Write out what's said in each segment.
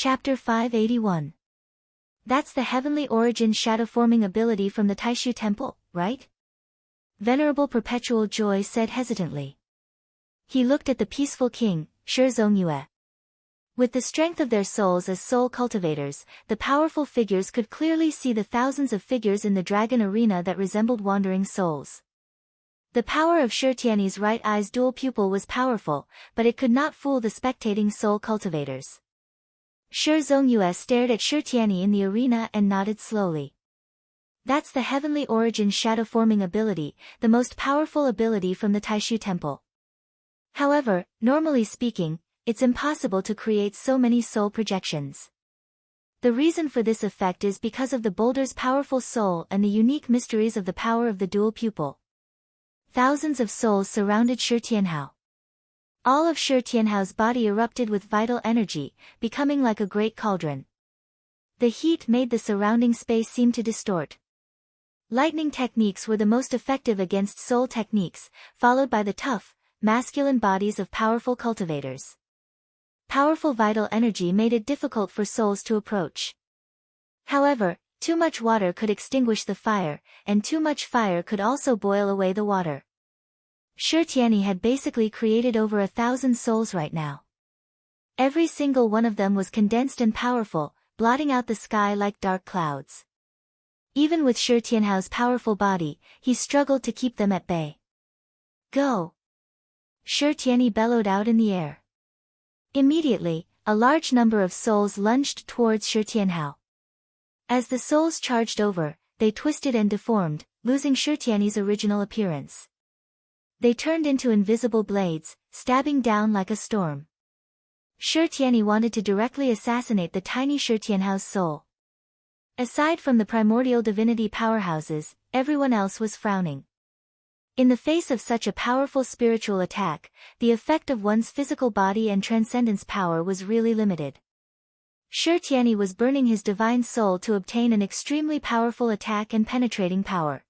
Chapter 581. That's the heavenly origin shadow-forming ability from the Taishu temple, right? Venerable Perpetual Joy said hesitantly. He looked at the peaceful king, Shi Zongyue. With the strength of their souls as soul cultivators, the powerful figures could clearly see the thousands of figures in the dragon arena that resembled wandering souls. The power of Shi Tiany's right eye's dual pupil was powerful, but it could not fool the spectating soul cultivators. Shi Zongyue stared at Shi Tiany in the arena and nodded slowly. That's the heavenly origin shadow-forming ability, the most powerful ability from the Taishu temple. However, normally speaking, it's impossible to create so many soul projections. The reason for this effect is because of the boulder's powerful soul and the unique mysteries of the power of the dual pupil. Thousands of souls surrounded Shi Tianhao. All of Shi Tianhao's body erupted with vital energy, becoming like a great cauldron. The heat made the surrounding space seem to distort. Lightning techniques were the most effective against soul techniques, followed by the tough, masculine bodies of powerful cultivators. Powerful vital energy made it difficult for souls to approach. However, too much water could extinguish the fire, and too much fire could also boil away the water. Shi Tiany had basically created over 1,000 souls right now. Every single one of them was condensed and powerful, blotting out the sky like dark clouds. Even with Shi Tianhao's powerful body, he struggled to keep them at bay. Go! Shi Tiany bellowed out in the air. Immediately, a large number of souls lunged towards Shi Tianhao. As the souls charged over, they twisted and deformed, losing Shi Tiany's original appearance. They turned into invisible blades, stabbing down like a storm. Shi Tiany wanted to directly assassinate the tiny Shi Tianhao's soul. Aside from the primordial divinity powerhouses, everyone else was frowning. In the face of such a powerful spiritual attack, the effect of one's physical body and transcendence power was really limited. Shi Tiany was burning his divine soul to obtain an extremely powerful attack and penetrating power.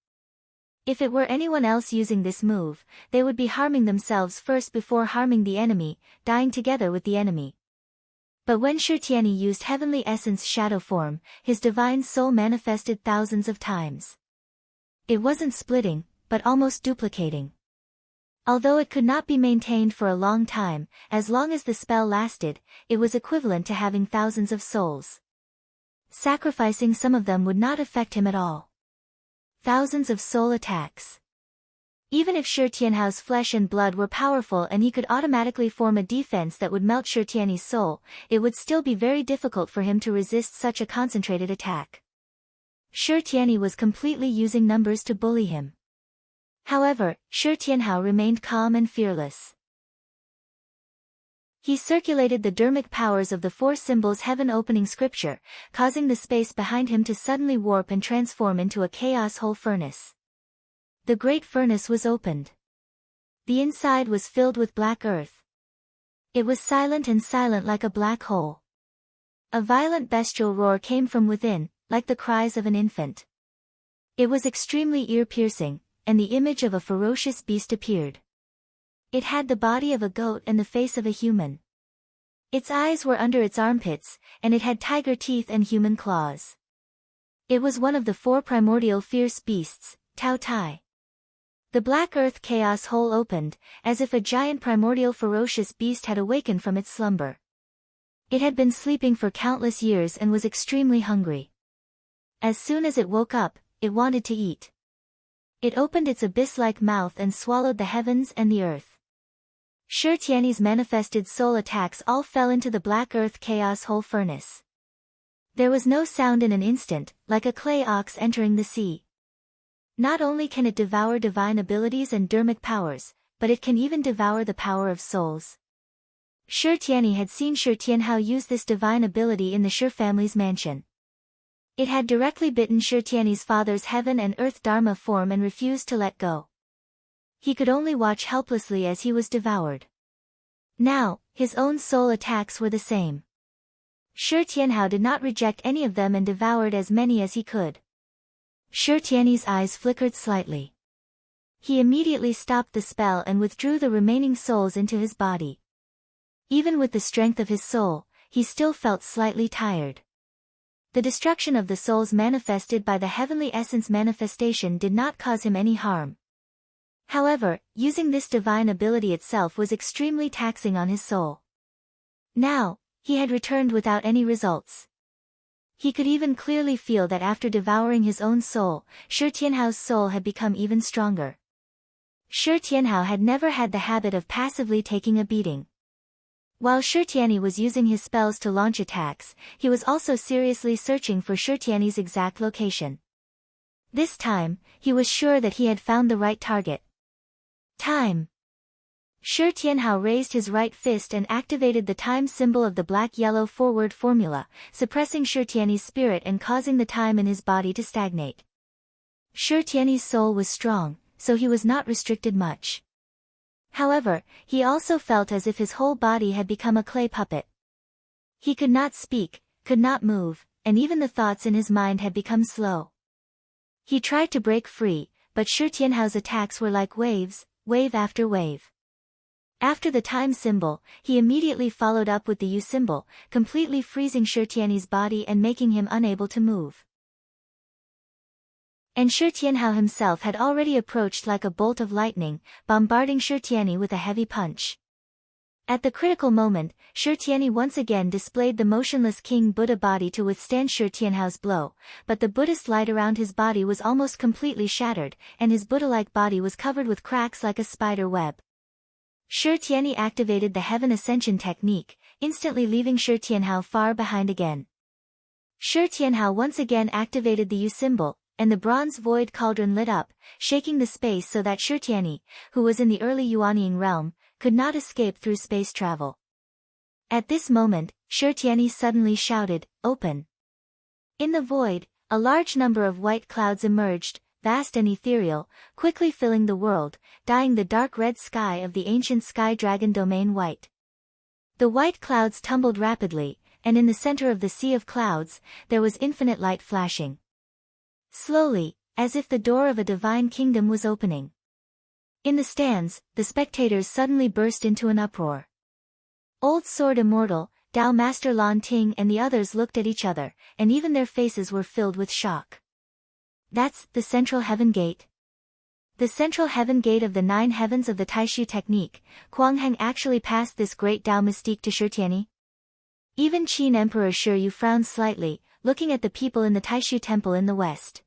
If it were anyone else using this move, they would be harming themselves first before harming the enemy, dying together with the enemy. But when Shi Tiany used Heavenly Essence shadow form, his divine soul manifested thousands of times. It wasn't splitting, but almost duplicating. Although it could not be maintained for a long time, as long as the spell lasted, it was equivalent to having thousands of souls. Sacrificing some of them would not affect him at all. Thousands of soul attacks. Even if Shi Tianhao's flesh and blood were powerful and he could automatically form a defense that would melt Shi Tiany's soul, it would still be very difficult for him to resist such a concentrated attack. Shi Tiany was completely using numbers to bully him. However, Shi Tianhao remained calm and fearless. He circulated the dermic powers of the four symbols heaven-opening scripture, causing the space behind him to suddenly warp and transform into a chaos hole furnace. The great furnace was opened. The inside was filled with black earth. It was silent and silent like a black hole. A violent bestial roar came from within, like the cries of an infant. It was extremely ear-piercing, and the image of a ferocious beast appeared. It had the body of a goat and the face of a human. Its eyes were under its armpits, and it had tiger teeth and human claws. It was one of the four primordial fierce beasts, Tao Tai. The black earth chaos hole opened, as if a giant primordial ferocious beast had awakened from its slumber. It had been sleeping for countless years and was extremely hungry. As soon as it woke up, it wanted to eat. It opened its abyss-like mouth and swallowed the heavens and the earth. Shi Tiany's manifested soul attacks all fell into the black earth chaos hole furnace. There was no sound in an instant, like a clay ox entering the sea. Not only can it devour divine abilities and dermic powers, but it can even devour the power of souls. Shi Tiany had seen Shi Tianhao use this divine ability in the Shi family's mansion. It had directly bitten Shi Tiany's father's heaven and earth dharma form and refused to let go. He could only watch helplessly as he was devoured. Now, his own soul attacks were the same. Shi Tianhao did not reject any of them and devoured as many as he could. Shi Tiany's eyes flickered slightly. He immediately stopped the spell and withdrew the remaining souls into his body. Even with the strength of his soul, he still felt slightly tired. The destruction of the souls manifested by the heavenly essence manifestation did not cause him any harm. However, using this divine ability itself was extremely taxing on his soul. Now, he had returned without any results. He could even clearly feel that after devouring his own soul, Shi Tianhao's soul had become even stronger. Shi Tianhao had never had the habit of passively taking a beating. While Shi Tianyi was using his spells to launch attacks, he was also seriously searching for Shi Tianyi's exact location. This time, he was sure that he had found the right target. Time. Shi Tianhao raised his right fist and activated the time symbol of the black-yellow forward formula, suppressing Shi Tianyi's spirit and causing the time in his body to stagnate. Shi Tianyi's soul was strong, so he was not restricted much. However, he also felt as if his whole body had become a clay puppet. He could not speak, could not move, and even the thoughts in his mind had become slow. He tried to break free, but Shi Tianhao's attacks were like waves, wave after wave. After the time symbol, he immediately followed up with the U symbol, completely freezing Shi Tianyi's body and making him unable to move. And Shi Tianhao himself had already approached like a bolt of lightning, bombarding Shi Tianyi with a heavy punch. At the critical moment, Shi Tianyi once again displayed the motionless King Buddha body to withstand Shi Tianhao's blow, but the Buddhist light around his body was almost completely shattered, and his Buddha-like body was covered with cracks like a spider web. Shi Tianyi activated the Heaven Ascension technique, instantly leaving Shi Tianhao far behind again. Shi Tianhao once again activated the U symbol, and the bronze void cauldron lit up, shaking the space so that Shi Tianyi, who was in the early Yuanying realm, could not escape through space travel. At this moment, Shi Tianyi suddenly shouted, "Open!" In the void, a large number of white clouds emerged, vast and ethereal, quickly filling the world, dyeing the dark red sky of the ancient sky dragon domain white. The white clouds tumbled rapidly, and in the center of the sea of clouds, there was infinite light flashing. Slowly, as if the door of a divine kingdom was opening. In the stands, the spectators suddenly burst into an uproar. Old Sword Immortal, Tao Master Lan Ting and the others looked at each other, and even their faces were filled with shock. That's the Central Heaven Gate. The Central Heaven Gate of the 9 heavens of the Taishu technique. Kuang Heng actually passed this great Tao mystique to Shi Tianyi. Even Qin Emperor Shi Yu frowned slightly, looking at the people in the Taishu temple in the west.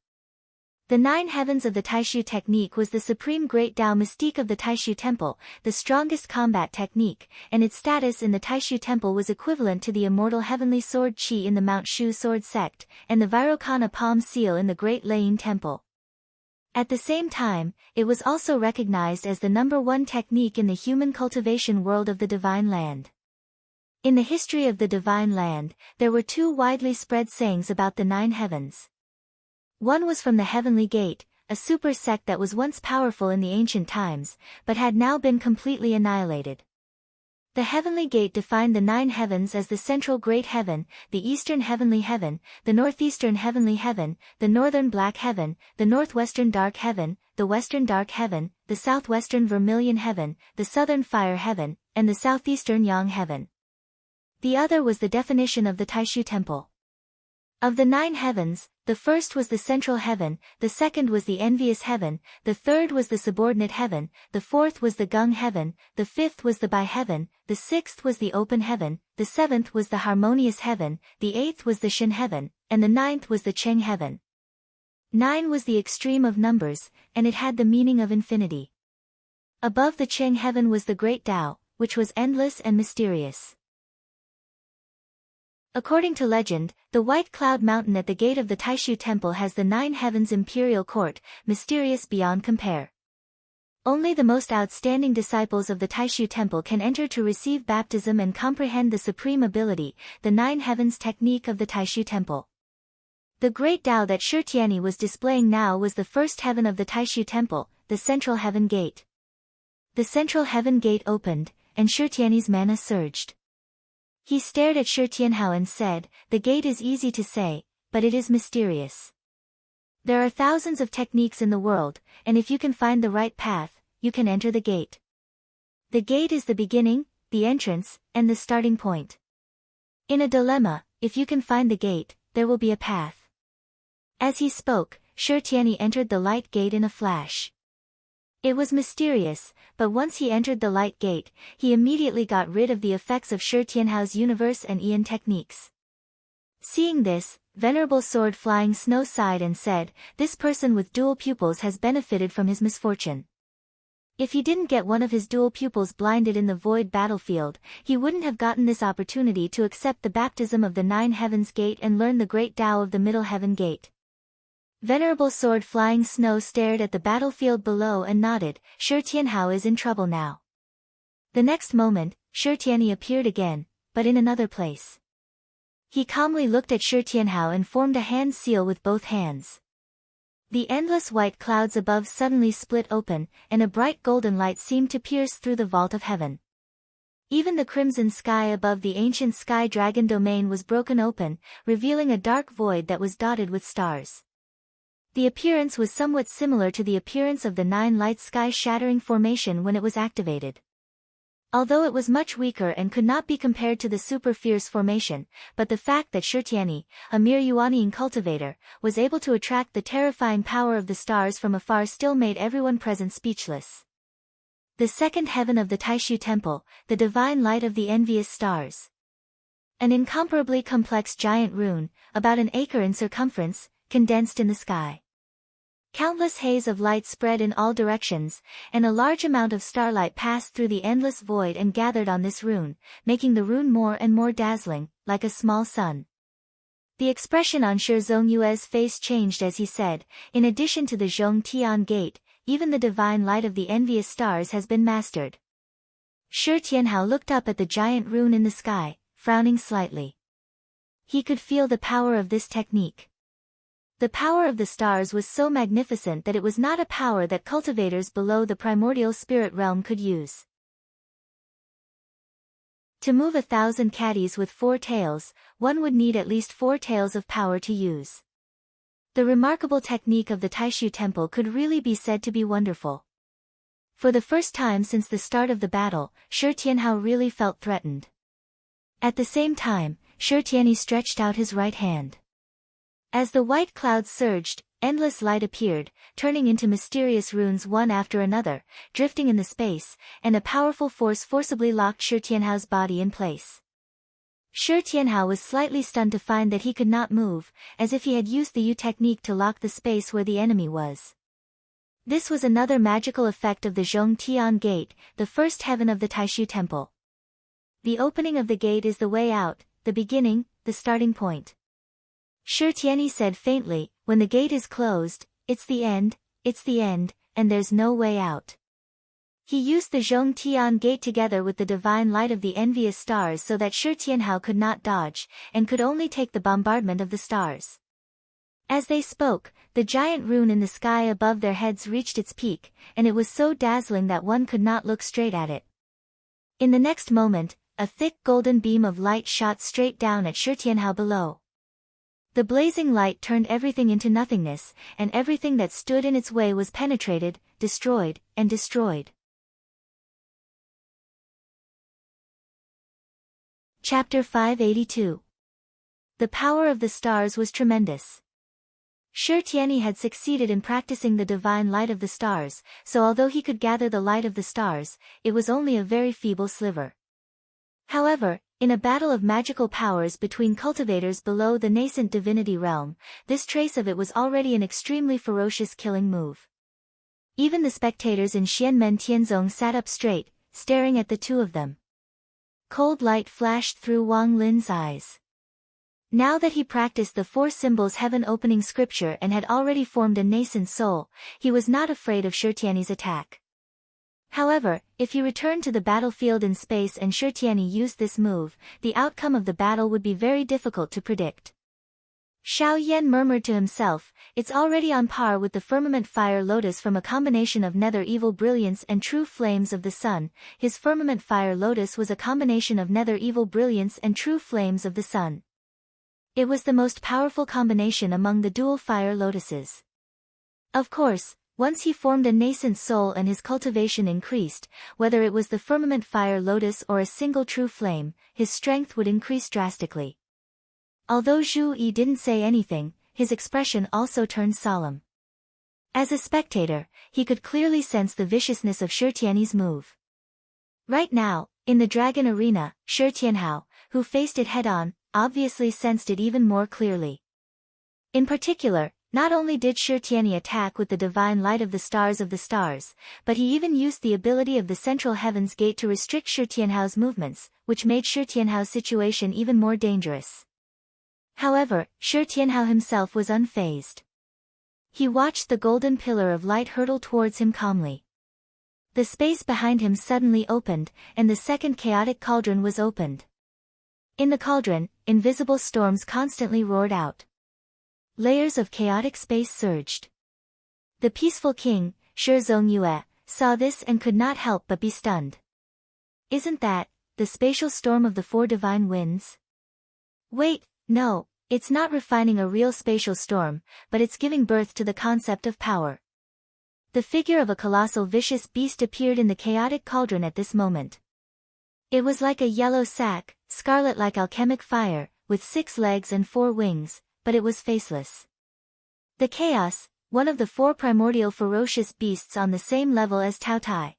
The 9 heavens of the Taishu technique was the supreme great Tao mystique of the Taishu temple, the strongest combat technique, and its status in the Taishu temple was equivalent to the immortal heavenly sword Qi in the Mount Shu sword sect, and the Vairocana palm seal in the Great Lane temple. At the same time, it was also recognized as the #1 technique in the human cultivation world of the Divine Land. In the history of the Divine Land, there were 2 widely spread sayings about the 9 heavens. One was from the Heavenly Gate, a super sect that was once powerful in the ancient times, but had now been completely annihilated. The Heavenly Gate defined the 9 heavens as the Central Great Heaven, the Eastern Heavenly Heaven, the Northeastern Heavenly Heaven, the Northern Black Heaven, the Northwestern Dark Heaven, the Western Dark Heaven, the Southwestern Vermilion Heaven, the Southern Fire Heaven, and the Southeastern Yang Heaven. The other was the definition of the Taishu temple. Of the 9 heavens, the first was the central heaven, the second was the envious heaven, the third was the subordinate heaven, the fourth was the gung heaven, the fifth was the by heaven, the sixth was the open heaven, the seventh was the harmonious heaven, the eighth was the shin heaven, and the ninth was the cheng heaven. 9 was the extreme of numbers, and it had the meaning of infinity. Above the cheng heaven was the great Tao, which was endless and mysterious. According to legend, the White Cloud Mountain at the gate of the Taishu Temple has the 9 heavens imperial court, mysterious beyond compare. Only the most outstanding disciples of the Taishu Temple can enter to receive baptism and comprehend the supreme ability, the 9 heavens technique of the Taishu Temple. The great Tao that Shi Tianyi was displaying now was the first heaven of the Taishu Temple, the Central Heaven Gate. The Central Heaven Gate opened, and Shi Tianyi's mana surged. He stared at Shi Tianhao and said, "The gate is easy to say, but it is mysterious. There are thousands of techniques in the world, and if you can find the right path, you can enter the gate. The gate is the beginning, the entrance, and the starting point. In a dilemma, if you can find the gate, there will be a path. As he spoke, Shi Tianyi entered the light gate in a flash. It was mysterious, but once he entered the light gate, he immediately got rid of the effects of Shi Tianhao's universe and Ian techniques. Seeing this, Venerable Sword Flying Snow sighed and said, "This person with dual pupils has benefited from his misfortune. If he didn't get one of his dual pupils blinded in the void battlefield, he wouldn't have gotten this opportunity to accept the baptism of the Nine Heavens Gate and learn the great Tao of the Middle Heaven Gate." Venerable Sword Flying Snow stared at the battlefield below and nodded. Shi Tianhao is in trouble now. The next moment, Shi Tianyi appeared again, but in another place. He calmly looked at Shi Tianhao and formed a hand seal with both hands. The endless white clouds above suddenly split open, and a bright golden light seemed to pierce through the vault of heaven. Even the crimson sky above the ancient sky dragon domain was broken open, revealing a dark void that was dotted with stars. The appearance was somewhat similar to the appearance of the Nine Light Sky Shattering Formation when it was activated. Although it was much weaker and could not be compared to the Super Fierce Formation, but the fact that Shi Tianyi, a mere Yuanian cultivator, was able to attract the terrifying power of the stars from afar still made everyone present speechless. The second heaven of the Taishu Temple, the divine light of the envious stars. An incomparably complex giant rune, about an acre in circumference, condensed in the sky. Countless haze of light spread in all directions, and a large amount of starlight passed through the endless void and gathered on this rune, making the rune more and more dazzling, like a small sun. The expression on Shi Zongyue's face changed as he said, "In addition to the Zhong Tian Gate, even the divine light of the envious stars has been mastered." Shi Tianhao looked up at the giant rune in the sky, frowning slightly. He could feel the power of this technique. The power of the stars was so magnificent that it was not a power that cultivators below the primordial spirit realm could use. To move 1,000 caddies with 4 tails, one would need at least 4 tails of power to use. The remarkable technique of the Taishu Temple could really be said to be wonderful. For the first time since the start of the battle, Shi Tianhao really felt threatened. At the same time, Shi Tianyi stretched out his right hand. As the white clouds surged, endless light appeared, turning into mysterious runes one after another, drifting in the space, and a powerful force forcibly locked Shi Tianhao's body in place. Shi Tianhao was slightly stunned to find that he could not move, as if he had used the Yu technique to lock the space where the enemy was. This was another magical effect of the Zhong Tian Gate, the first heaven of the Taishu Temple. The opening of the gate is the way out, the beginning, the starting point. Shi Tianyi said faintly, "When the gate is closed, it's the end, and there's no way out." He used the Zhong Tian Gate together with the divine light of the envious stars so that Shi Tianhao could not dodge, and could only take the bombardment of the stars. As they spoke, the giant rune in the sky above their heads reached its peak, and it was so dazzling that one could not look straight at it. In the next moment, a thick golden beam of light shot straight down at Shi Tianhao below. The blazing light turned everything into nothingness, and everything that stood in its way was penetrated, destroyed, and destroyed. Chapter 582. The power of the stars was tremendous. Shi Tianyi had succeeded in practicing the divine light of the stars, so although he could gather the light of the stars, it was only a very feeble sliver. However, in a battle of magical powers between cultivators below the nascent divinity realm, this trace of it was already an extremely ferocious killing move. Even the spectators in Xianmen Tianzong sat up straight, staring at the two of them. Cold light flashed through Wang Lin's eyes. Now that he practiced the 4 symbols heaven-opening scripture and had already formed a nascent soul, he was not afraid of Shi Tianyi's attack. However, if he returned to the battlefield in space and Shi Tianyi used this move, the outcome of the battle would be very difficult to predict. Xiao Yan murmured to himself, "It's already on par with the firmament fire lotus from a combination of nether evil brilliance and true flames of the sun." His firmament fire lotus was a combination of nether evil brilliance and true flames of the sun. It was the most powerful combination among the dual fire lotuses. Of course, Once he formed a nascent soul and his cultivation increased, whether it was the firmament fire lotus or a single true flame, his strength would increase drastically. Although Zhu Yi didn't say anything, his expression also turned solemn. As a spectator, he could clearly sense the viciousness of Shi Tianyi's move. Right now, in the dragon arena, Shi Tianhao, who faced it head-on, obviously sensed it even more clearly. In particular, not only did Shi Tianyi attack with the divine light of the stars, but he even used the ability of the central heavens gate to restrict Shi Tianhao's movements, which made Shi Tianhao's situation even more dangerous. However, Shi Tianhao himself was unfazed. He watched the golden pillar of light hurtle towards him calmly. The space behind him suddenly opened, and the second chaotic cauldron was opened. In the cauldron, invisible storms constantly roared out. Layers of chaotic space surged. The peaceful king, Shi Zongyue, saw this and could not help but be stunned. Isn't that the spatial storm of the four divine winds? Wait, no, it's not refining a real spatial storm, but it's giving birth to the concept of power. The figure of a colossal vicious beast appeared in the chaotic cauldron at this moment. It was like a yellow sac, scarlet like alchemic fire, with 6 legs and 4 wings, but it was faceless. The chaos, one of the 4 primordial ferocious beasts on the same level as Tao Tai.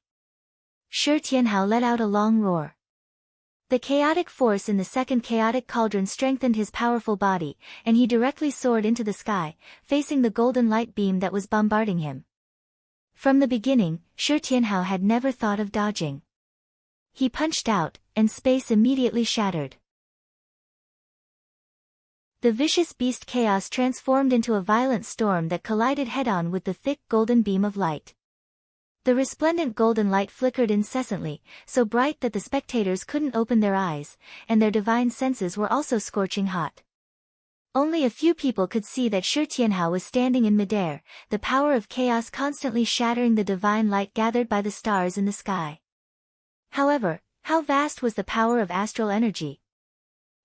Shi Tianhao let out a long roar. The chaotic force in the second chaotic cauldron strengthened his powerful body, and he directly soared into the sky, facing the golden light beam that was bombarding him. From the beginning, Shi Tianhao had never thought of dodging. He punched out, and space immediately shattered. The vicious beast chaos transformed into a violent storm that collided head-on with the thick golden beam of light. The resplendent golden light flickered incessantly, so bright that the spectators couldn't open their eyes, and their divine senses were also scorching hot. Only a few people could see that Shi Tianhao was standing in midair, the power of chaos constantly shattering the divine light gathered by the stars in the sky. However, how vast was the power of astral energy?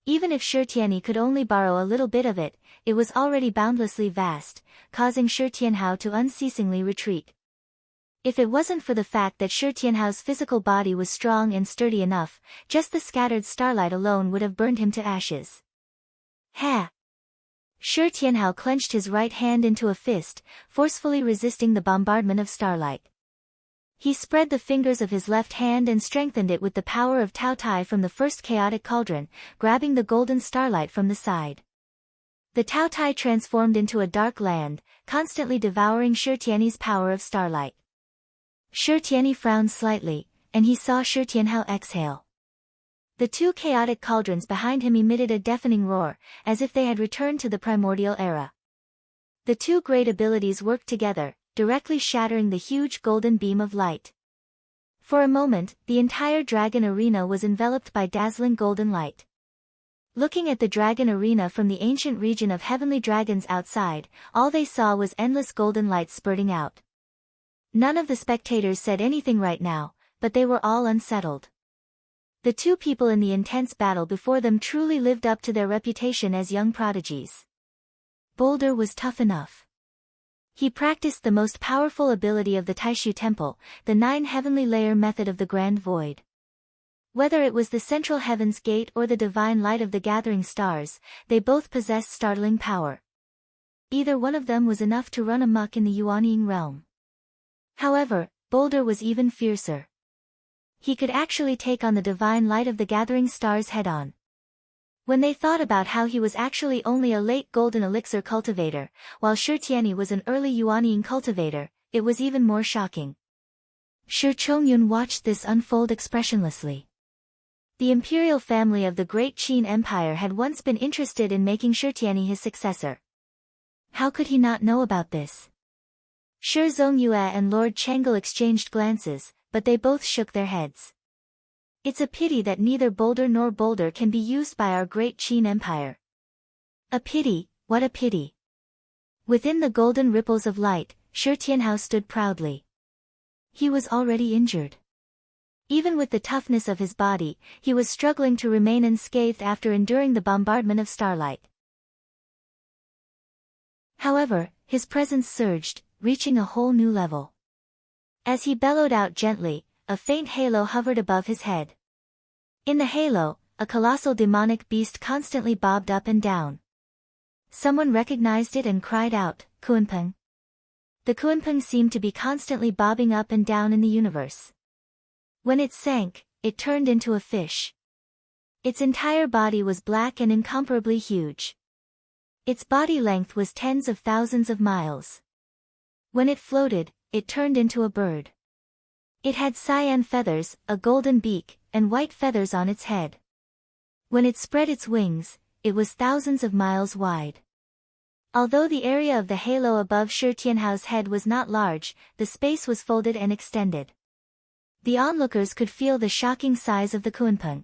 Even if Shi Tianyi could only borrow a little bit of it, it was already boundlessly vast, causing Shi Tianhao to unceasingly retreat. If it wasn't for the fact that Shi Tianhao's physical body was strong and sturdy enough, just the scattered starlight alone would have burned him to ashes. Ha! Shi Tianhao clenched his right hand into a fist, forcefully resisting the bombardment of starlight. He spread the fingers of his left hand and strengthened it with the power of Tao Tai from the first chaotic cauldron, grabbing the golden starlight from the side. The Tao Tai transformed into a dark land, constantly devouring Shi Tianyi's power of starlight. Shi Tianyi frowned slightly, and he saw Shi Tianhao exhale. The 2 chaotic cauldrons behind him emitted a deafening roar, as if they had returned to the primordial era. The 2 great abilities worked together, directly shattering the huge golden beam of light. For a moment, the entire dragon arena was enveloped by dazzling golden light. Looking at the dragon arena from the ancient region of heavenly dragons outside, all they saw was endless golden light spurting out. None of the spectators said anything right now, but they were all unsettled. The 2 people in the intense battle before them truly lived up to their reputation as young prodigies. Boulder was tough enough. He practiced the most powerful ability of the Taishu Temple, the 9 heavenly layer method of the Grand Void. Whether it was the central heaven's gate or the divine light of the gathering stars, they both possessed startling power. Either one of them was enough to run amok in the Yuanying realm. However, Boulder was even fiercer. He could actually take on the divine light of the gathering stars head-on. When they thought about how he was actually only a late golden elixir cultivator, while Shi Tianyi was an early Yuanying cultivator, it was even more shocking. Shi Chongyun watched this unfold expressionlessly. The imperial family of the Great Qin Empire had once been interested in making Shi Tianyi his successor. How could he not know about this? Shi Zongyue and Lord Chengel exchanged glances, but they both shook their heads. It's a pity that neither Boulder nor Boulder can be used by our Great Qin Empire. A pity, what a pity. Within the golden ripples of light, Shi Tianhao stood proudly. He was already injured. Even with the toughness of his body, he was struggling to remain unscathed after enduring the bombardment of starlight. However, his presence surged, reaching a whole new level. As he bellowed out gently, a faint halo hovered above his head. In the halo, a colossal demonic beast constantly bobbed up and down. Someone recognized it and cried out, "Kuanpeng." The Kuanpeng seemed to be constantly bobbing up and down in the universe. When it sank, it turned into a fish. Its entire body was black and incomparably huge. Its body length was tens of thousands of miles. When it floated, it turned into a bird. It had cyan feathers, a golden beak, and white feathers on its head. When it spread its wings, it was thousands of miles wide. Although the area of the halo above Shi Tianhao's head was not large, the space was folded and extended. The onlookers could feel the shocking size of the Kuanpeng.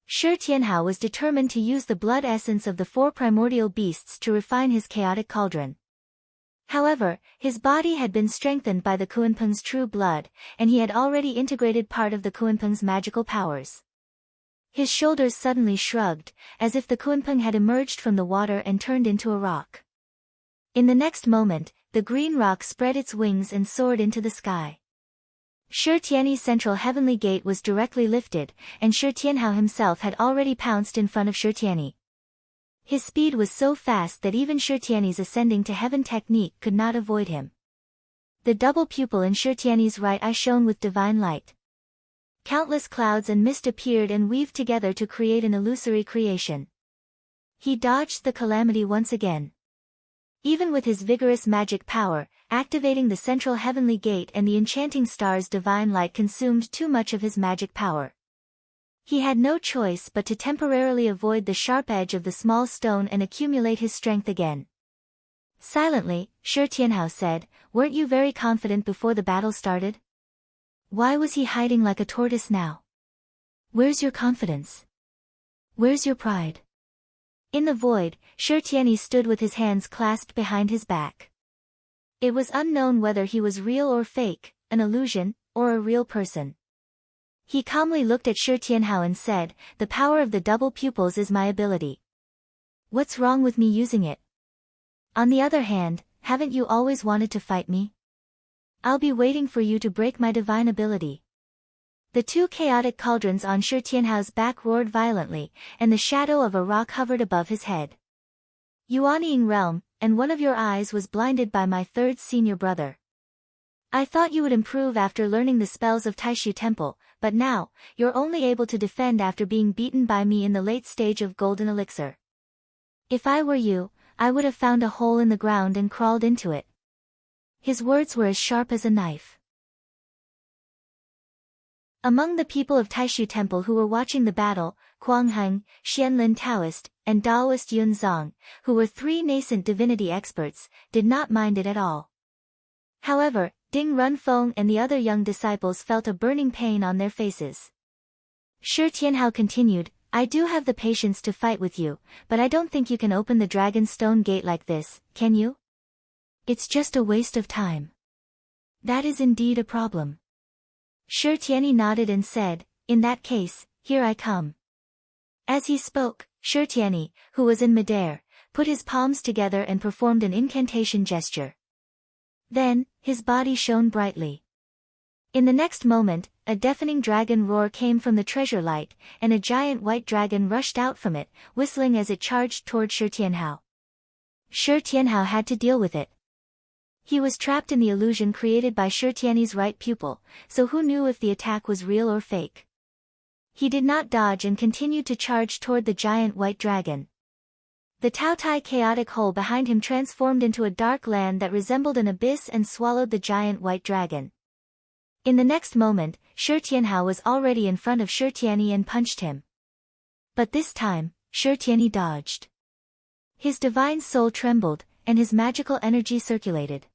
Shi Tianhao was determined to use the blood essence of the four primordial beasts to refine his chaotic cauldron. However, his body had been strengthened by the Kuanpeng's true blood, and he had already integrated part of the Kuanpeng's magical powers. His shoulders suddenly shrugged, as if the Kuanpeng had emerged from the water and turned into a rock. In the next moment, the green rock spread its wings and soared into the sky. Shi Tianyi's central heavenly gate was directly lifted, and Shi Tianhao himself had already pounced in front of Shi Tianyi. His speed was so fast that even Shi Tianyi's ascending to heaven technique could not avoid him. The double pupil in Shi Tianyi's right eye shone with divine light. Countless clouds and mist appeared and weaved together to create an illusory creation. He dodged the calamity once again. Even with his vigorous magic power, activating the central heavenly gate and the enchanting star's divine light consumed too much of his magic power. He had no choice but to temporarily avoid the sharp edge of the small stone and accumulate his strength again. Silently, Shi Tianhao said, "Weren't you very confident before the battle started? Why was he hiding like a tortoise now? Where's your confidence? Where's your pride?" In the void, Shi Tianyi stood with his hands clasped behind his back. It was unknown whether he was real or fake, an illusion, or a real person. He calmly looked at Shi Tianhao and said, "The power of the double pupils is my ability. What's wrong with me using it? On the other hand, haven't you always wanted to fight me? I'll be waiting for you to break my divine ability." The two chaotic cauldrons on Shi Tianhao's back roared violently, and the shadow of a rock hovered above his head. "Yuanying realm, and one of your eyes was blinded by my third senior brother. I thought you would improve after learning the spells of Taishu Temple, but now, you're only able to defend after being beaten by me in the late stage of Golden Elixir. If I were you, I would have found a hole in the ground and crawled into it." His words were as sharp as a knife. Among the people of Taishu Temple who were watching the battle, Kuang-heng, Xianlin Taoist, and Daoist Yun Zong, who were three nascent divinity experts, did not mind it at all. However, Ding Runfeng and the other young disciples felt a burning pain on their faces. Shi Tianhao continued, "I do have the patience to fight with you, but I don't think you can open the dragon stone gate like this, can you? It's just a waste of time." "That is indeed a problem." Shi Tianyi nodded and said, "In that case, here I come." As he spoke, Shi Tianyi, who was in midair, put his palms together and performed an incantation gesture. Then, his body shone brightly. In the next moment, a deafening dragon roar came from the treasure light, and a giant white dragon rushed out from it, whistling as it charged toward Shi Tianhao. Shi Tianhao had to deal with it. He was trapped in the illusion created by Shi Tianyi's right pupil, so who knew if the attack was real or fake? He did not dodge and continued to charge toward the giant white dragon. The Taotai chaotic hole behind him transformed into a dark land that resembled an abyss and swallowed the giant white dragon. In the next moment, Shi Tianhao was already in front of Shi Tianyi and punched him. But this time, Shi Tianyi dodged. His divine soul trembled, and his magical energy circulated.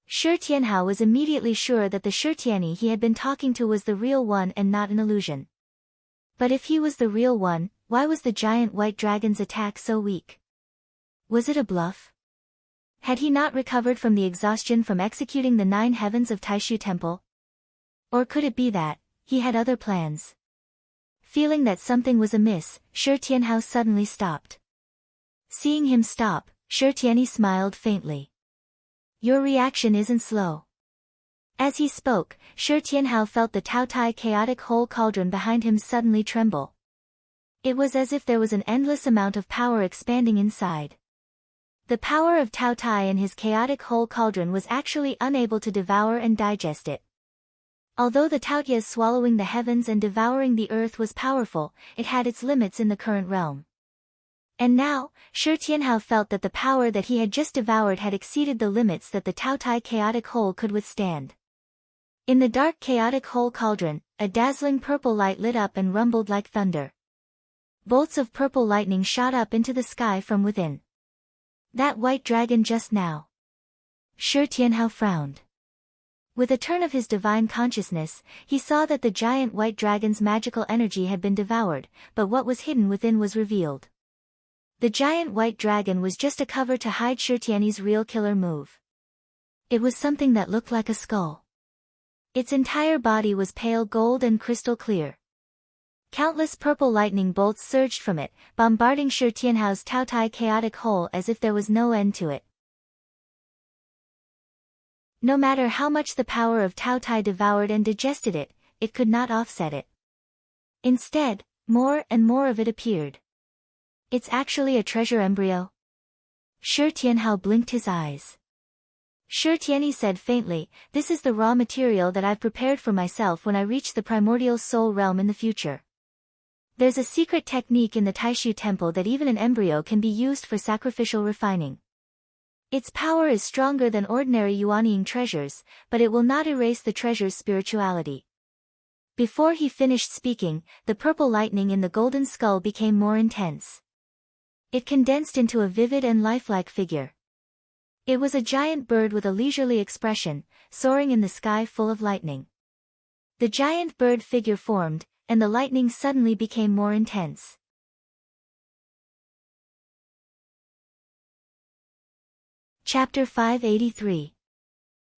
Shi Tianhao was immediately sure that the Shi Tianyi he had been talking to was the real one and not an illusion. But if he was the real one, why was the giant white dragon's attack so weak? Was it a bluff? Had he not recovered from the exhaustion from executing the 9 heavens of Taishu Temple? Or could it be that he had other plans? Feeling that something was amiss, Shi Tianhao suddenly stopped. Seeing him stop, Shi Tianyi smiled faintly. Your reaction isn't slow. As he spoke, Shi Tianhao felt the Taotai chaotic hole cauldron behind him suddenly tremble. It was as if there was an endless amount of power expanding inside. The power of Taotai in his chaotic hole cauldron was actually unable to devour and digest it. Although the Taotia swallowing the heavens and devouring the earth was powerful, it had its limits in the current realm. And now, Shi Tianhao felt that the power that he had just devoured had exceeded the limits that the Taotai chaotic hole could withstand. In the dark chaotic hole cauldron, a dazzling purple light lit up and rumbled like thunder. Bolts of purple lightning shot up into the sky from within. That white dragon just now. Shi Tianhao frowned. With a turn of his divine consciousness, he saw that the giant white dragon's magical energy had been devoured, but what was hidden within was revealed. The giant white dragon was just a cover to hide Shi Tianyi's real killer move. It was something that looked like a skull. Its entire body was pale gold and crystal clear. Countless purple lightning bolts surged from it, bombarding Shi Tianhao's Taotai chaotic hole as if there was no end to it. No matter how much the power of Taotai devoured and digested it, it could not offset it. Instead, more and more of it appeared. It's actually a treasure embryo? Shi Tianhao blinked his eyes. Shi Tianyi said faintly, this is the raw material that I've prepared for myself when I reach the primordial soul realm in the future. There's a secret technique in the Taishu temple that even an embryo can be used for sacrificial refining. Its power is stronger than ordinary Yuanying treasures, but it will not erase the treasure's spirituality. Before he finished speaking, the purple lightning in the golden skull became more intense. It condensed into a vivid and lifelike figure. It was a giant bird with a leisurely expression, soaring in the sky full of lightning. The giant bird figure formed, and the lightning suddenly became more intense. Chapter 583.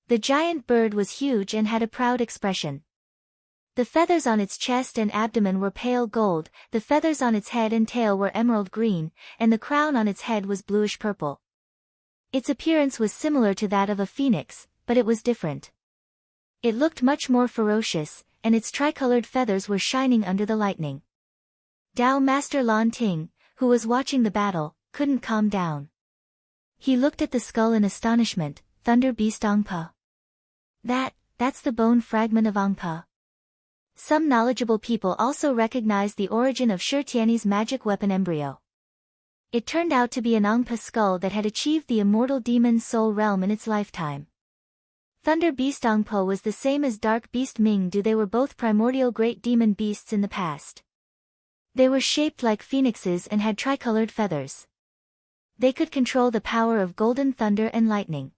The giant bird was huge and had a proud expression. The feathers on its chest and abdomen were pale gold, the feathers on its head and tail were emerald green, and the crown on its head was bluish purple. Its appearance was similar to that of a phoenix, but it was different. It looked much more ferocious, and its tricolored feathers were shining under the lightning. Dao Master Lan Ting, who was watching the battle, couldn't calm down. He looked at the skull in astonishment. Thunder Beast Angpa. That's the bone fragment of Angpa. Some knowledgeable people also recognized the origin of Shi Tianyi's magic weapon embryo. It turned out to be an Angpa skull that had achieved the immortal demon soul realm in its lifetime. Thunder Beast Angpa was the same as Dark Beast Ming Du. They were both primordial great demon beasts in the past. They were shaped like phoenixes and had tricolored feathers. They could control the power of golden thunder and lightning.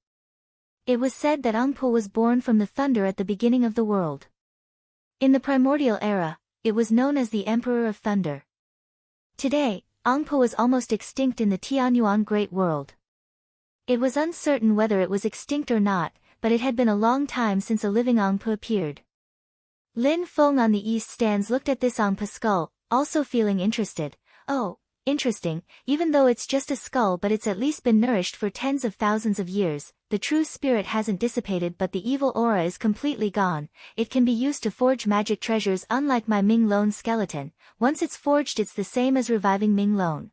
It was said that Angpa was born from the thunder at the beginning of the world. In the primordial era, it was known as the Emperor of Thunder. Today, Angpa was almost extinct in the Tianyuan Great World. It was uncertain whether it was extinct or not, but it had been a long time since a living Angpa appeared. Lin Feng on the east stands looked at this Angpa skull, also feeling interested. Oh, interesting, even though it's just a skull, but it's at least been nourished for tens of thousands of years. The true spirit hasn't dissipated, but the evil aura is completely gone. It can be used to forge magic treasures, unlike my Ming Lone skeleton. Once it's forged, it's the same as reviving Ming Lone.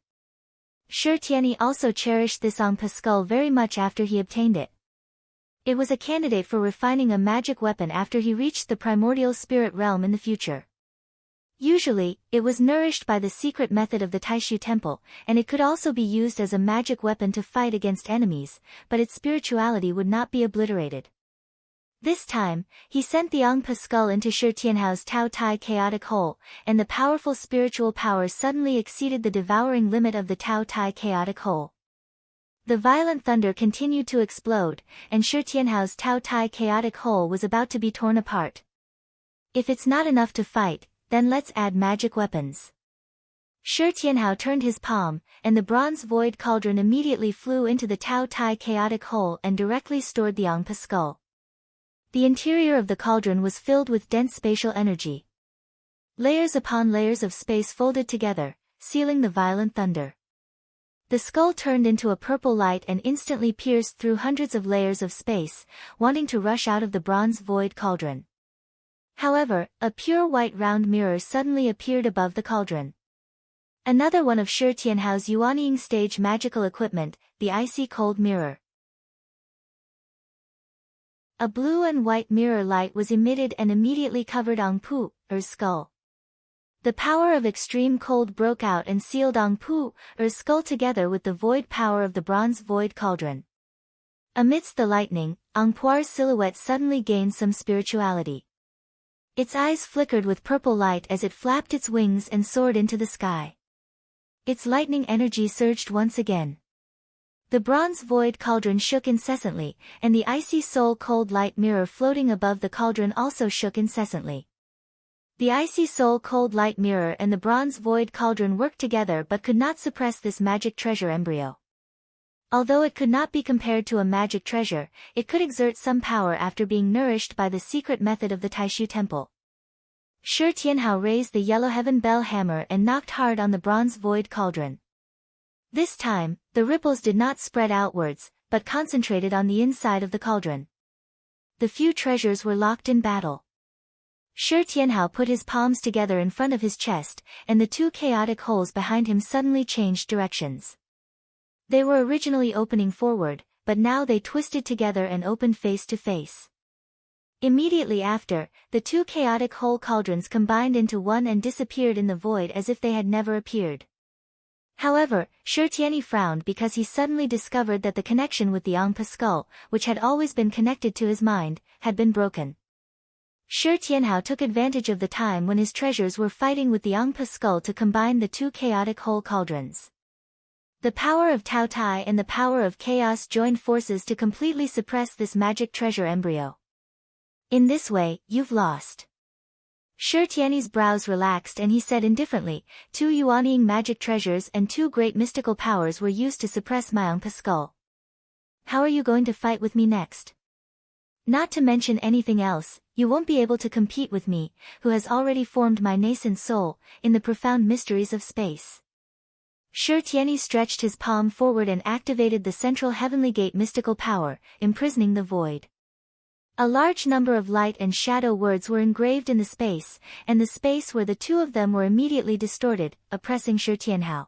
Shi Tianyi also cherished this Angpa skull very much after he obtained it. It was a candidate for refining a magic weapon after he reached the primordial spirit realm in the future. Usually, it was nourished by the secret method of the Taishu temple, and it could also be used as a magic weapon to fight against enemies, but its spirituality would not be obliterated. This time, he sent the Angpa skull into Shi Tianhao's Taotai chaotic hole, and the powerful spiritual power suddenly exceeded the devouring limit of the Taotai chaotic hole. The violent thunder continued to explode, and Shi Tianhao's Taotai chaotic hole was about to be torn apart. If it's not enough to fight, then let's add magic weapons. Shi Tianhao turned his palm, and the bronze void cauldron immediately flew into the Taotai chaotic hole and directly stored the Angpa skull. The interior of the cauldron was filled with dense spatial energy. Layers upon layers of space folded together, sealing the violent thunder. The skull turned into a purple light and instantly pierced through hundreds of layers of space, wanting to rush out of the bronze void cauldron. However, a pure white round mirror suddenly appeared above the cauldron. Another one of Shi Tianhao's Yuanying stage magical equipment, the icy cold mirror. A blue and white mirror light was emitted and immediately covered Ong Pu, Er's skull. The power of extreme cold broke out and sealed Ong Pu, Er's skull together with the void power of the bronze void cauldron. Amidst the lightning, Ong Puer's silhouette suddenly gained some spirituality. Its eyes flickered with purple light as it flapped its wings and soared into the sky. Its lightning energy surged once again. The bronze void cauldron shook incessantly, and the icy soul-cold light mirror floating above the cauldron also shook incessantly. The icy soul-cold light mirror and the bronze void cauldron worked together but could not suppress this magic treasure embryo. Although it could not be compared to a magic treasure, it could exert some power after being nourished by the secret method of the Taishu Temple. Shi Tianhao raised the yellow heaven bell hammer and knocked hard on the bronze void cauldron. This time, the ripples did not spread outwards, but concentrated on the inside of the cauldron. The few treasures were locked in battle. Shi Tianhao put his palms together in front of his chest, and the two chaotic holes behind him suddenly changed directions. They were originally opening forward, but now they twisted together and opened face to face. Immediately after, the two chaotic hole cauldrons combined into one and disappeared in the void as if they had never appeared. However, Shi Tianyi frowned because he suddenly discovered that the connection with the Ong Pu skull, which had always been connected to his mind, had been broken. Shi Tianhao took advantage of the time when his treasures were fighting with the Ong Pu skull to combine the two chaotic hole cauldrons. The power of Tao Tai and the power of chaos joined forces to completely suppress this magic treasure embryo. In this way, you've lost. Shi Tianyi's brows relaxed and he said indifferently, 2 Yuanying magic treasures and 2 great mystical powers were used to suppress my Ong Pu skull. How are you going to fight with me next? Not to mention anything else, you won't be able to compete with me, who has already formed my nascent soul, in the profound mysteries of space. Shi Tianyi stretched his palm forward and activated the central heavenly gate mystical power, imprisoning the void. A large number of light and shadow words were engraved in the space, and the space where the two of them were immediately distorted, oppressing Shi Tianhao.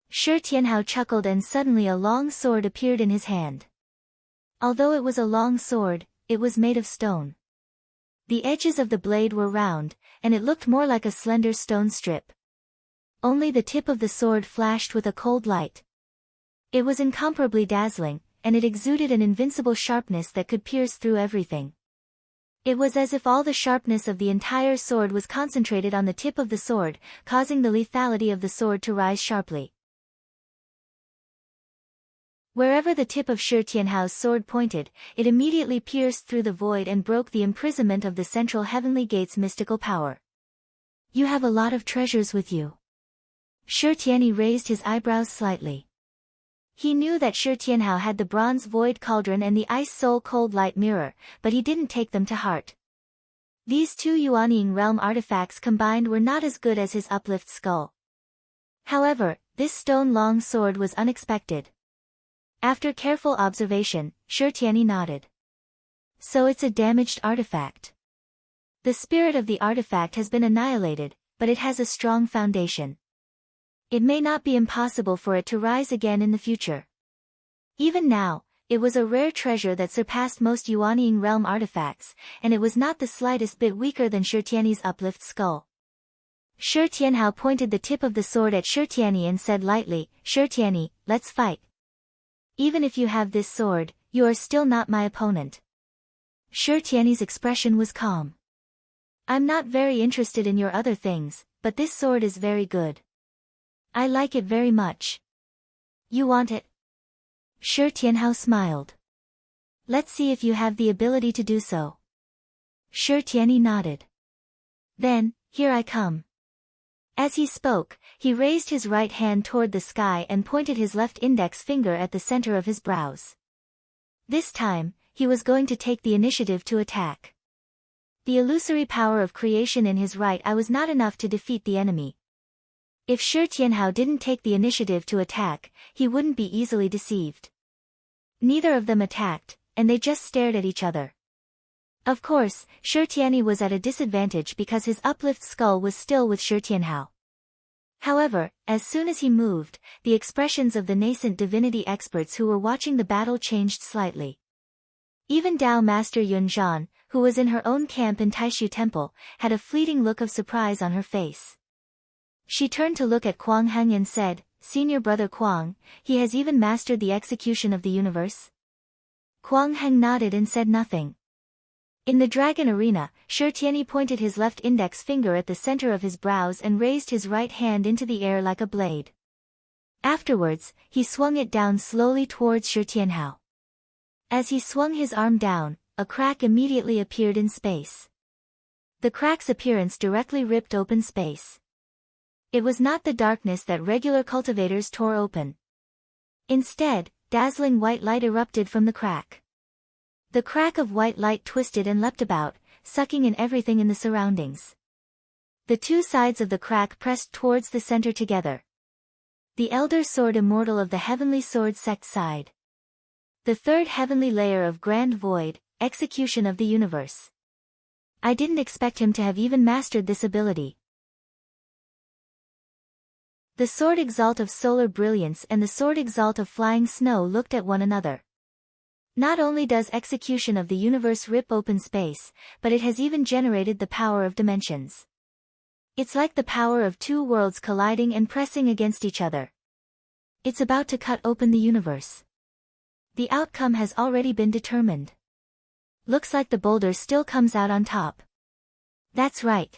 Shi Tianhao chuckled and suddenly a long sword appeared in his hand. Although it was a long sword, it was made of stone. The edges of the blade were round, and it looked more like a slender stone strip. Only the tip of the sword flashed with a cold light. It was incomparably dazzling, and it exuded an invincible sharpness that could pierce through everything. It was as if all the sharpness of the entire sword was concentrated on the tip of the sword, causing the lethality of the sword to rise sharply. Wherever the tip of Shi Tianhao's sword pointed, it immediately pierced through the void and broke the imprisonment of the central heavenly gate's mystical power. You have a lot of treasures with you. Shi Tianyi raised his eyebrows slightly. He knew that Shi Tianhao had the bronze void cauldron and the ice soul cold light mirror, but he didn't take them to heart. These 2 Yuanying realm artifacts combined were not as good as his uplift skull. However, this stone-long sword was unexpected. After careful observation, Shi Tianyi nodded. So it's a damaged artifact. The spirit of the artifact has been annihilated, but it has a strong foundation. It may not be impossible for it to rise again in the future. Even now, it was a rare treasure that surpassed most Yuanying realm artifacts, and it was not the slightest bit weaker than Shi Tianyi's uplift skull. Shi Tianhao pointed the tip of the sword at Shi Tianyi and said lightly, Shi Tianyi, let's fight. Even if you have this sword, you are still not my opponent. Shi Tianyi's expression was calm. I'm not very interested in your other things, but this sword is very good. I like it very much. You want it? Shi Tianhao smiled. Let's see if you have the ability to do so. Shi Tianyi nodded. Then, here I come. As he spoke, he raised his right hand toward the sky and pointed his left index finger at the center of his brows. This time, he was going to take the initiative to attack. The illusory power of creation in his right eye was not enough to defeat the enemy. If Shi Tianhao didn't take the initiative to attack, he wouldn't be easily deceived. Neither of them attacked, and they just stared at each other. Of course, Shi Tianyi was at a disadvantage because his uplift skull was still with Shi Tianhao. However, as soon as he moved, the expressions of the nascent divinity experts who were watching the battle changed slightly. Even Dao Master Yun Zhan, who was in her own camp in Taishu Temple, had a fleeting look of surprise on her face. She turned to look at Kuang Heng and said, "Senior brother Kuang, he has even mastered the execution of the universe?" Kuang Heng nodded and said nothing. In the dragon arena, Shi Tianyi pointed his left index finger at the center of his brows and raised his right hand into the air like a blade. Afterwards, he swung it down slowly towards Shi Tianhao. As he swung his arm down, a crack immediately appeared in space. The crack's appearance directly ripped open space. It was not the darkness that regular cultivators tore open. Instead, dazzling white light erupted from the crack. The crack of white light twisted and leapt about, sucking in everything in the surroundings. The two sides of the crack pressed towards the center together. The Elder Sword Immortal of the Heavenly Sword Sect sighed. The third heavenly layer of Grand Void, execution of the universe. I didn't expect him to have even mastered this ability. The Sword Exalt of Solar Brilliance and the Sword Exalt of Flying Snow looked at one another. Not only does execution of the universe rip open space, but it has even generated the power of dimensions. It's like the power of two worlds colliding and pressing against each other. It's about to cut open the universe. The outcome has already been determined. Looks like the boulder still comes out on top. That's right.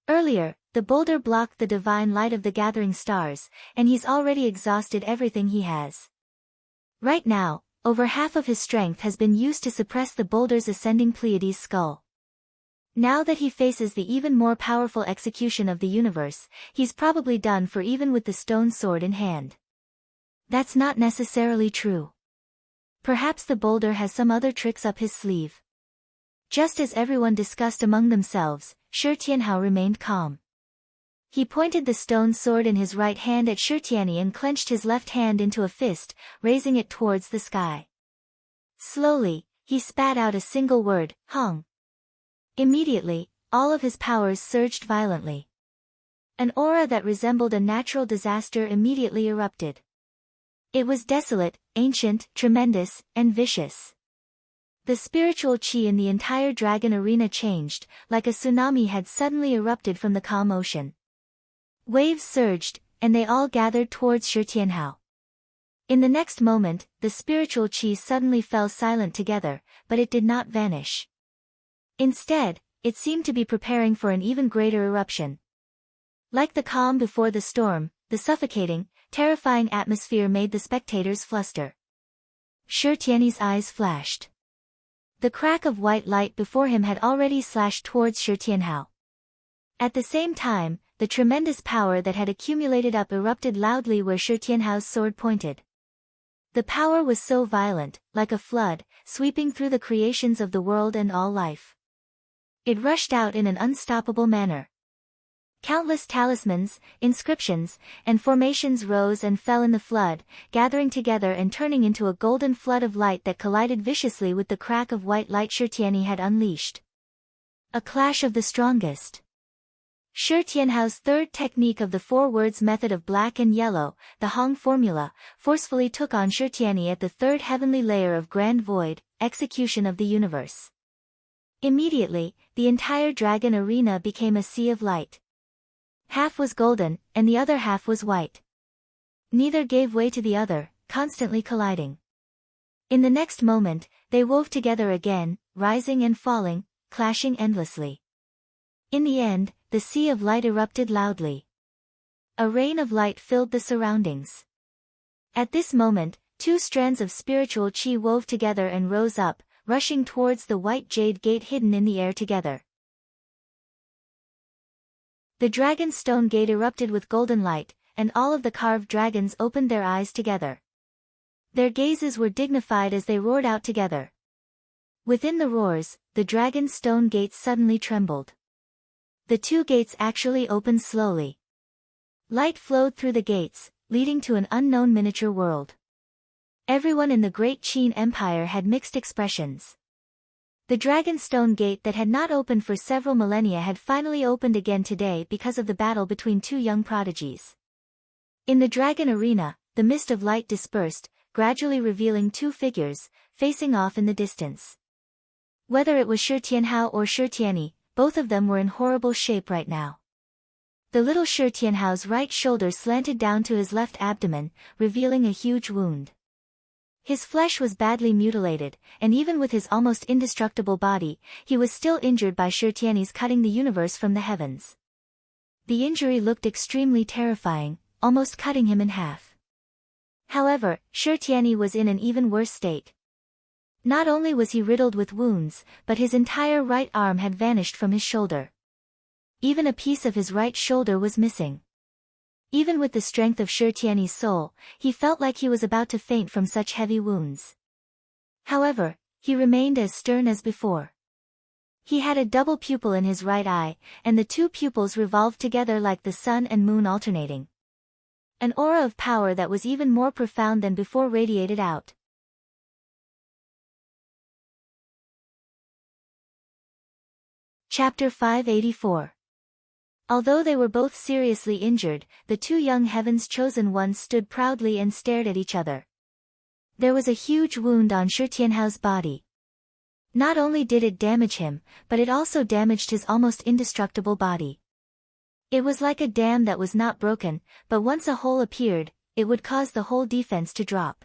Earlier, the boulder blocked the divine light of the gathering stars, and he's already exhausted everything he has. Right now, over half of his strength has been used to suppress the boulder's ascending Pleiades skull. Now that he faces the even more powerful execution of the universe, he's probably done for even with the stone sword in hand. That's not necessarily true. Perhaps the boulder has some other tricks up his sleeve. Just as everyone discussed among themselves, Shi Tianhao remained calm. He pointed the stone sword in his right hand at Shi Tianyi and clenched his left hand into a fist, raising it towards the sky. Slowly, he spat out a single word, Hong. Immediately, all of his powers surged violently. An aura that resembled a natural disaster immediately erupted. It was desolate, ancient, tremendous, and vicious. The spiritual chi in the entire dragon arena changed, like a tsunami had suddenly erupted from the calm ocean. Waves surged, and they all gathered towards Shi Tianhao. In the next moment, the spiritual chi suddenly fell silent together, but it did not vanish. Instead, it seemed to be preparing for an even greater eruption. Like the calm before the storm, the suffocating, terrifying atmosphere made the spectators fluster. Shi Tianyi's eyes flashed. The crack of white light before him had already slashed towards Shi Tianhao. At the same time, the tremendous power that had accumulated up erupted loudly where Shi Tianhao's sword pointed. The power was so violent, like a flood, sweeping through the creations of the world and all life. It rushed out in an unstoppable manner. Countless talismans, inscriptions, and formations rose and fell in the flood, gathering together and turning into a golden flood of light that collided viciously with the crack of white light Shi Tianyi had unleashed. A clash of the strongest. Shi Tianhao's third technique of the 4 words method of black and yellow, the Hong formula, forcefully took on Shi Tianyi at the third heavenly layer of Grand Void, execution of the universe. Immediately, the entire dragon arena became a sea of light. Half was golden, and the other half was white. Neither gave way to the other, constantly colliding. In the next moment, they wove together again, rising and falling, clashing endlessly. In the end, the sea of light erupted loudly. A rain of light filled the surroundings. At this moment, 2 strands of spiritual chi wove together and rose up, rushing towards the white jade gate hidden in the air together. The dragon stone gate erupted with golden light, and all of the carved dragons opened their eyes together. Their gazes were dignified as they roared out together. Within the roars, the dragon stone gates suddenly trembled. The 2 gates actually opened slowly. Light flowed through the gates, leading to an unknown miniature world. Everyone in the Great Qin Empire had mixed expressions. The Dragonstone Gate that had not opened for several millennia had finally opened again today because of the battle between two young prodigies. In the Dragon Arena, the mist of light dispersed, gradually revealing two figures, facing off in the distance. Whether it was Shi Tianhao or Shi Tianyi, both of them were in horrible shape right now. The little Shi Tianhao's right shoulder slanted down to his left abdomen, revealing a huge wound. His flesh was badly mutilated, and even with his almost indestructible body, he was still injured by Shi Tianyi's cutting the universe from the heavens. The injury looked extremely terrifying, almost cutting him in half. However, Shi Tianyi was in an even worse state. Not only was he riddled with wounds, but his entire right arm had vanished from his shoulder. Even a piece of his right shoulder was missing. Even with the strength of Shi Tianyi's soul, he felt like he was about to faint from such heavy wounds. However, he remained as stern as before. He had a double pupil in his right eye, and the two pupils revolved together like the sun and moon alternating. An aura of power that was even more profound than before radiated out. Chapter 584. Although they were both seriously injured, the two young Heaven's Chosen Ones stood proudly and stared at each other. There was a huge wound on Shi Tianhao's body. Not only did it damage him, but it also damaged his almost indestructible body. It was like a dam that was not broken, but once a hole appeared, it would cause the whole defense to drop.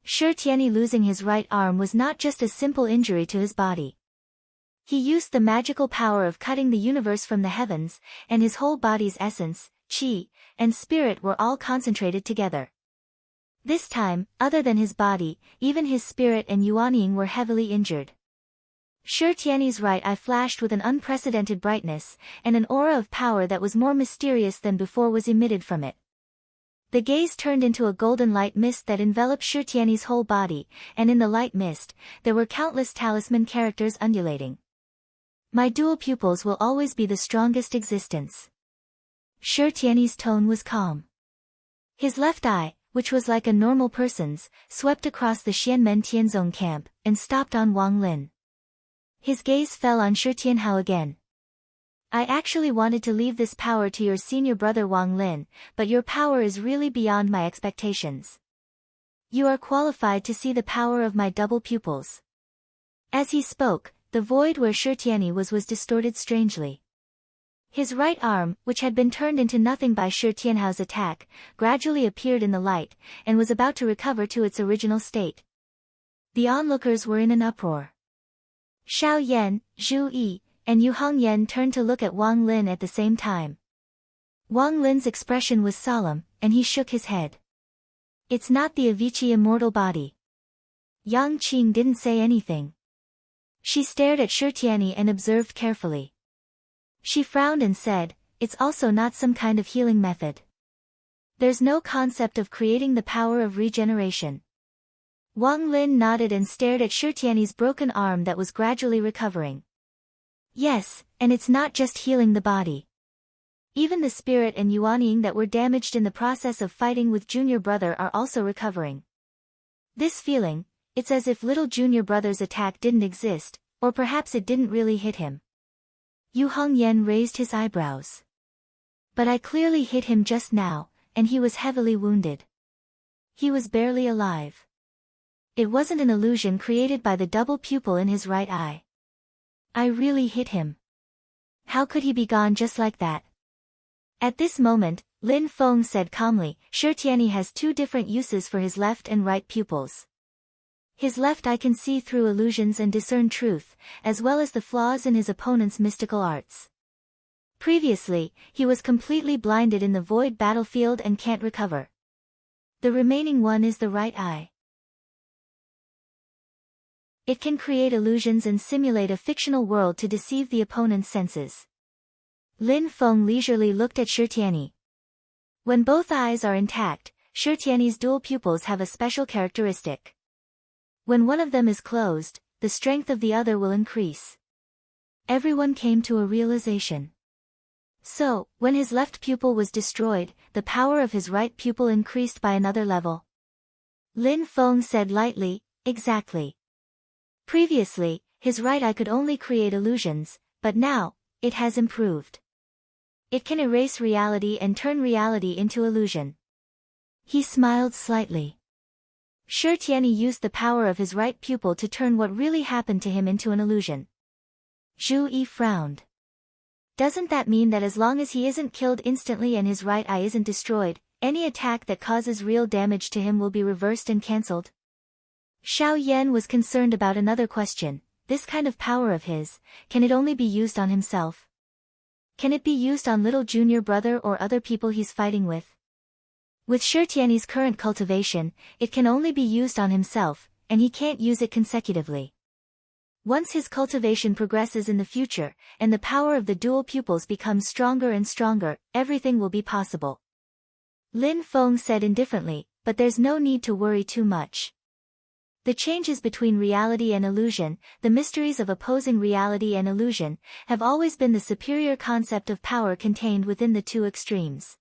Shi Tianyi losing his right arm was not just a simple injury to his body. He used the magical power of cutting the universe from the heavens, and his whole body's essence, qi, and spirit were all concentrated together. This time, other than his body, even his spirit and Yuanying were heavily injured. Shi Tianyi's right eye flashed with an unprecedented brightness, and an aura of power that was more mysterious than before was emitted from it. The gaze turned into a golden light mist that enveloped Shi Tianyi's whole body, and in the light mist, there were countless talisman characters undulating. My dual pupils will always be the strongest existence. Shi Tianyi's tone was calm. His left eye, which was like a normal person's, swept across the Xianmen Tianzong camp, and stopped on Wang Lin. His gaze fell on Shi Tianhao again. I actually wanted to leave this power to your senior brother Wang Lin, but your power is really beyond my expectations. You are qualified to see the power of my double pupils. As he spoke, the void where Shi Tianyi was distorted strangely. His right arm, which had been turned into nothing by Shi Tianhao's attack, gradually appeared in the light, and was about to recover to its original state. The onlookers were in an uproar. Xiao Yan, Zhu Yi, and Yu Hongyan turned to look at Wang Lin at the same time. Wang Lin's expression was solemn, and he shook his head. It's not the Avicii immortal body. Yang Qing didn't say anything. She stared at Shi Tianyi and observed carefully. She frowned and said, it's also not some kind of healing method. There's no concept of creating the power of regeneration. Wang Lin nodded and stared at Shi Tianyi's broken arm that was gradually recovering. Yes, and it's not just healing the body. Even the spirit and Yuanying that were damaged in the process of fighting with junior brother are also recovering. This feeling, it's as if little junior brother's attack didn't exist, or perhaps it didn't really hit him. Yu Hongyan raised his eyebrows. But I clearly hit him just now, and he was heavily wounded. He was barely alive. It wasn't an illusion created by the double pupil in his right eye. I really hit him. How could he be gone just like that? At this moment, Lin Feng said calmly, Shi Tianyi has two different uses for his left and right pupils. His left eye can see through illusions and discern truth, as well as the flaws in his opponent's mystical arts. Previously, he was completely blinded in the void battlefield and can't recover. The remaining one is the right eye. It can create illusions and simulate a fictional world to deceive the opponent's senses. Lin Feng leisurely looked at Shi Tianyi. When both eyes are intact, Shi Tianyi's dual pupils have a special characteristic. When one of them is closed, the strength of the other will increase. Everyone came to a realization. So, when his left pupil was destroyed, the power of his right pupil increased by another level. Lin Feng said lightly, exactly. Previously, his right eye could only create illusions, but now, it has improved. It can erase reality and turn reality into illusion. He smiled slightly. Shi Tianyi used the power of his right pupil to turn what really happened to him into an illusion. Zhu Yi frowned. Doesn't that mean that as long as he isn't killed instantly and his right eye isn't destroyed, any attack that causes real damage to him will be reversed and cancelled? Xiao Yan was concerned about another question. This kind of power of his, can it only be used on himself? Can it be used on little junior brother or other people he's fighting with? With Shi Tianyi's current cultivation, it can only be used on himself, and he can't use it consecutively. Once his cultivation progresses in the future, and the power of the dual pupils becomes stronger and stronger, everything will be possible. Lin Feng said indifferently, but there's no need to worry too much. The changes between reality and illusion, the mysteries of opposing reality and illusion, have always been the superior concept of power contained within the two extremes.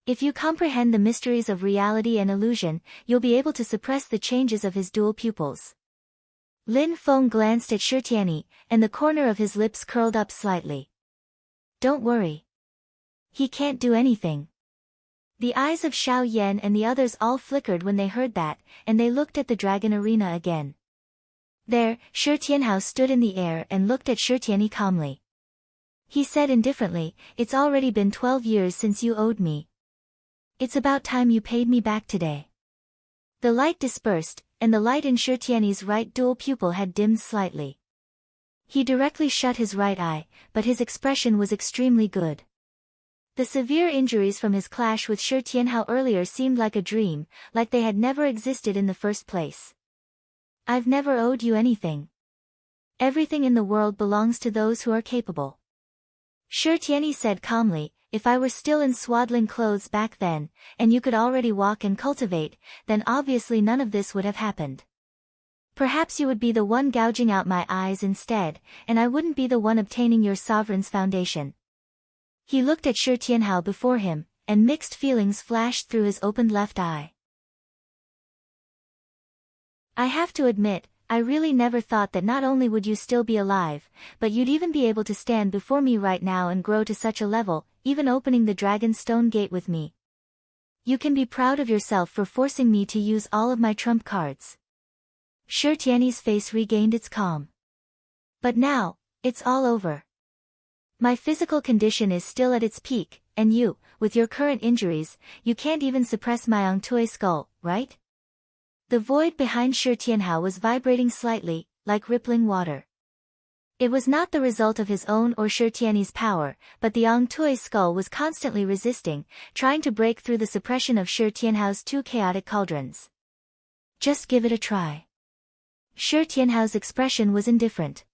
If you comprehend the mysteries of reality and illusion, you'll be able to suppress the changes of his dual pupils. Lin Feng glanced at Shi Tianyi, and the corner of his lips curled up slightly. Don't worry. He can't do anything. The eyes of Xiao Yan and the others all flickered when they heard that, and they looked at the dragon arena again. There, Shi Tianhao stood in the air and looked at Shi Tianyi calmly. He said indifferently, "It's already been 12 years since you owed me. It's about time you paid me back today." The light dispersed, and the light in Shi Tianyi's right dual pupil had dimmed slightly. He directly shut his right eye, but his expression was extremely good. The severe injuries from his clash with Shi Tianhao earlier seemed like a dream, like they had never existed in the first place. "I've never owed you anything. Everything in the world belongs to those who are capable." Shi Tianyi said calmly, "If I were still in swaddling clothes back then, and you could already walk and cultivate, then obviously none of this would have happened. Perhaps you would be the one gouging out my eyes instead, and I wouldn't be the one obtaining your sovereign's foundation." He looked at Shi Tianhao before him, and mixed feelings flashed through his opened left eye. "I have to admit, I really never thought that not only would you still be alive, but you'd even be able to stand before me right now and grow to such a level, even opening the Dragon Stone Gate with me. You can be proud of yourself for forcing me to use all of my trump cards." Shi Tianyi's face regained its calm. "But now, it's all over. My physical condition is still at its peak, and you, with your current injuries, you can't even suppress my Ongtui skull, right?" The void behind Shi Tianhao was vibrating slightly, like rippling water. It was not the result of his own or Shi Tianyi's power, but the Ongtui skull was constantly resisting, trying to break through the suppression of Shi Tianhao's two chaotic cauldrons. "Just give it a try." Shi Tianhao's expression was indifferent.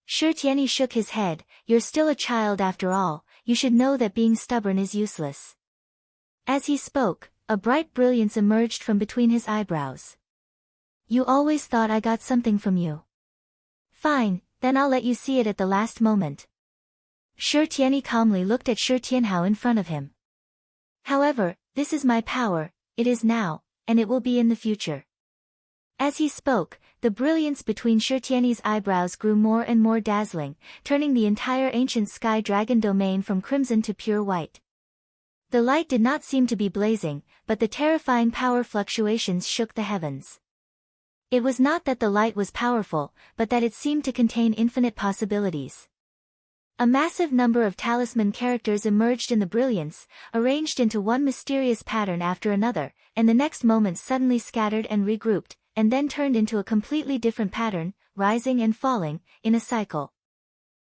Shi Tianyi shook his head, "You're still a child after all, you should know that being stubborn is useless." As he spoke, a bright brilliance emerged from between his eyebrows. "You always thought I got something from you. Fine, then I'll let you see it at the last moment." Shi Tianyi calmly looked at Shi Tianhao in front of him. "However, this is my power, it is now, and it will be in the future." As he spoke, the brilliance between Shi Tianyi's eyebrows grew more and more dazzling, turning the entire ancient sky dragon domain from crimson to pure white. The light did not seem to be blazing, but the terrifying power fluctuations shook the heavens. It was not that the light was powerful, but that it seemed to contain infinite possibilities. A massive number of talisman characters emerged in the brilliance, arranged into one mysterious pattern after another, and the next moment suddenly scattered and regrouped, and then turned into a completely different pattern, rising and falling, in a cycle.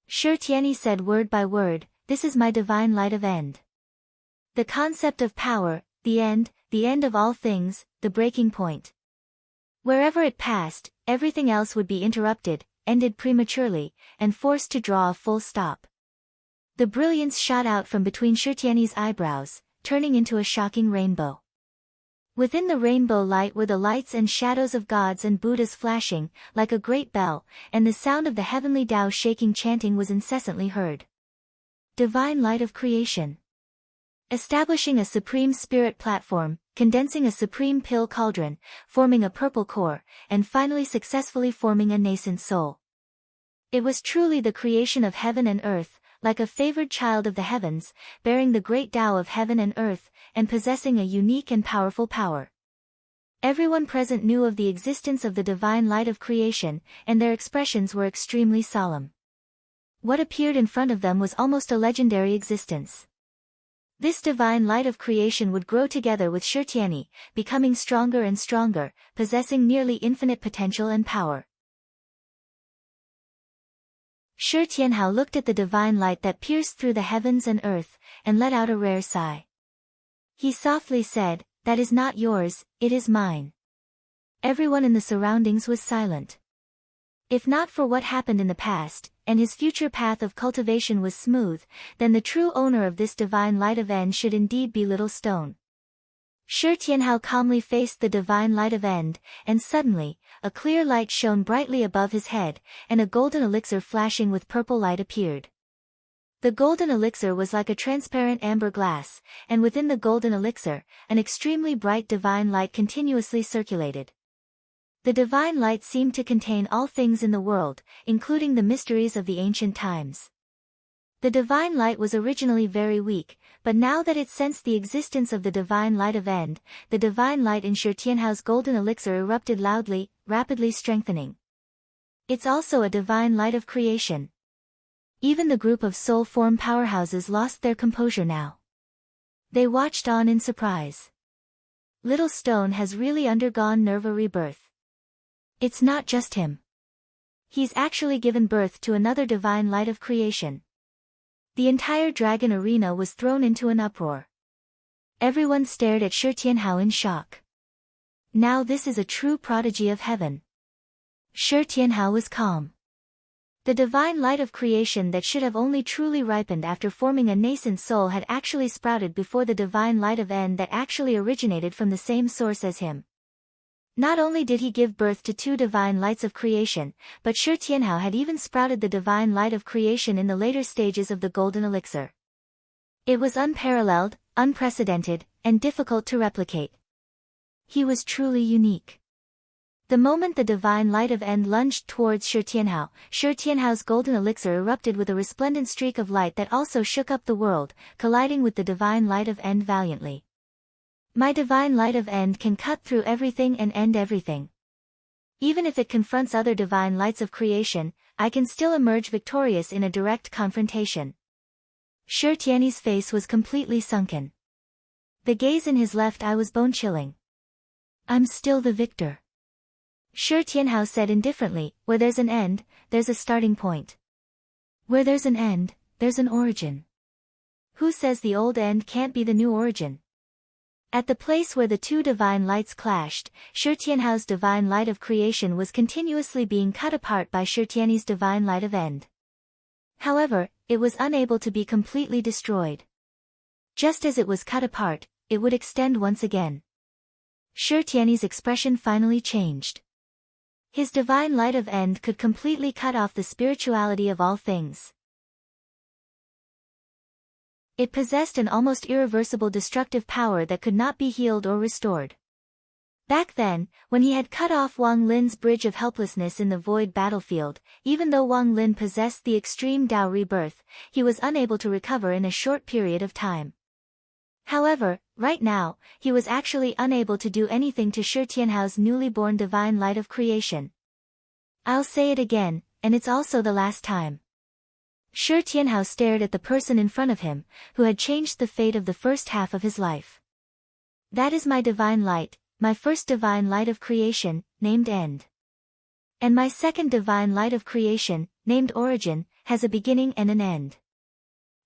Shi Tianyi said word by word, "This is my divine light of end. The concept of power, the end of all things, the breaking point. Wherever it passed, everything else would be interrupted, ended prematurely, and forced to draw a full stop." The brilliance shot out from between Shi Tianyi's eyebrows, turning into a shocking rainbow. Within the rainbow light were the lights and shadows of gods and Buddhas flashing, like a great bell, and the sound of the heavenly Tao shaking chanting was incessantly heard. Divine light of creation. Establishing a supreme spirit platform, condensing a supreme pill cauldron, forming a purple core, and finally successfully forming a nascent soul. It was truly the creation of heaven and earth, like a favored child of the heavens, bearing the great Tao of heaven and earth, and possessing a unique and powerful power. Everyone present knew of the existence of the divine light of creation, and their expressions were extremely solemn. What appeared in front of them was almost a legendary existence. This divine light of creation would grow together with Shi Tianyi, becoming stronger and stronger, possessing nearly infinite potential and power. Shi Tianhao looked at the divine light that pierced through the heavens and earth, and let out a rare sigh. He softly said, "That is not yours, it is mine." Everyone in the surroundings was silent. If not for what happened in the past, and his future path of cultivation was smooth, then the true owner of this divine light of End should indeed be Little Stone. Shi Tianhao calmly faced the divine light of End, and suddenly, a clear light shone brightly above his head, and a golden elixir flashing with purple light appeared. The golden elixir was like a transparent amber glass, and within the golden elixir, an extremely bright divine light continuously circulated. The divine light seemed to contain all things in the world, including the mysteries of the ancient times. The divine light was originally very weak, but now that it sensed the existence of the divine light of End, the divine light in Shi Tianhao's golden elixir erupted loudly, rapidly strengthening. It's also a divine light of creation. Even the group of soul form powerhouses lost their composure now. They watched on in surprise. Little Stone has really undergone nerve rebirth. It's not just him. He's actually given birth to another divine light of creation. The entire dragon arena was thrown into an uproar. Everyone stared at Shi Tianhao in shock. Now this is a true prodigy of heaven. Shi Tianhao was calm. The divine light of creation that should have only truly ripened after forming a nascent soul had actually sprouted before the divine light of End that actually originated from the same source as him. Not only did he give birth to two divine lights of creation, but Shi Tianhao had even sprouted the divine light of creation in the later stages of the golden elixir. It was unparalleled, unprecedented, and difficult to replicate. He was truly unique. The moment the divine light of End lunged towards Shi Tianhao's golden elixir erupted with a resplendent streak of light that also shook up the world, colliding with the divine light of End valiantly. My divine light of End can cut through everything and end everything. Even if it confronts other divine lights of creation, I can still emerge victorious in a direct confrontation. Shi Tianyi's face was completely sunken. The gaze in his left eye was bone-chilling. I'm still the victor. Shi Tianhao said indifferently, where there's an end, there's a starting point. Where there's an end, there's an origin. Who says the old end can't be the new origin? At the place where the two divine lights clashed, Shi Tianhao's divine light of creation was continuously being cut apart by Shi Tianyi's divine light of End. However, it was unable to be completely destroyed. Just as it was cut apart, it would extend once again. Shi Tianyi's expression finally changed. His divine light of End could completely cut off the spirituality of all things. It possessed an almost irreversible destructive power that could not be healed or restored. Back then, when he had cut off Wang Lin's bridge of helplessness in the void battlefield, even though Wang Lin possessed the extreme Tao rebirth, he was unable to recover in a short period of time. However, right now, he was actually unable to do anything to Shi Tianhao's newly born divine light of creation. I'll say it again, and it's also the last time. Shi Tianhao stared at the person in front of him, who had changed the fate of the first half of his life. That is my divine light, my first divine light of creation, named End. And my second divine light of creation, named Origin, has a beginning and an end.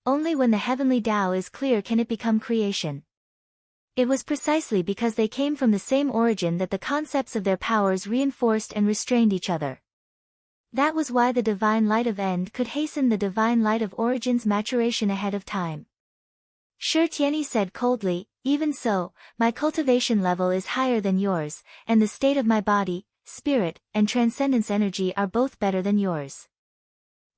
Only when the heavenly Tao is clear can it become creation. It was precisely because they came from the same origin that the concepts of their powers reinforced and restrained each other. That was why the divine light of End could hasten the divine light of Origin's maturation ahead of time. Shi Tianyi said coldly, even so, my cultivation level is higher than yours, and the state of my body, spirit, and transcendence energy are both better than yours.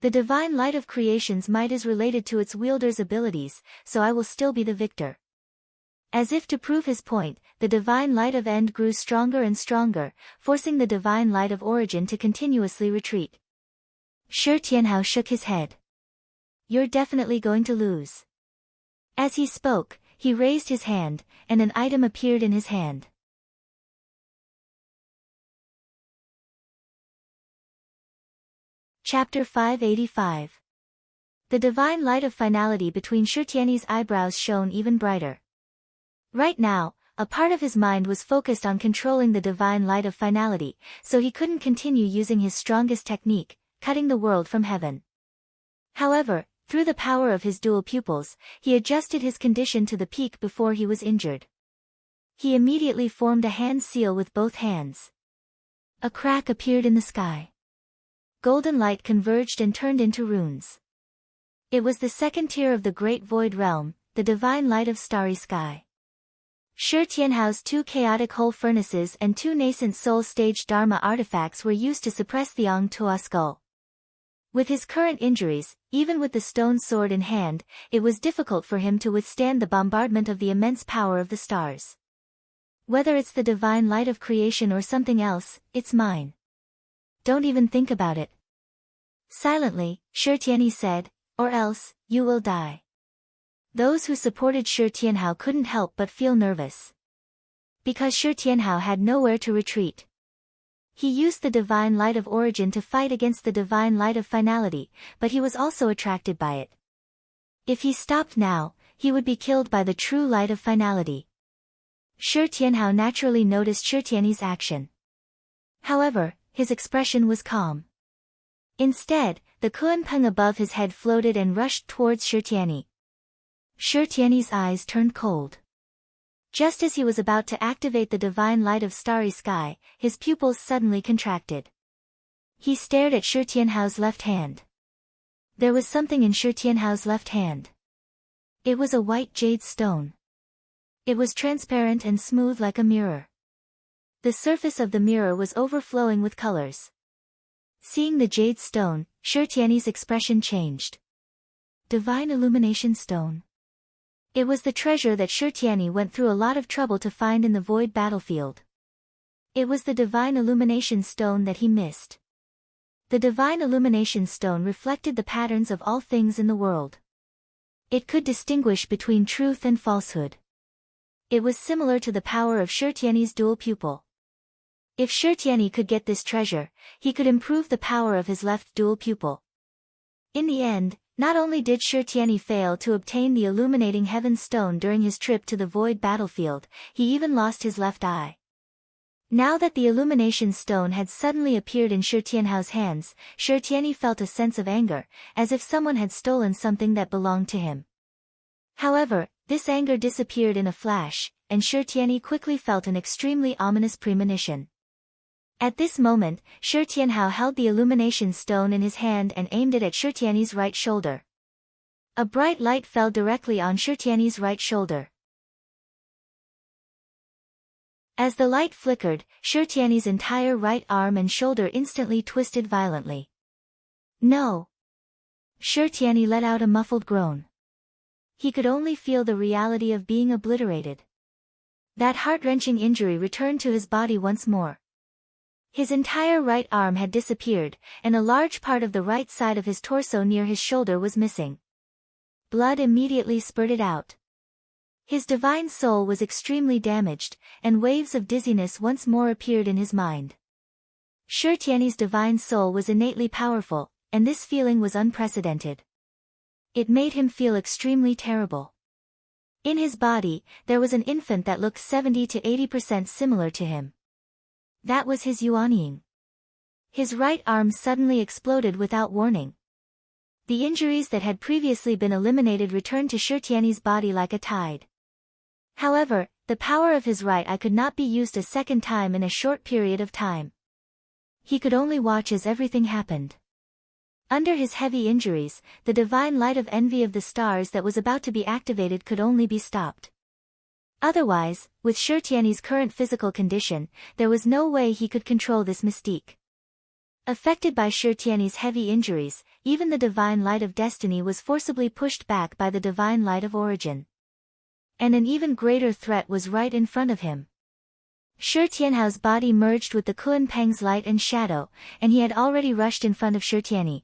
The divine light of creation's might is related to its wielder's abilities, so I will still be the victor. As if to prove his point, the divine light of end grew stronger and stronger, forcing the divine light of origin to continuously retreat. Shi Tianhao shook his head. You're definitely going to lose. As he spoke, he raised his hand, and an item appeared in his hand. Chapter 585. The divine light of finality between Shi Tianyi's eyebrows shone even brighter. Right now, a part of his mind was focused on controlling the divine light of finality, so he couldn't continue using his strongest technique, cutting the world from heaven. However, through the power of his dual pupils, he adjusted his condition to the peak before he was injured. He immediately formed a hand seal with both hands. A crack appeared in the sky. Golden light converged and turned into runes. It was the second tier of the Great Void Realm, the divine light of starry sky. Shi Tianhao's 2 chaotic hole furnaces and 2 nascent soul stage dharma artifacts were used to suppress the Ong Tua skull. With his current injuries, even with the stone sword in hand, it was difficult for him to withstand the bombardment of the immense power of the stars. Whether it's the divine light of creation or something else, it's mine. Don't even think about it. Silently, Shi Tianyi said, or else, you will die. Those who supported Shi Tianhao couldn't help but feel nervous. Because Shi Tianhao had nowhere to retreat. He used the divine light of origin to fight against the divine light of finality, but he was also attracted by it. If he stopped now, he would be killed by the true light of finality. Shi Tianhao naturally noticed Shi Tianyi's action. However, his expression was calm. Instead, the kunpeng above his head floated and rushed towards Shi Tianyi. Shi Tianyi's eyes turned cold. Just as he was about to activate the divine light of starry sky, his pupils suddenly contracted. He stared at Shi Tianhao's left hand. There was something in Shi Tianhao's left hand. It was a white jade stone. It was transparent and smooth like a mirror. The surface of the mirror was overflowing with colors. Seeing the jade stone, Shi Tianyi's expression changed. Divine illumination stone. It was the treasure that Shi Tianyi went through a lot of trouble to find in the void battlefield. It was the divine illumination stone that he missed. The divine illumination stone reflected the patterns of all things in the world. It could distinguish between truth and falsehood. It was similar to the power of Shi Tianyi's dual pupil. If Shi Tianyi could get this treasure, he could improve the power of his left dual pupil. In the end, not only did Shi Tianyi fail to obtain the illuminating heaven stone during his trip to the void battlefield, he even lost his left eye. Now that the illumination stone had suddenly appeared in Shi Tianhao's hands, Shi Tianyi felt a sense of anger, as if someone had stolen something that belonged to him. However, this anger disappeared in a flash, and Shi Tianyi quickly felt an extremely ominous premonition. At this moment, Shi Tianhao held the illumination stone in his hand and aimed it at Shi Tianyi's right shoulder. A bright light fell directly on Shi Tianyi's right shoulder. As the light flickered, Shi Tianyi's entire right arm and shoulder instantly twisted violently. No! Shi Tianyi let out a muffled groan. He could only feel the reality of being obliterated. That heart-wrenching injury returned to his body once more. His entire right arm had disappeared, and a large part of the right side of his torso near his shoulder was missing. Blood immediately spurted out. His divine soul was extremely damaged, and waves of dizziness once more appeared in his mind. Shi Tianyi's divine soul was innately powerful, and this feeling was unprecedented. It made him feel extremely terrible. In his body, there was an infant that looked 70 to 80% similar to him. That was his Yuanying. His right arm suddenly exploded without warning. The injuries that had previously been eliminated returned to Shi Tianyi's body like a tide. However, the power of his right eye could not be used a second time in a short period of time. He could only watch as everything happened. Under his heavy injuries, the divine light of envy of the stars that was about to be activated could only be stopped. Otherwise, with Shi Tianyi's current physical condition, there was no way he could control this mystique. Affected by Shi Tianyi's heavy injuries, even the divine light of destiny was forcibly pushed back by the divine light of origin. And an even greater threat was right in front of him. Shi Tianhao's body merged with the Kunpeng's light and shadow, and he had already rushed in front of Shi Tianyi.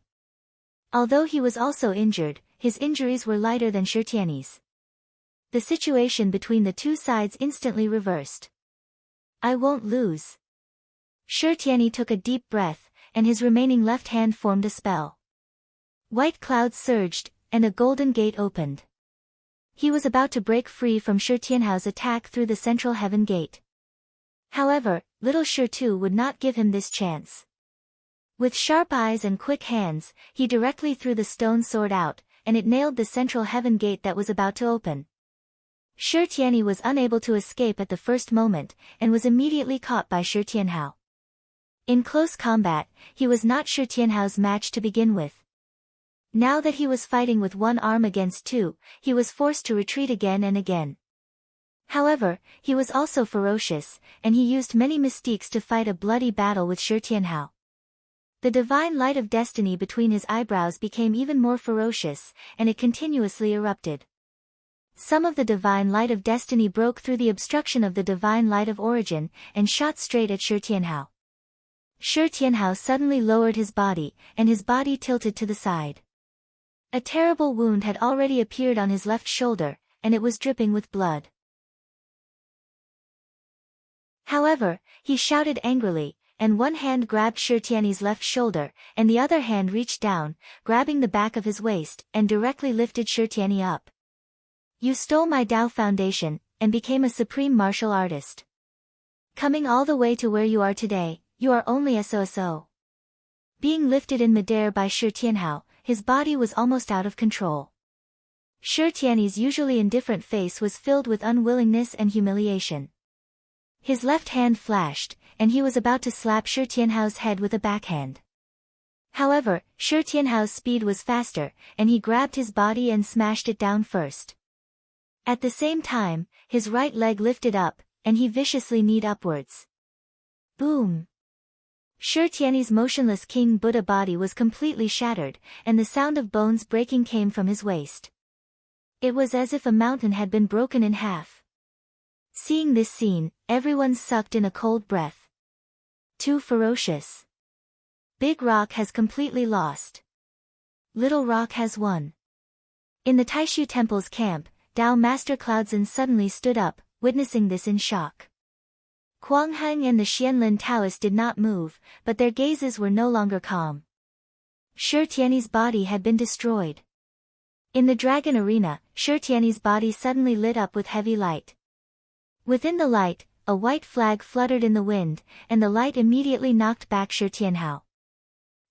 Although he was also injured, his injuries were lighter than Shi Tianyi's. The situation between the two sides instantly reversed. I won't lose. Shi Tianyi took a deep breath, and his remaining left hand formed a spell. White clouds surged, and a golden gate opened. He was about to break free from Shi Tianhao's attack through the central heaven gate. However, little Shi Tu would not give him this chance. With sharp eyes and quick hands, he directly threw the stone sword out, and it nailed the central heaven gate that was about to open. Shi Tianyi was unable to escape at the first moment, and was immediately caught by Shi Tianhao. In close combat, he was not Shi Tianhao's match to begin with. Now that he was fighting with one arm against two, he was forced to retreat again and again. However, he was also ferocious, and he used many mystiques to fight a bloody battle with Shi Tianhao. The divine light of destiny between his eyebrows became even more ferocious, and it continuously erupted. Some of the divine light of destiny broke through the obstruction of the divine light of origin, and shot straight at Shi Tianhao. Shi Tianhao suddenly lowered his body, and his body tilted to the side. A terrible wound had already appeared on his left shoulder, and it was dripping with blood. However, he shouted angrily, and one hand grabbed Shi Tianyi's left shoulder, and the other hand reached down, grabbing the back of his waist, and directly lifted Shi Tianyi up. You stole my Tao foundation, and became a supreme martial artist. Coming all the way to where you are today, you are only SOSO. Being lifted in midair by Shi Tianhao, his body was almost out of control. Shi Tianyi's usually indifferent face was filled with unwillingness and humiliation. His left hand flashed, and he was about to slap Shi Tianhao's head with a backhand. However, Shi Tianhao's speed was faster, and he grabbed his body and smashed it down first. At the same time, his right leg lifted up, and he viciously kneed upwards. Boom! Shi Tianyi's motionless King Buddha body was completely shattered, and the sound of bones breaking came from his waist. It was as if a mountain had been broken in half. Seeing this scene, everyone sucked in a cold breath. Too ferocious. Big Rock has completely lost. Little Rock has won. In the Taishu Temple's camp, Tao Master Cloudzen suddenly stood up, witnessing this in shock. Kuang Heng and the Xianlin Taoist did not move, but their gazes were no longer calm. Shi Tianyi's body had been destroyed. In the dragon arena, Shi Tianyi's body suddenly lit up with heavy light. Within the light, a white flag fluttered in the wind, and the light immediately knocked back Shi Tianhao.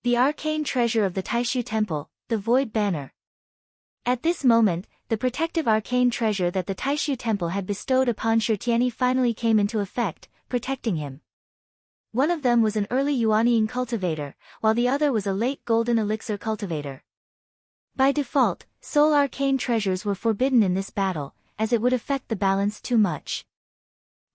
The arcane treasure of the Taishu Temple, the Void Banner. At this moment, the protective arcane treasure that the Taishu Temple had bestowed upon Shi Tianyi finally came into effect, protecting him. One of them was an early Yuanying cultivator, while the other was a late golden elixir cultivator. By default, soul arcane treasures were forbidden in this battle, as it would affect the balance too much.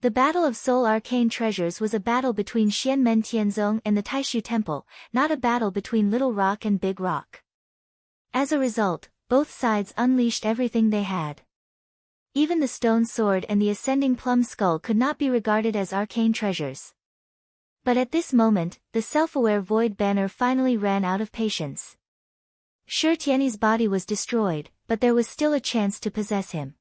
The Battle of Soul Arcane Treasures was a battle between Xianmen Tianzong and the Taishu Temple, not a battle between Little Rock and Big Rock. As a result, both sides unleashed everything they had. Even the stone sword and the ascending plum skull could not be regarded as arcane treasures. But at this moment, the self-aware Void Banner finally ran out of patience. Shi Tianyi's body was destroyed, but there was still a chance to possess him.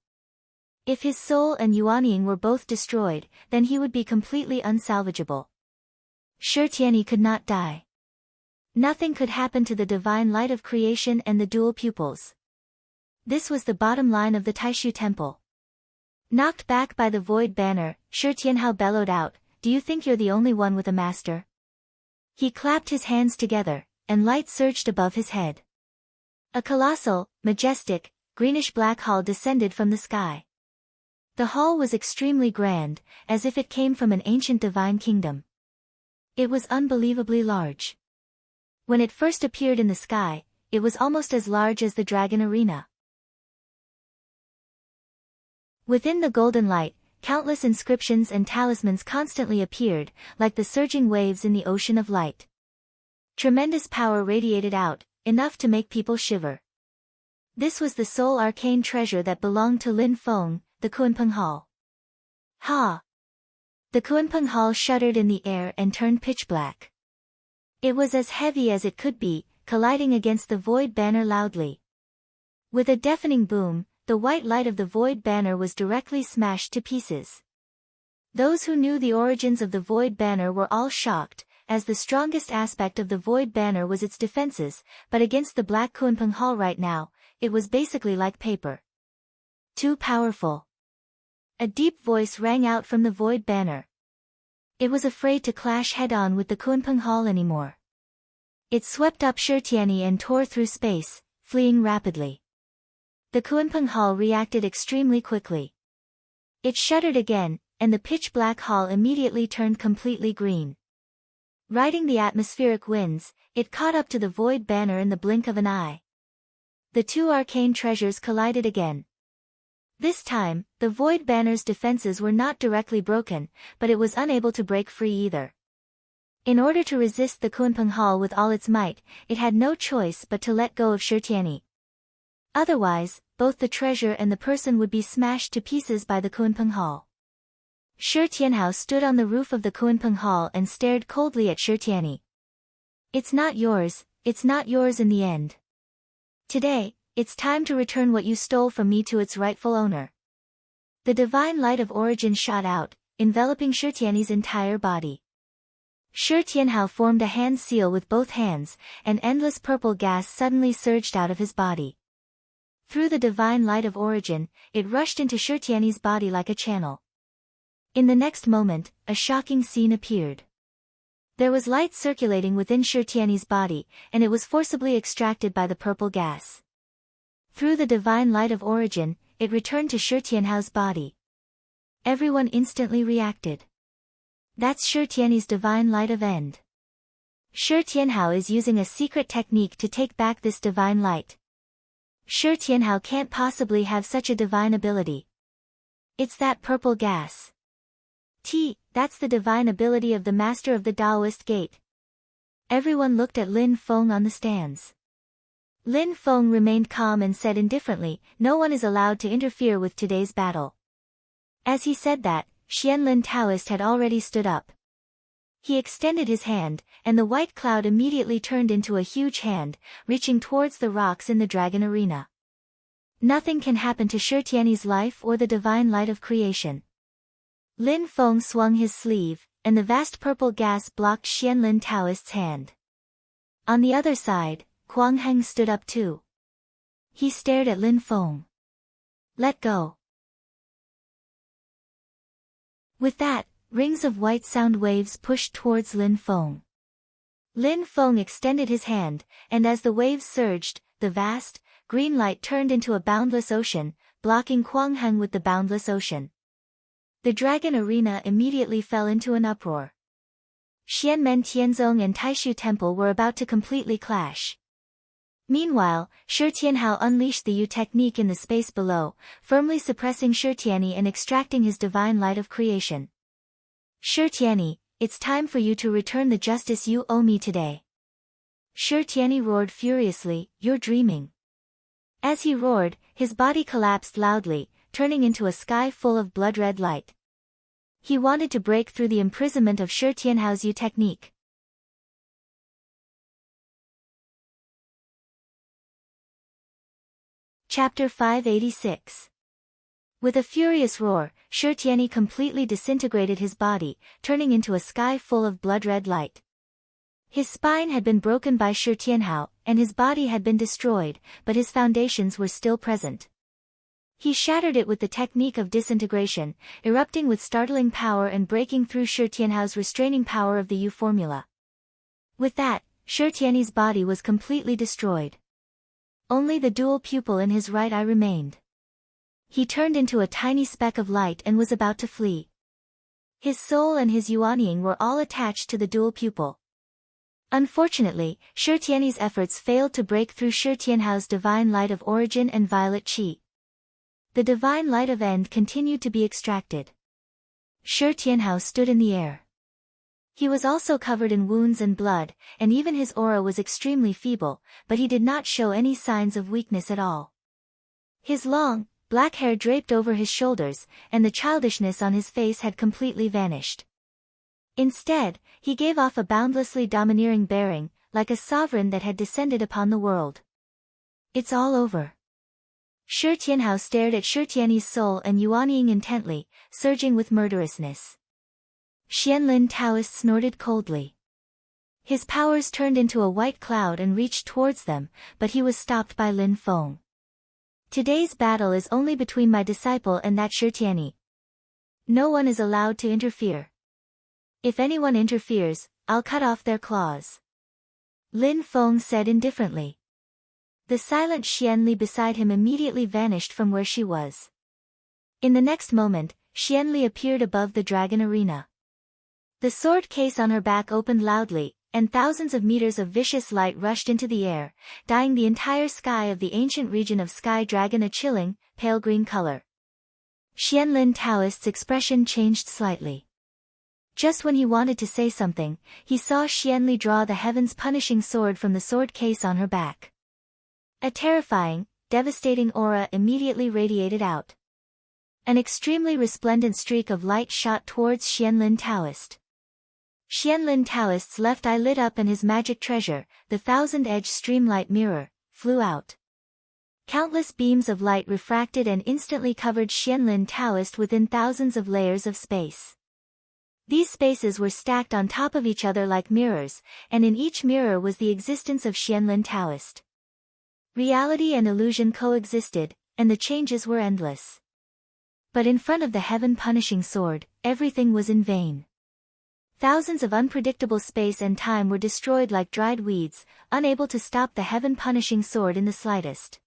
If his soul and Yuanying were both destroyed, then he would be completely unsalvageable. Shi Tianyi could not die. Nothing could happen to the divine light of creation and the dual pupils. This was the bottom line of the Taishu Temple. Knocked back by the Void Banner, Shi Tianhao bellowed out, "Do you think you're the only one with a master?" He clapped his hands together, and light surged above his head. A colossal, majestic, greenish-black hall descended from the sky. The hall was extremely grand, as if it came from an ancient divine kingdom. It was unbelievably large. When it first appeared in the sky, it was almost as large as the dragon arena. Within the golden light, countless inscriptions and talismans constantly appeared, like the surging waves in the ocean of light. Tremendous power radiated out, enough to make people shiver. This was the sole arcane treasure that belonged to Lin Feng, the Kunpeng Hall. Ha! The Kunpeng Hall shuddered in the air and turned pitch black. It was as heavy as it could be, colliding against the void banner loudly. With a deafening boom, the white light of the void banner was directly smashed to pieces. Those who knew the origins of the void banner were all shocked, as the strongest aspect of the void banner was its defenses, but against the black Kunpeng Hall right now, it was basically like paper. Too powerful. A deep voice rang out from the void banner. It was afraid to clash head-on with the Kunpeng Hall anymore. It swept up Shirtiani and tore through space, fleeing rapidly. The Kunpeng Hall reacted extremely quickly. It shuddered again, and the pitch-black hall immediately turned completely green. Riding the atmospheric winds, it caught up to the void banner in the blink of an eye. The two arcane treasures collided again. This time, the void banner's defenses were not directly broken, but it was unable to break free either. In order to resist the Kunpeng Hall with all its might, it had no choice but to let go of Shirtiani. Otherwise, both the treasure and the person would be smashed to pieces by the Kunpeng Hall. Shi Tianhao stood on the roof of the Kunpeng Hall and stared coldly at Shirtiani. It's not yours in the end. Today, it's time to return what you stole from me to its rightful owner. The divine light of origin shot out, enveloping Shirtiani's entire body. Shi Tianhao formed a hand seal with both hands, and endless purple gas suddenly surged out of his body. Through the divine light of origin, it rushed into Shirtiani's body like a channel. In the next moment, a shocking scene appeared. There was light circulating within Shirtiani's body, and it was forcibly extracted by the purple gas. Through the divine light of origin, it returned to Shirtianhao's body. Everyone instantly reacted. That's Shirtiani's divine light of end. Shi Tianhao is using a secret technique to take back this divine light. Shi Tianhao can't possibly have such a divine ability. It's that purple gas. That's the divine ability of the master of the Taoist gate. Everyone looked at Lin Feng on the stands. Lin Feng remained calm and said indifferently, no one is allowed to interfere with today's battle. As he said that, Xianlin Taoist had already stood up. He extended his hand, and the white cloud immediately turned into a huge hand, reaching towards the rocks in the dragon arena. Nothing can happen to Shirtiani's life or the divine light of creation. Lin Feng swung his sleeve, and the vast purple gas blocked Xianlin Taoist's hand. On the other side, Kuang Heng stood up too. He stared at Lin Feng. Let go. With that, rings of white sound waves pushed towards Lin Feng. Lin Feng extended his hand, and as the waves surged, the vast, green light turned into a boundless ocean, blocking Kuang Heng with the boundless ocean. The dragon arena immediately fell into an uproar. Xianmen Tianzong and Taishu Temple were about to completely clash. Meanwhile, Shi Tianhao unleashed the Yu technique in the space below, firmly suppressing Shirtiani and extracting his divine light of creation. Shirtiani, it's time for you to return the justice you owe me today. Shirtiani roared furiously, you're dreaming. As he roared, his body collapsed loudly, turning into a sky full of blood-red light. He wanted to break through the imprisonment of Shi Tianhao's Yu technique. Chapter 586. With a furious roar, Shirtiani completely disintegrated his body, turning into a sky full of blood-red light. His spine had been broken by Shi Tianhao, and his body had been destroyed, but his foundations were still present. He shattered it with the technique of disintegration, erupting with startling power and breaking through Shi Tianhao's restraining power of the Yu formula. With that, Shirtiani's body was completely destroyed. Only the dual pupil in his right eye remained. He turned into a tiny speck of light and was about to flee. His soul and his yuanying were all attached to the dual pupil. Unfortunately, Shirtiani's efforts failed to break through Shi Tianhao's divine light of origin and violet qi. The divine light of end continued to be extracted. Shi Tianhao stood in the air. He was also covered in wounds and blood, and even his aura was extremely feeble, but he did not show any signs of weakness at all. His long, black hair draped over his shoulders, and the childishness on his face had completely vanished. Instead, he gave off a boundlessly domineering bearing, like a sovereign that had descended upon the world. It's all over. Shi Tianhao stared at Shi Tianyi's soul and Yuanying intently, surging with murderousness. Xianlin Taoist snorted coldly. His powers turned into a white cloud and reached towards them, but he was stopped by Lin Feng. Today's battle is only between my disciple and that Shi Tianyi. No one is allowed to interfere. If anyone interferes, I'll cut off their claws. Lin Feng said indifferently. The silent Xianli beside him immediately vanished from where she was. In the next moment, Xianli appeared above the dragon arena. The sword case on her back opened loudly, and thousands of meters of vicious light rushed into the air, dyeing the entire sky of the ancient region of Sky Dragon a chilling, pale green color. Xianlin Taoist's expression changed slightly. Just when he wanted to say something, he saw Xianli draw the heaven's punishing sword from the sword case on her back. A terrifying, devastating aura immediately radiated out. An extremely resplendent streak of light shot towards Xianlin Taoist. Xianlin Taoist's left eye lit up and his magic treasure, the thousand-edged streamlight mirror, flew out. Countless beams of light refracted and instantly covered Xianlin Taoist within thousands of layers of space. These spaces were stacked on top of each other like mirrors, and in each mirror was the existence of Xianlin Taoist. Reality and illusion coexisted, and the changes were endless. But in front of the heaven-punishing sword, everything was in vain. Thousands of unpredictable space and time were destroyed like dried weeds, unable to stop the heaven-punishing sword in the slightest.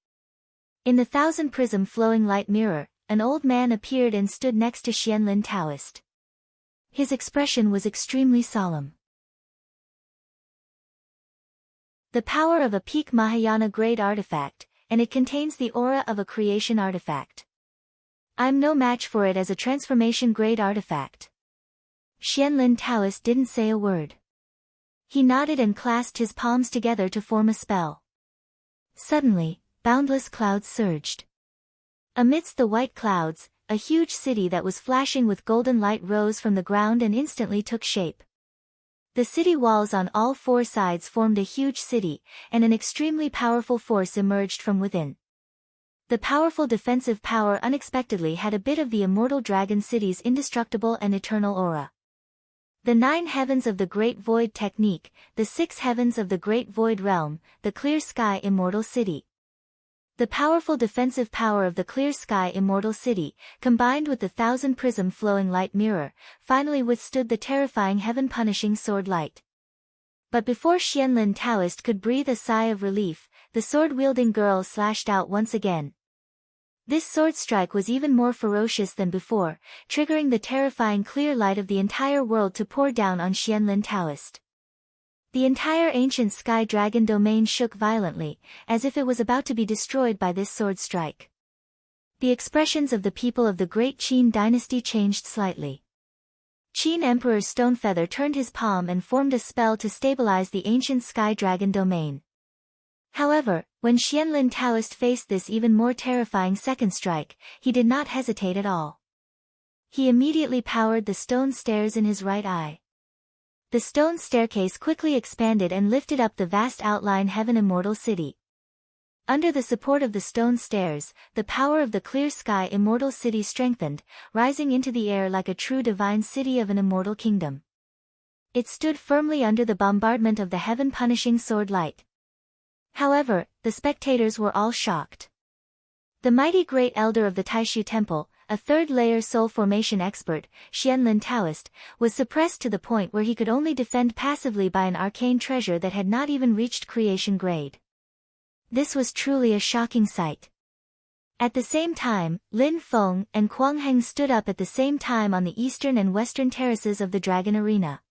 In the thousand-prism flowing light mirror, an old man appeared and stood next to Xianlin Taoist. His expression was extremely solemn. The power of a peak Mahayana grade artifact, and it contains the aura of a creation artifact. I'm no match for it as a transformation grade artifact. Xianlin Taoist didn't say a word. He nodded and clasped his palms together to form a spell. Suddenly, boundless clouds surged. Amidst the white clouds, a huge city that was flashing with golden light rose from the ground and instantly took shape. The city walls on all four sides formed a huge city, and an extremely powerful force emerged from within. The powerful defensive power unexpectedly had a bit of the immortal dragon city's indestructible and eternal aura. The 9 heavens of the Great Void technique, the 6 heavens of the Great Void realm, the Clear Sky Immortal City. The powerful defensive power of the Clear Sky Immortal City, combined with the 1000-prism flowing light mirror, finally withstood the terrifying heaven-punishing sword light. But before Xianlin Taoist could breathe a sigh of relief, the sword-wielding girl slashed out once again. This sword strike was even more ferocious than before, triggering the terrifying clear light of the entire world to pour down on Xianlin Taoist. The entire ancient Sky Dragon domain shook violently, as if it was about to be destroyed by this sword strike. The expressions of the people of the Great Qin dynasty changed slightly. Qin Emperor Stonefeather turned his palm and formed a spell to stabilize the ancient Sky Dragon domain. However, when Xianlin Taoist faced this even more terrifying second strike, he did not hesitate at all. He immediately powered the stone stairs in his right eye. The stone staircase quickly expanded and lifted up the vast outline Heaven Immortal City. Under the support of the stone stairs, the power of the Clear Sky Immortal City strengthened, rising into the air like a true divine city of an immortal kingdom. It stood firmly under the bombardment of the heaven-punishing sword light. However, the spectators were all shocked. The mighty great elder of the Taishu Temple, a third-layer soul formation expert, Xianlin Taoist, was suppressed to the point where he could only defend passively by an arcane treasure that had not even reached creation grade. This was truly a shocking sight. At the same time, Lin Feng and Kuang Heng stood up at the same time on the eastern and western terraces of the Dragon Arena.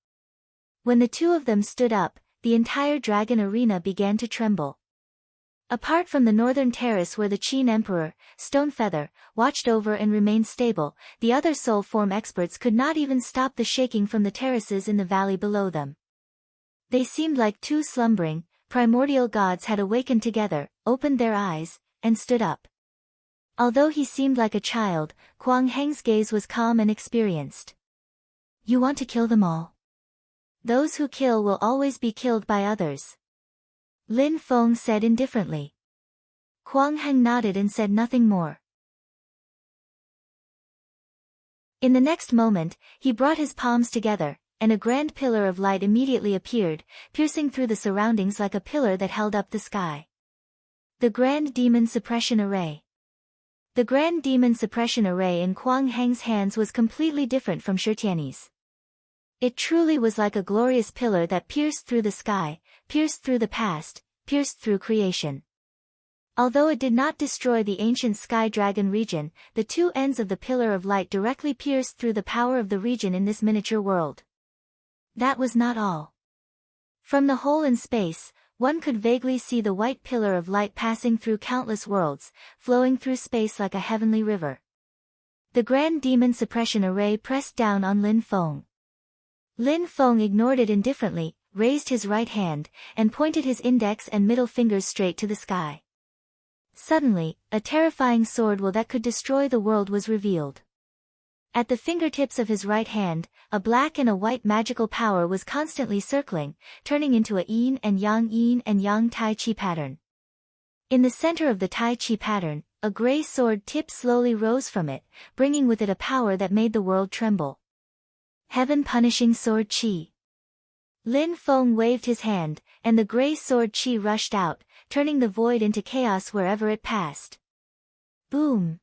When the two of them stood up, the entire Dragon Arena began to tremble. Apart from the northern terrace where the Qin Emperor, Stonefeather, watched over and remained stable, the other soul form experts could not even stop the shaking from the terraces in the valley below them. They seemed like two slumbering, primordial gods had awakened together, opened their eyes, and stood up. Although he seemed like a child, Kuang Heng's gaze was calm and experienced. You want to kill them all? Those who kill will always be killed by others. Lin Feng said indifferently. Kuang Heng nodded and said nothing more. In the next moment, he brought his palms together, and a grand pillar of light immediately appeared, piercing through the surroundings like a pillar that held up the sky. The Grand Demon Suppression Array. The Grand Demon Suppression Array in Kuang Heng's hands was completely different from Shirtiani's. It truly was like a glorious pillar that pierced through the sky, pierced through the past, pierced through creation. Although it did not destroy the ancient Sky Dragon region, the two ends of the pillar of light directly pierced through the power of the region in this miniature world. That was not all. From the hole in space, one could vaguely see the white pillar of light passing through countless worlds, flowing through space like a heavenly river. The Grand Demon Suppression Array pressed down on Lin Feng. Lin Feng ignored it indifferently, raised his right hand, and pointed his index and middle fingers straight to the sky. Suddenly, a terrifying sword will that could destroy the world was revealed. At the fingertips of his right hand, a black and a white magical power was constantly circling, turning into a yin and yang Tai Chi pattern. In the center of the Tai Chi pattern, a gray sword tip slowly rose from it, bringing with it a power that made the world tremble. Heaven Punishing Sword Qi. Lin Feng waved his hand, and the gray sword Qi rushed out, turning the void into chaos wherever it passed. Boom!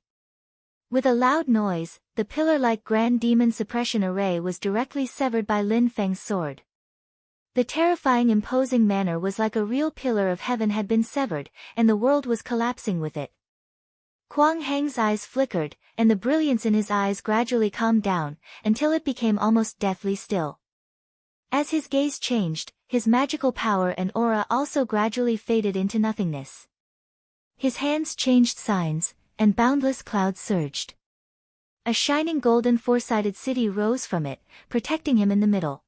With a loud noise, the pillar-like Grand Demon Suppression Array was directly severed by Lin Feng's sword. The terrifying imposing manner was like a real pillar of heaven had been severed, and the world was collapsing with it. Kuang Heng's eyes flickered, and the brilliance in his eyes gradually calmed down, until it became almost deathly still. As his gaze changed, his magical power and aura also gradually faded into nothingness. His hands changed signs, and boundless clouds surged. A shining golden four-sided city rose from it, protecting him in the middle.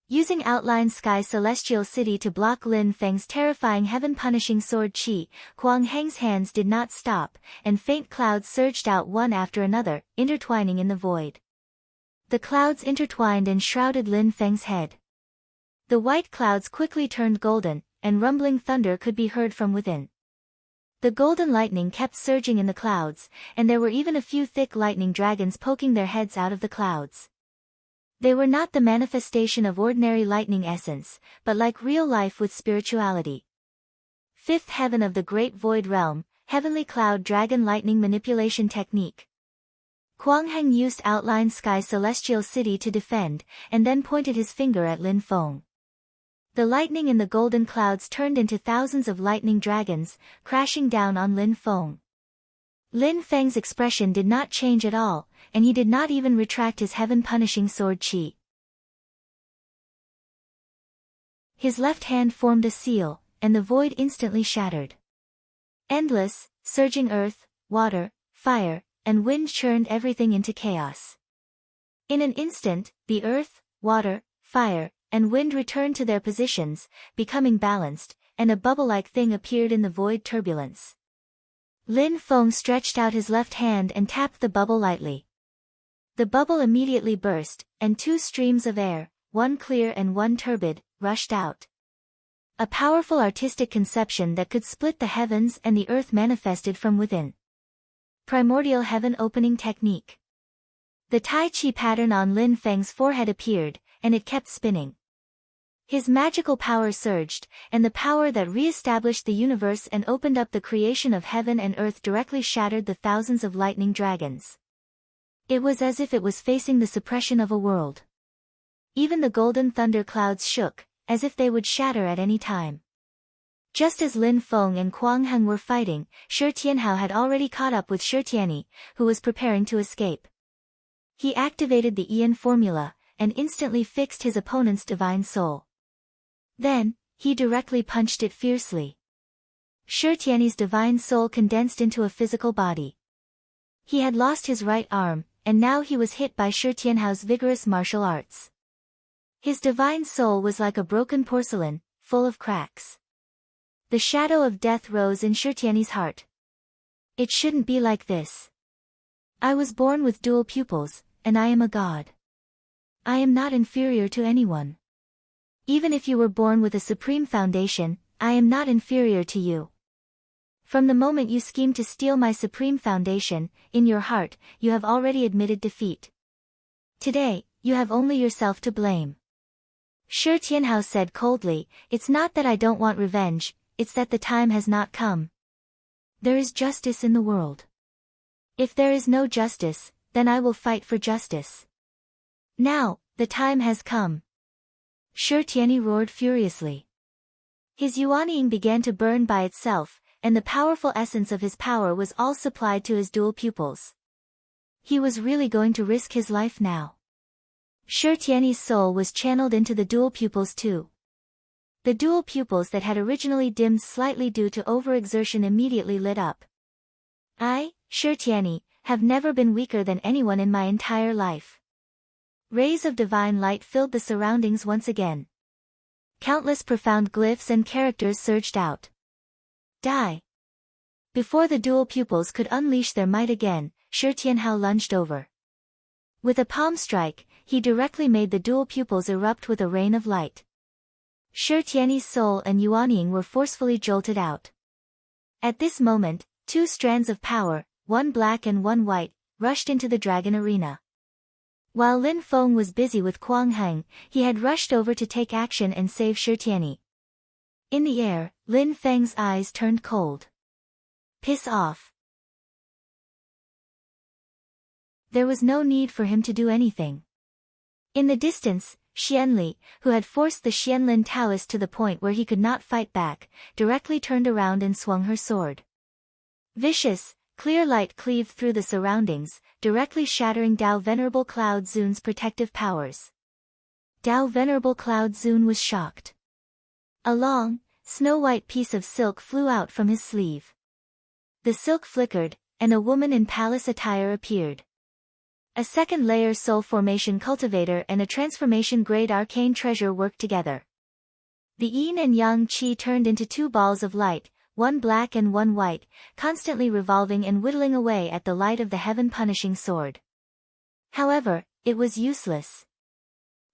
Using Outline Sky Celestial City to block Lin Feng's terrifying heaven-punishing sword Qi, Kuang Heng's hands did not stop, and faint clouds surged out one after another, intertwining in the void. The clouds intertwined and shrouded Lin Feng's head. The white clouds quickly turned golden, and rumbling thunder could be heard from within. The golden lightning kept surging in the clouds, and there were even a few thick lightning dragons poking their heads out of the clouds. They were not the manifestation of ordinary lightning essence, but like real life with spirituality. Fifth Heaven of the Great Void Realm, Heavenly Cloud Dragon Lightning Manipulation Technique. Kuang Heng used Outline Sky Celestial City to defend, and then pointed his finger at Lin Feng. The lightning in the golden clouds turned into thousands of lightning dragons, crashing down on Lin Feng. Lin Feng's expression did not change at all, and he did not even retract his heaven-punishing sword Qi. His left hand formed a seal, and the void instantly shattered. Endless, surging earth, water, fire, and wind churned everything into chaos. In an instant, the earth, water, fire, and wind returned to their positions, becoming balanced, and a bubble-like thing appeared in the void turbulence. Lin Feng stretched out his left hand and tapped the bubble lightly. The bubble immediately burst, and two streams of air, one clear and one turbid, rushed out. A powerful artistic conception that could split the heavens and the earth manifested from within. Primordial Heaven Opening Technique. The Tai Chi pattern on Lin Feng's forehead appeared, and it kept spinning. His magical power surged, and the power that re-established the universe and opened up the creation of heaven and earth directly shattered the thousands of lightning dragons. It was as if it was facing the suppression of a world. Even the golden thunder clouds shook, as if they would shatter at any time. Just as Lin Feng and Kuang Heng were fighting, Shi Tianhao had already caught up with Shi Tianyi, who was preparing to escape. He activated the Ian formula, and instantly fixed his opponent's divine soul. Then, he directly punched it fiercely. Shi Tianyi's divine soul condensed into a physical body. He had lost his right arm, and now he was hit by Shi Tianhao's vigorous martial arts. His divine soul was like a broken porcelain, full of cracks. The shadow of death rose in Shi Tianyi's heart. It shouldn't be like this. I was born with dual pupils, and I am a god. I am not inferior to anyone. Even if you were born with a supreme foundation, I am not inferior to you. From the moment you schemed to steal my supreme foundation, in your heart, you have already admitted defeat. Today, you have only yourself to blame. Shi Tianhao said coldly, it's not that I don't want revenge, it's that the time has not come. There is justice in the world. If there is no justice, then I will fight for justice. Now, the time has come. Shi Tianyi roared furiously. His yuanying began to burn by itself, and the powerful essence of his power was all supplied to his dual pupils. He was really going to risk his life now. Shi Tianyi's soul was channeled into the dual pupils too. The dual pupils that had originally dimmed slightly due to overexertion immediately lit up. I, Shi Tianyi, have never been weaker than anyone in my entire life. Rays of divine light filled the surroundings once again. Countless profound glyphs and characters surged out. Die! Before the dual pupils could unleash their might again, Shi Tianhao lunged over. With a palm strike, he directly made the dual pupils erupt with a rain of light. Shi Tianyi's soul and yuanying were forcefully jolted out. At this moment, two strands of power, one black and one white, rushed into the dragon arena. While Lin Feng was busy with Kuang Heng, he had rushed over to take action and save Shi Tianyi. In the air, Lin Feng's eyes turned cold. Piss off. There was no need for him to do anything. In the distance, Xianli, who had forced the Xianlin Taoist to the point where he could not fight back, directly turned around and swung her sword. Vicious, clear light cleaved through the surroundings, directly shattering Dao Venerable Cloud Zun's protective powers. Dao Venerable Cloud Zun was shocked. A long, snow-white piece of silk flew out from his sleeve. The silk flickered, and a woman in palace attire appeared. A second layer soul formation cultivator and a transformation-grade arcane treasure worked together. The yin and yang qi turned into two balls of light, one black and one white, constantly revolving and whittling away at the light of the heaven-punishing sword. However, it was useless.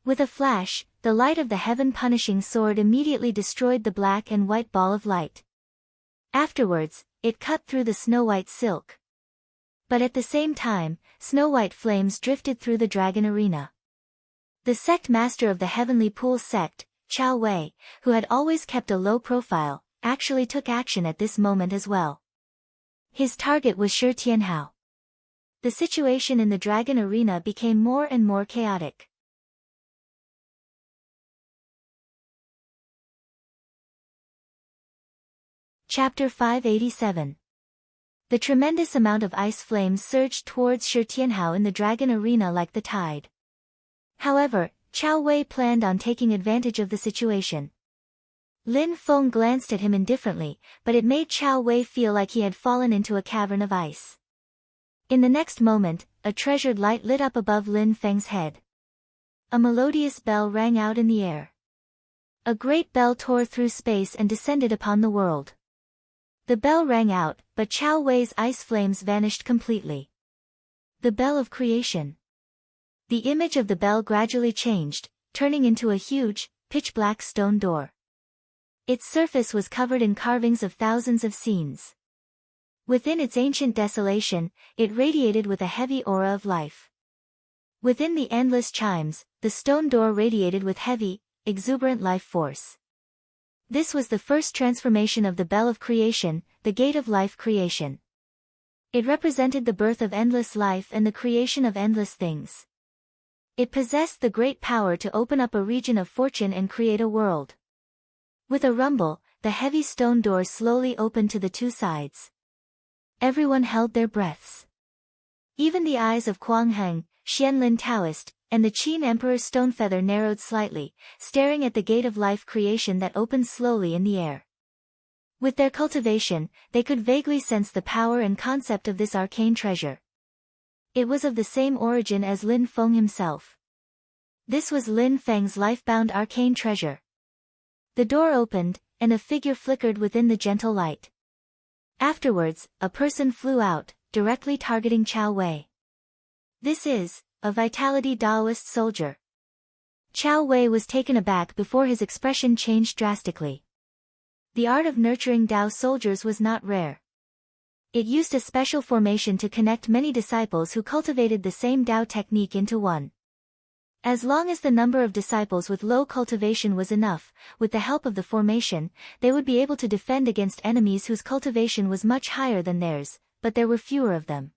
With a flash, the light of the heaven-punishing sword immediately destroyed the black and white ball of light. Afterwards, it cut through the snow-white silk. But at the same time, snow-white flames drifted through the dragon arena. The sect master of the Heavenly Pool sect, Chao Wei, who had always kept a low profile, actually took action at this moment as well. His target was Shi Tianhao. The situation in the dragon arena became more and more chaotic. Chapter 587. The tremendous amount of ice flames surged towards Shi Tianhao in the dragon arena like the tide. However, Chao Wei planned on taking advantage of the situation. Lin Feng glanced at him indifferently, but it made Chao Wei feel like he had fallen into a cavern of ice. In the next moment, a treasured light lit up above Lin Feng's head. A melodious bell rang out in the air. A great bell tore through space and descended upon the world. The bell rang out, but Chao Wei's ice flames vanished completely. The bell of creation. The image of the bell gradually changed, turning into a huge, pitch-black stone door. Its surface was covered in carvings of thousands of scenes. Within its ancient desolation, it radiated with a heavy aura of life. Within the endless chimes, the stone door radiated with heavy, exuberant life force. This was the first transformation of the Bell of Creation, the Gate of Life Creation. It represented the birth of endless life and the creation of endless things. It possessed the great power to open up a region of fortune and create a world. With a rumble, the heavy stone door slowly opened to the two sides. Everyone held their breaths. Even the eyes of Kuang Heng, Xianlin Taoist, and the Qin Emperor's stone feather narrowed slightly, staring at the Gate of Life Creation that opened slowly in the air. With their cultivation, they could vaguely sense the power and concept of this arcane treasure. It was of the same origin as Lin Feng himself. This was Lin Feng's life-bound arcane treasure. The door opened, and a figure flickered within the gentle light. Afterwards, a person flew out, directly targeting Chao Wei. This is a Vitality Taoist soldier. Chao Wei was taken aback before his expression changed drastically. The art of nurturing Tao soldiers was not rare. It used a special formation to connect many disciples who cultivated the same Tao technique into one. As long as the number of disciples with low cultivation was enough, with the help of the formation, they would be able to defend against enemies whose cultivation was much higher than theirs, but there were fewer of them.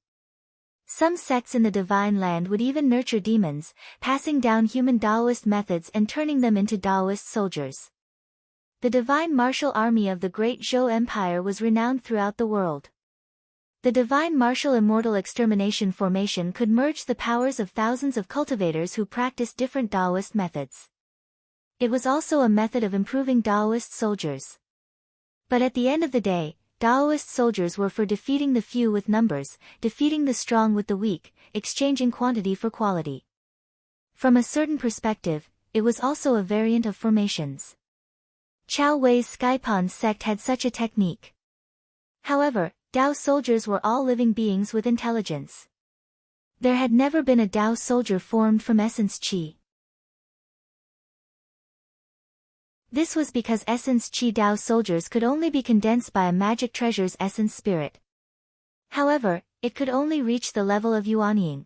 Some sects in the Divine Land would even nurture demons, passing down human Taoist methods and turning them into Taoist soldiers. The divine martial army of the Great Zhou Empire was renowned throughout the world. The divine martial immortal extermination formation could merge the powers of thousands of cultivators who practiced different Taoist methods. It was also a method of improving Taoist soldiers. But at the end of the day, Taoist soldiers were for defeating the few with numbers, defeating the strong with the weak, exchanging quantity for quality. From a certain perspective, it was also a variant of formations. Chao Wei's Skypon sect had such a technique. However, Tao soldiers were all living beings with intelligence. There had never been a Tao soldier formed from essence Qi. This was because essence Qi Tao soldiers could only be condensed by a magic treasure's essence spirit. However, it could only reach the level of Yuanying.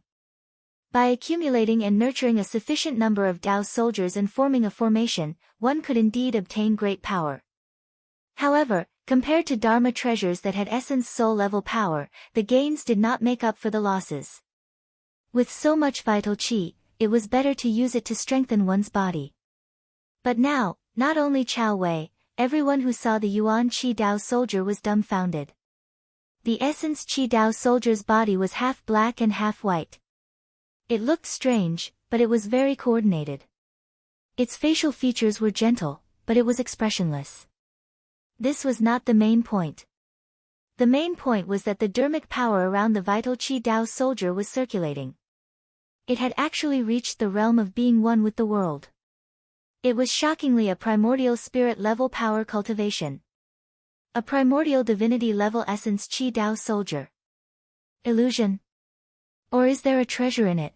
By accumulating and nurturing a sufficient number of Tao soldiers and forming a formation, one could indeed obtain great power. However, compared to Dharma treasures that had essence soul level power, the gains did not make up for the losses. With so much vital Qi, it was better to use it to strengthen one's body. But now, not only Chao Wei, everyone who saw the Yuan Qi Tao soldier was dumbfounded. The essence Qi Tao soldier's body was half black and half white. It looked strange, but it was very coordinated. Its facial features were gentle, but it was expressionless. This was not the main point. The main point was that the dermic power around the vital Qi Tao soldier was circulating. It had actually reached the realm of being one with the world. It was shockingly a primordial spirit level power cultivation. A primordial divinity level essence Qi Tao soldier. Illusion? Or is there a treasure in it?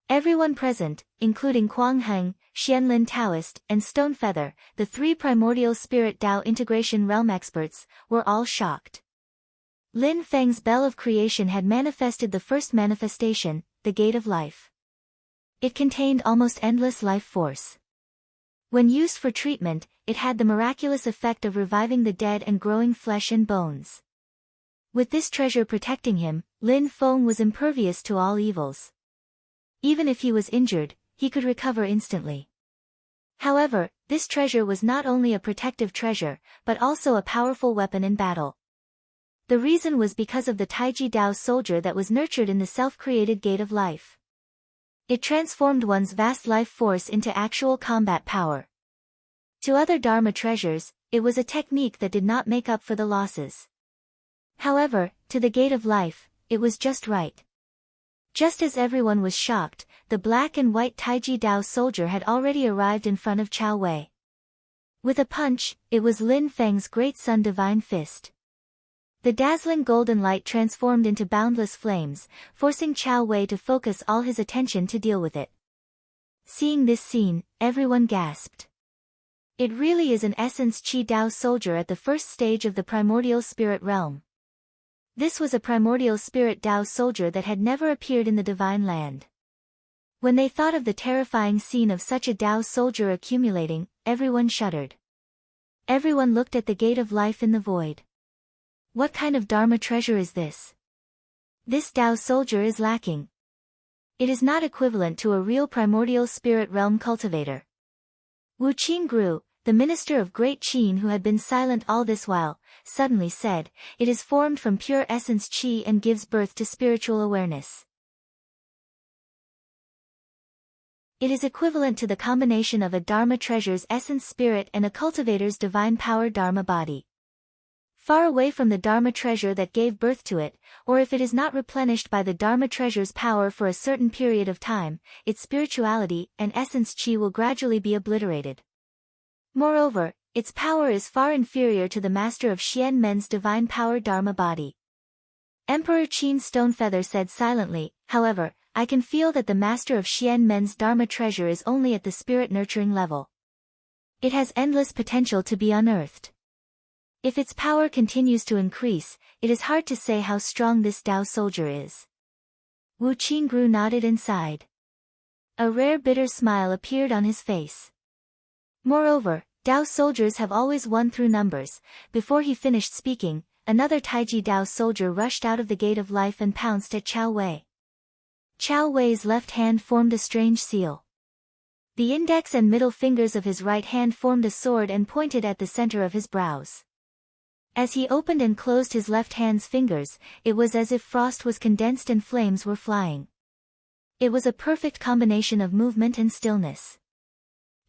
Everyone present, including Kuang Heng, Xianlin Taoist, and Stonefeather, the three primordial spirit Tao integration realm experts, were all shocked. Lin Feng's bell of creation had manifested the first manifestation, the gate of life. It contained almost endless life force. When used for treatment, it had the miraculous effect of reviving the dead and growing flesh and bones. With this treasure protecting him, Lin Feng was impervious to all evils. Even if he was injured, he could recover instantly. However, this treasure was not only a protective treasure, but also a powerful weapon in battle. The reason was because of the Taiji Dao soldier that was nurtured in the self-created gate of life. It transformed one's vast life force into actual combat power. To other Dharma treasures, it was a technique that did not make up for the losses. However, to the gate of life, it was just right. Just as everyone was shocked, the black and white Taiji Dao soldier had already arrived in front of Chao Wei. With a punch, it was Lin Feng's great sun divine fist. The dazzling golden light transformed into boundless flames, forcing Chao Wei to focus all his attention to deal with it. Seeing this scene, everyone gasped. It really is an essence Qi Dao soldier at the first stage of the primordial spirit realm. This was a primordial spirit Dao soldier that had never appeared in the Divine Land. When they thought of the terrifying scene of such a Dao soldier accumulating, everyone shuddered. Everyone looked at the gate of life in the void. What kind of Dharma treasure is this? This Dao soldier is lacking. It is not equivalent to a real primordial spirit realm cultivator. Wu Qingru, the minister of Great Qin who had been silent all this while, suddenly said, "It is formed from pure essence Qi and gives birth to spiritual awareness. It is equivalent to the combination of a Dharma treasure's essence spirit and a cultivator's divine power Dharma body. far away from the Dharma treasure that gave birth to it, or if it is not replenished by the Dharma treasure's power for a certain period of time, its spirituality and essence chi will gradually be obliterated. Moreover, its power is far inferior to the master of Xian Men's divine power Dharma body. Emperor Qin Stonefeather said silently, however, I can feel that the master of Xian Men's Dharma treasure is only at the spirit nurturing level. It has endless potential to be unearthed. If its power continues to increase, it is hard to say how strong this Dao soldier is. Wu Qingru nodded and sighed. A rare bitter smile appeared on his face. Moreover, Dao soldiers have always won through numbers. Before he finished speaking, another Taiji Dao soldier rushed out of the gate of life and pounced at Chao Wei. Chao Wei's left hand formed a strange seal. The index and middle fingers of his right hand formed a sword and pointed at the center of his brows. As he opened and closed his left hand's fingers, it was as if frost was condensed and flames were flying. It was a perfect combination of movement and stillness.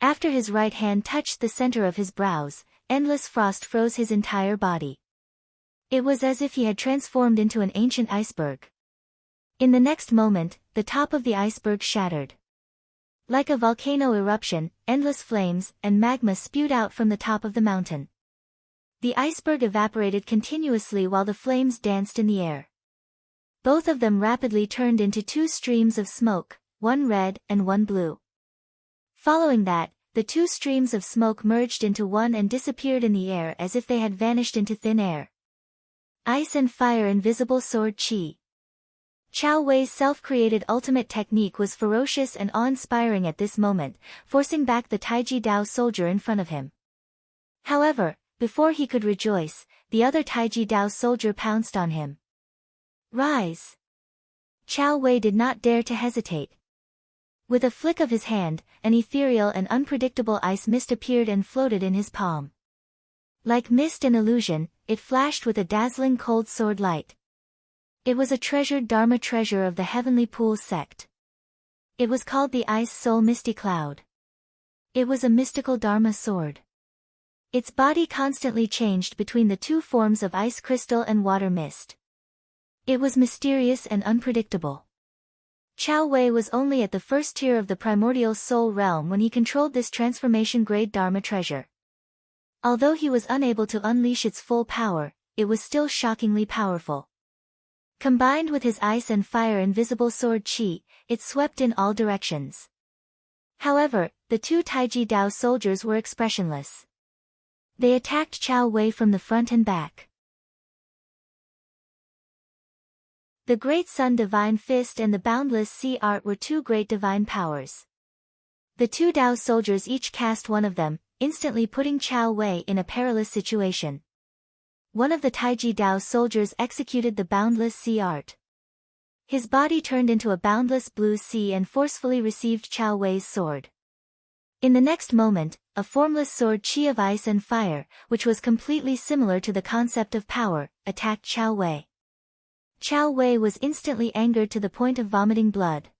After his right hand touched the center of his brows, endless frost froze his entire body. It was as if he had transformed into an ancient iceberg. In the next moment, the top of the iceberg shattered. Like a volcano eruption, endless flames and magma spewed out from the top of the mountain. The iceberg evaporated continuously while the flames danced in the air. Both of them rapidly turned into two streams of smoke, one red and one blue. Following that, the two streams of smoke merged into one and disappeared in the air as if they had vanished into thin air. Ice and fire invisible sword chi. Chao Wei's self-created ultimate technique was ferocious and awe-inspiring at this moment, forcing back the Taiji Dao soldier in front of him. However, before he could rejoice, the other Taiji Dao soldier pounced on him. Rise! Chao Wei did not dare to hesitate. With a flick of his hand, an ethereal and unpredictable ice mist appeared and floated in his palm. Like mist and illusion, it flashed with a dazzling cold sword light. It was a treasured Dharma treasure of the Heavenly Pools sect. It was called the Ice Soul Misty Cloud. It was a mystical Dharma sword. Its body constantly changed between the two forms of ice crystal and water mist. It was mysterious and unpredictable. Chao Wei was only at the first tier of the primordial soul realm when he controlled this transformation-grade Dharma treasure. Although he was unable to unleash its full power, it was still shockingly powerful. Combined with his ice and fire invisible sword chi, it swept in all directions. However, the two Taiji Dao soldiers were expressionless. They attacked Chao Wei from the front and back. The Great Sun Divine Fist and the Boundless Sea Art were two great divine powers. The two Dao soldiers each cast one of them, instantly putting Chao Wei in a perilous situation. One of the Taiji Dao soldiers executed the Boundless Sea Art. His body turned into a boundless blue sea and forcefully received Chao Wei's sword. In the next moment, a formless sword chi of ice and fire, which was completely similar to the concept of power, attacked Chao Wei. Chao Wei was instantly angered to the point of vomiting blood.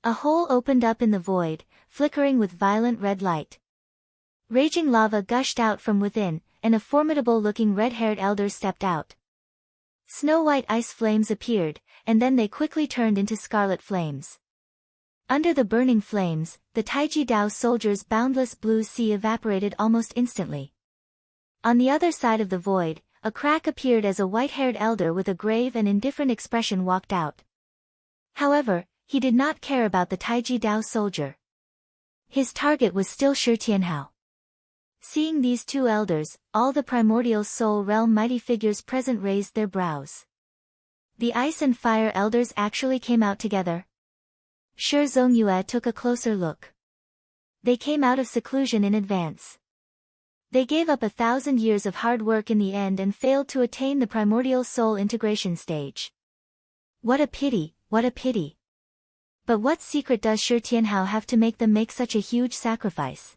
A hole opened up in the void, flickering with violent red light. Raging lava gushed out from within, and a formidable-looking red-haired elder stepped out. Snow-white ice flames appeared, and then they quickly turned into scarlet flames. Under the burning flames, the Taiji Dao soldier's boundless blue sea evaporated almost instantly. On the other side of the void, a crack appeared as a white-haired elder with a grave and indifferent expression walked out. However, he did not care about the Taiji Dao soldier. His target was still Shi Tianhao. Seeing these two elders, all the primordial soul realm mighty figures present raised their brows. The ice and fire elders actually came out together. Shi Zongyue took a closer look. They came out of seclusion in advance. They gave up 1,000 years of hard work in the end and failed to attain the primordial soul integration stage. What a pity, what a pity. But what secret does Shi Tianhao have to make them make such a huge sacrifice?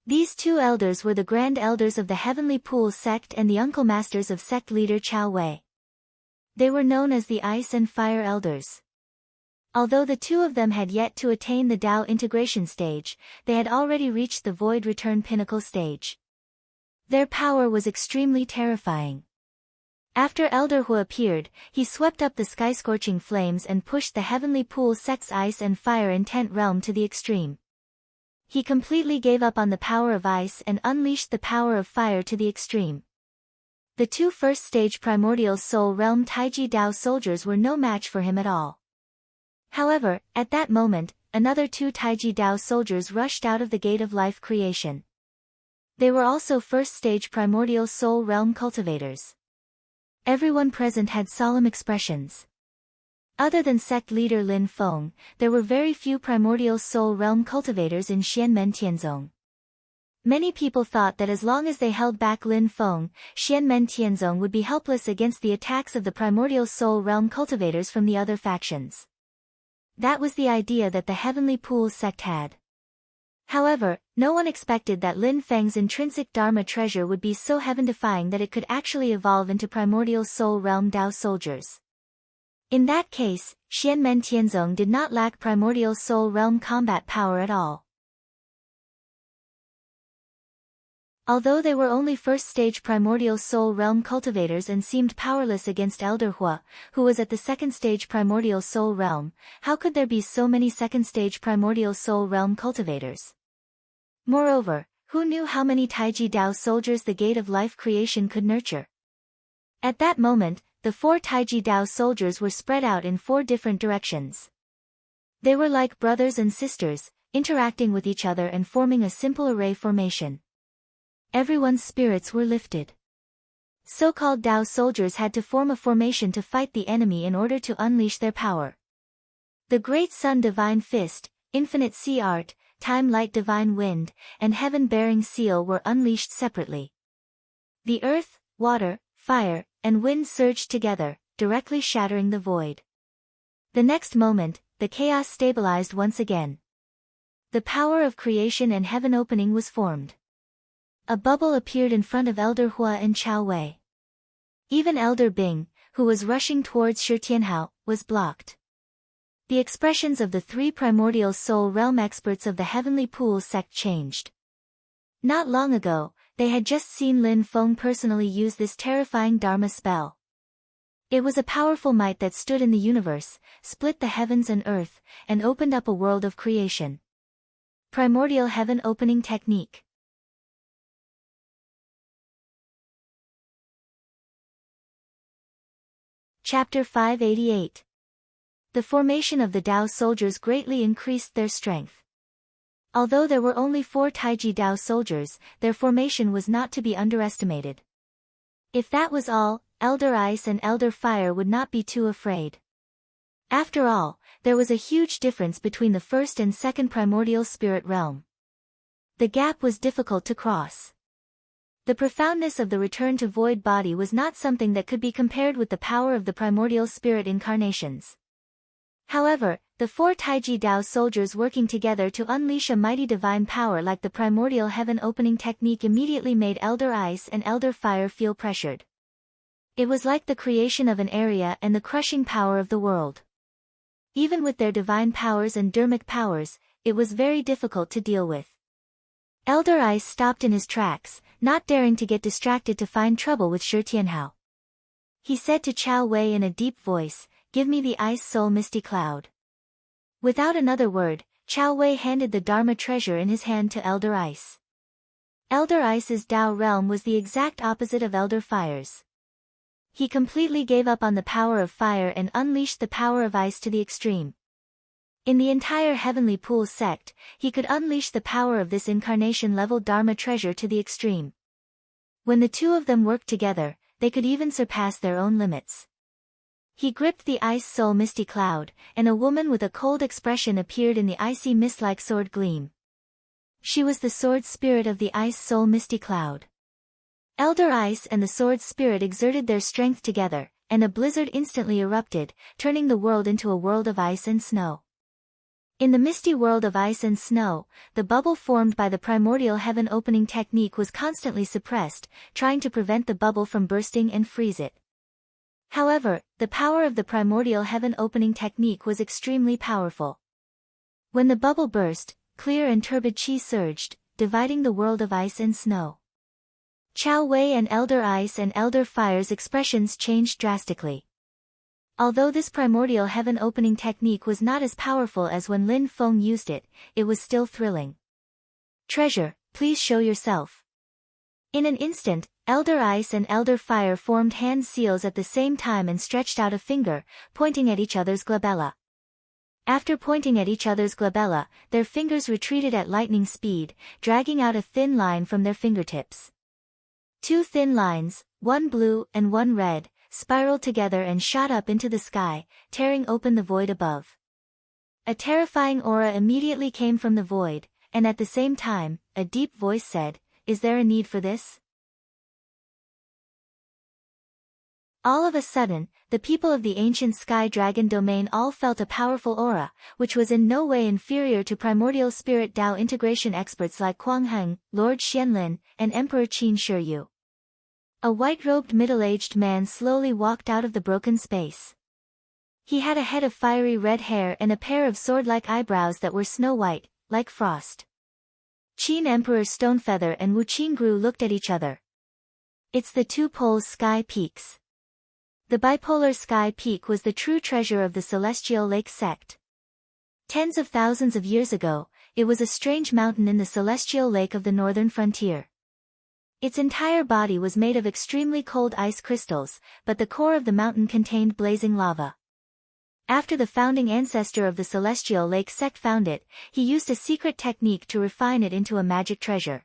These two elders were the grand elders of the Heavenly Pools sect and the uncle masters of sect leader Chao Wei. They were known as the Ice and Fire Elders. Although the two of them had yet to attain the Dao integration stage, they had already reached the Void Return Pinnacle stage. Their power was extremely terrifying. After Elder Hu appeared, he swept up the sky-scorching flames and pushed the heavenly pool sect's ice and fire intent realm to the extreme. He completely gave up on the power of ice and unleashed the power of fire to the extreme. The two first-stage primordial soul realm Taiji Dao soldiers were no match for him at all. However, at that moment, another two Taiji Dao soldiers rushed out of the gate of life creation. They were also first-stage primordial soul realm cultivators. Everyone present had solemn expressions. Other than sect leader Lin Feng, there were very few primordial soul realm cultivators in Xianmen Tianzong. Many people thought that as long as they held back Lin Feng, Xianmen Tianzong would be helpless against the attacks of the primordial soul realm cultivators from the other factions. That was the idea that the Heavenly Pools sect had. However, no one expected that Lin Feng's intrinsic Dharma treasure would be so heaven-defying that it could actually evolve into primordial soul realm Dao soldiers. In that case, Xianmen Tianzong did not lack primordial soul realm combat power at all. Although they were only first-stage primordial soul realm cultivators and seemed powerless against Elder Hua, who was at the second-stage primordial soul realm, how could there be so many second-stage primordial soul realm cultivators? Moreover, who knew how many Taiji Dao soldiers the Gate of Life creation could nurture? At that moment, the four Taiji Dao soldiers were spread out in four different directions. They were like brothers and sisters, interacting with each other and forming a simple array formation. Everyone's spirits were lifted. So-called Dao soldiers had to form a formation to fight the enemy in order to unleash their power. The Great Sun Divine Fist, Infinite Sea Art, Time Light Divine Wind, and Heaven Bearing Seal were unleashed separately. The earth, water, fire, and wind surged together, directly shattering the void. The next moment, the chaos stabilized once again. The power of creation and heaven opening was formed. A bubble appeared in front of Elder Hua and Chao Wei. Even Elder Bing, who was rushing towards Shi Tianhao, was blocked. The expressions of the three primordial soul realm experts of the Heavenly Pools sect changed. Not long ago, they had just seen Lin Feng personally use this terrifying Dharma spell. It was a powerful might that stood in the universe, split the heavens and earth, and opened up a world of creation. Primordial Heaven Opening Technique. Chapter 588. The formation of the Dao soldiers greatly increased their strength. Although there were only 4 Taiji Dao soldiers, their formation was not to be underestimated. If that was all, Elder Ice and Elder Fire would not be too afraid. After all, there was a huge difference between the first and second primordial spirit realm. The gap was difficult to cross. The profoundness of the return to void body was not something that could be compared with the power of the primordial spirit incarnations. However, the 4 Taiji Dao soldiers working together to unleash a mighty divine power like the primordial heaven opening technique immediately made Elder Ice and Elder Fire feel pressured. It was like the creation of an area and the crushing power of the world. Even with their divine powers and dharmic powers, it was very difficult to deal with. Elder Ice stopped in his tracks, not daring to get distracted to find trouble with Shi Tianhao. He said to Chao Wei in a deep voice, "Give me the Ice Soul Misty Cloud." Without another word, Chao Wei handed the Dharma treasure in his hand to Elder Ice. Elder Ice's Dao realm was the exact opposite of Elder Fire's. He completely gave up on the power of fire and unleashed the power of ice to the extreme. In the entire Heavenly Pool sect, he could unleash the power of this incarnation-level Dharma treasure to the extreme. When the two of them worked together, they could even surpass their own limits. He gripped the Ice Soul Misty Cloud, and a woman with a cold expression appeared in the icy mist-like sword gleam. She was the sword spirit of the Ice Soul Misty Cloud. Elder Ice and the sword spirit exerted their strength together, and a blizzard instantly erupted, turning the world into a world of ice and snow. In the misty world of ice and snow, the bubble formed by the primordial heaven opening technique was constantly suppressed, trying to prevent the bubble from bursting and freeze it. However, the power of the primordial heaven opening technique was extremely powerful. When the bubble burst, clear and turbid chi surged, dividing the world of ice and snow. Chao Wei and Elder Ice and Elder Fire's expressions changed drastically. Although this primordial heaven opening technique was not as powerful as when Lin Feng used it, it was still thrilling. Treasure, please show yourself. In an instant, Elder Ice and Elder Fire formed hand seals at the same time and stretched out a finger, pointing at each other's glabella. After pointing at each other's glabella, their fingers retreated at lightning speed, dragging out a thin line from their fingertips. Two thin lines, one blue and one red, spiraled together and shot up into the sky, tearing open the void above. A terrifying aura immediately came from the void, and at the same time, a deep voice said, "Is there a need for this?" All of a sudden, the people of the ancient Sky Dragon domain all felt a powerful aura, which was in no way inferior to primordial spirit Tao integration experts like Kuang Heng, Lord Xianlin, and Emperor Qin Shiryu. A white-robed middle-aged man slowly walked out of the broken space. He had a head of fiery red hair and a pair of sword-like eyebrows that were snow-white, like frost. Qin Emperor Stonefeather and Wu Qingru looked at each other. It's the two poles sky peaks. The bipolar sky peak was the true treasure of the Celestial Lake sect. Tens of thousands of years ago, it was a strange mountain in the Celestial Lake of the northern frontier. Its entire body was made of extremely cold ice crystals, but the core of the mountain contained blazing lava. After the founding ancestor of the Celestial Lake sect found it, he used a secret technique to refine it into a magic treasure.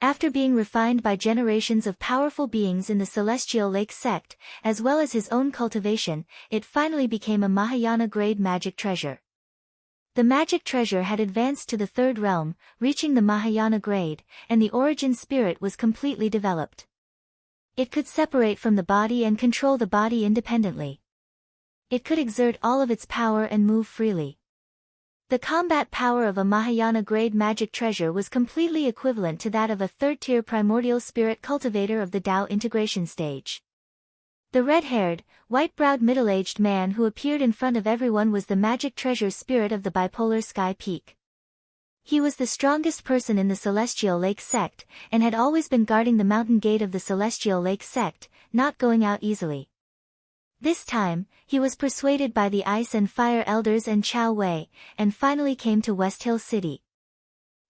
After being refined by generations of powerful beings in the Celestial Lake sect, as well as his own cultivation, it finally became a Mahayana-grade magic treasure. The magic treasure had advanced to the third realm, reaching the Mahayana grade, and the origin spirit was completely developed. It could separate from the body and control the body independently. It could exert all of its power and move freely. The combat power of a Mahayana-grade magic treasure was completely equivalent to that of a third-tier primordial spirit cultivator of the Tao integration stage. The red-haired, white-browed middle-aged man who appeared in front of everyone was the magic treasure spirit of the bipolar sky peak. He was the strongest person in the Celestial Lake sect, and had always been guarding the mountain gate of the Celestial Lake sect, not going out easily. This time, he was persuaded by the Ice and Fire Elders and Chao Wei, and finally came to West Hill City.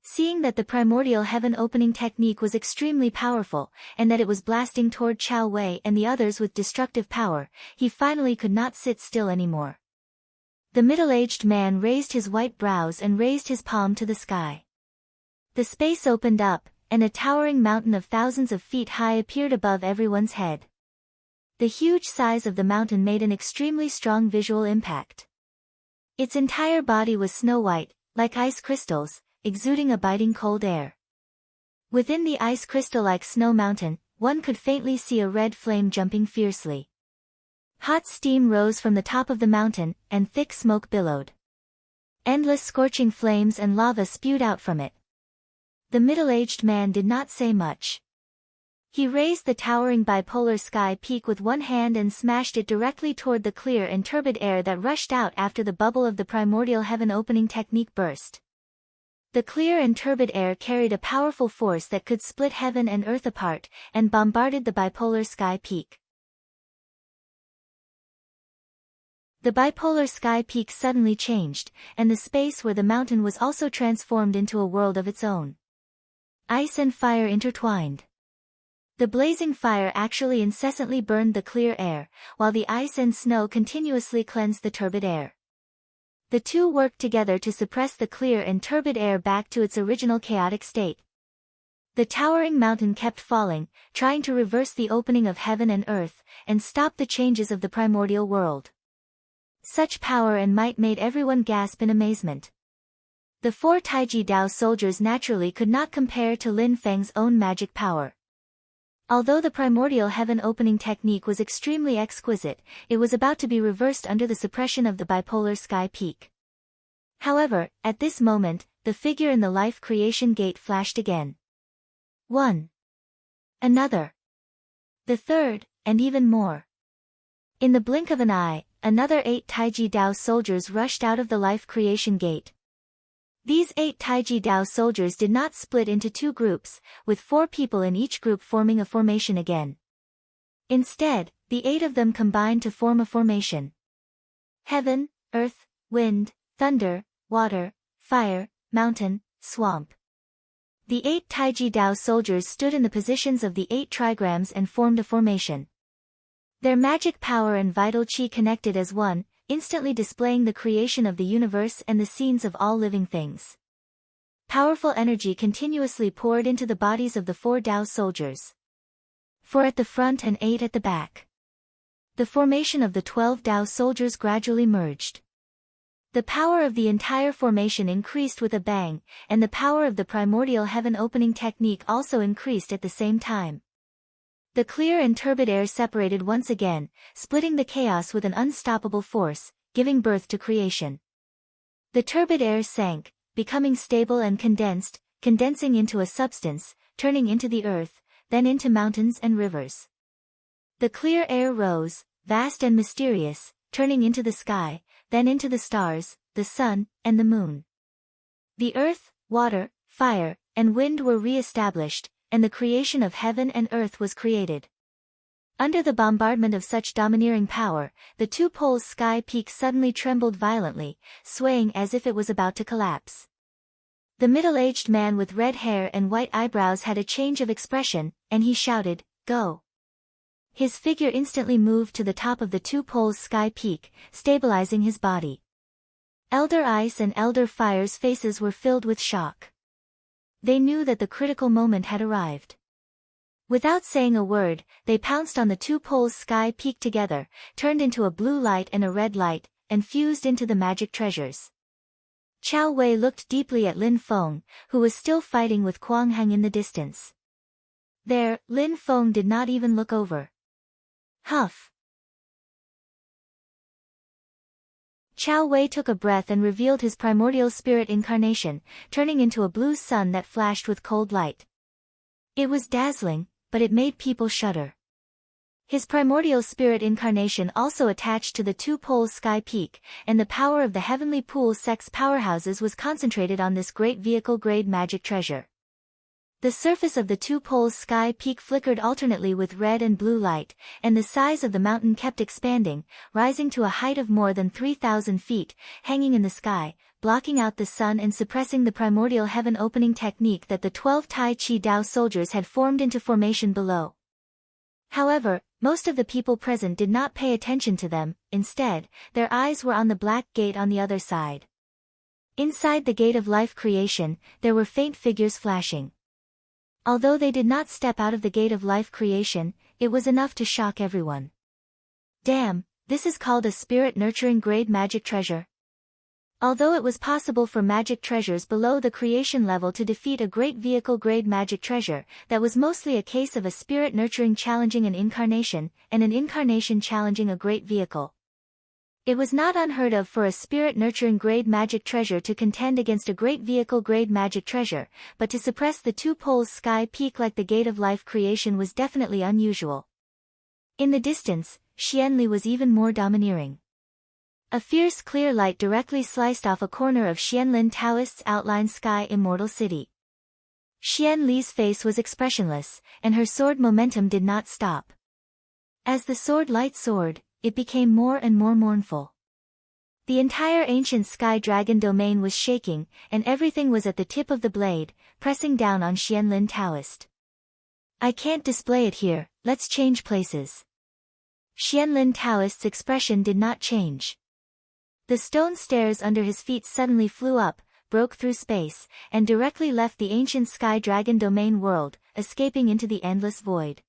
Seeing that the primordial heaven opening technique was extremely powerful, and that it was blasting toward Chao Wei and the others with destructive power, he finally could not sit still anymore. The middle-aged man raised his white brows and raised his palm to the sky. The space opened up, and a towering mountain of thousands of feet high appeared above everyone's head. The huge size of the mountain made an extremely strong visual impact. Its entire body was snow-white, like ice crystals, exuding a biting cold air. Within the ice crystal-like snow mountain, one could faintly see a red flame jumping fiercely. Hot steam rose from the top of the mountain, and thick smoke billowed. Endless scorching flames and lava spewed out from it. The middle-aged man did not say much. He raised the towering bipolar sky peak with one hand and smashed it directly toward the clear and turbid air that rushed out after the bubble of the primordial heaven opening technique burst. The clear and turbid air carried a powerful force that could split heaven and earth apart, and bombarded the bipolar sky peak. The bipolar sky peak suddenly changed, and the space where the mountain was also transformed into a world of its own. Ice and fire intertwined. The blazing fire actually incessantly burned the clear air, while the ice and snow continuously cleansed the turbid air. The two worked together to suppress the clear and turbid air back to its original chaotic state. The towering mountain kept falling, trying to reverse the opening of heaven and earth, and stop the changes of the primordial world. Such power and might made everyone gasp in amazement. The four Taiji Dao soldiers naturally could not compare to Lin Feng's own magic power. Although the primordial heaven opening technique was extremely exquisite, it was about to be reversed under the suppression of the bipolar sky peak. However, at this moment, the figure in the life creation gate flashed again. One. Another. The third, and even more. In the blink of an eye, another 8 Taiji Dao soldiers rushed out of the life creation gate. These 8 Taiji Dao soldiers did not split into 2 groups, with 4 people in each group forming a formation again. Instead, the 8 of them combined to form a formation. Heaven, earth, wind, thunder, water, fire, mountain, swamp. The 8 Taiji Dao soldiers stood in the positions of the 8 trigrams and formed a formation. Their magic power and vital chi connected as one, instantly displaying the creation of the universe and the scenes of all living things. Powerful energy continuously poured into the bodies of the 4 Dao soldiers. 4 at the front and 8 at the back. The formation of the 12 Dao soldiers gradually merged. The power of the entire formation increased with a bang, and the power of the primordial heaven opening technique also increased at the same time. The clear and turbid air separated once again, splitting the chaos with an unstoppable force, giving birth to creation. The turbid air sank, becoming stable and condensed, condensing into a substance, turning into the earth, then into mountains and rivers. The clear air rose, vast and mysterious, turning into the sky, then into the stars, the sun, and the moon. The earth, water, fire, and wind were re-established, and the creation of heaven and earth was created. Under the bombardment of such domineering power, the 2 poles' sky peak suddenly trembled violently, swaying as if it was about to collapse. The middle-aged man with red hair and white eyebrows had a change of expression, and he shouted, "Go!" His figure instantly moved to the top of the 2 poles' sky peak, stabilizing his body. Elder Ice and Elder Fire's faces were filled with shock. They knew that the critical moment had arrived. Without saying a word, they pounced on the 2 poles' sky peak together, turned into a blue light and a red light, and fused into the magic treasures. Chao Wei looked deeply at Lin Feng, who was still fighting with Kuang Heng in the distance. There, Lin Feng did not even look over. Huff! Chao Wei took a breath and revealed his primordial spirit incarnation, turning into a blue sun that flashed with cold light. It was dazzling, but it made people shudder. His primordial spirit incarnation also attached to the 2 poles' sky peak, and the power of the heavenly pool sex powerhouses was concentrated on this great vehicle-grade magic treasure. The surface of the 2 poles' sky peak flickered alternately with red and blue light, and the size of the mountain kept expanding, rising to a height of more than 3,000 feet, hanging in the sky, blocking out the sun and suppressing the primordial heaven opening technique that the 12 Tai Chi Dao soldiers had formed into formation below. However, most of the people present did not pay attention to them. Instead, their eyes were on the black gate on the other side. Inside the gate of life creation, there were faint figures flashing. Although they did not step out of the gate of life creation, it was enough to shock everyone. Damn, this is called a spirit-nurturing grade magic treasure. Although it was possible for magic treasures below the creation level to defeat a great vehicle-grade magic treasure, that was mostly a case of a spirit-nurturing challenging an incarnation, and an incarnation challenging a great vehicle. It was not unheard of for a spirit-nurturing grade magic treasure to contend against a great vehicle-grade magic treasure, but to suppress the 2 poles' sky peak like the gate of life creation was definitely unusual. In the distance, Xianli was even more domineering. A fierce clear light directly sliced off a corner of Xianlin Taoist's outlined sky immortal city. Xianli's face was expressionless, and her sword momentum did not stop. As the sword light soared, it became more and more mournful. The entire ancient sky dragon domain was shaking, and everything was at the tip of the blade, pressing down on Xianlin Taoist. I can't display it here, let's change places. Xianlin Taoist's expression did not change. The stone stairs under his feet suddenly flew up, broke through space, and directly left the ancient sky dragon domain world, escaping into the endless void.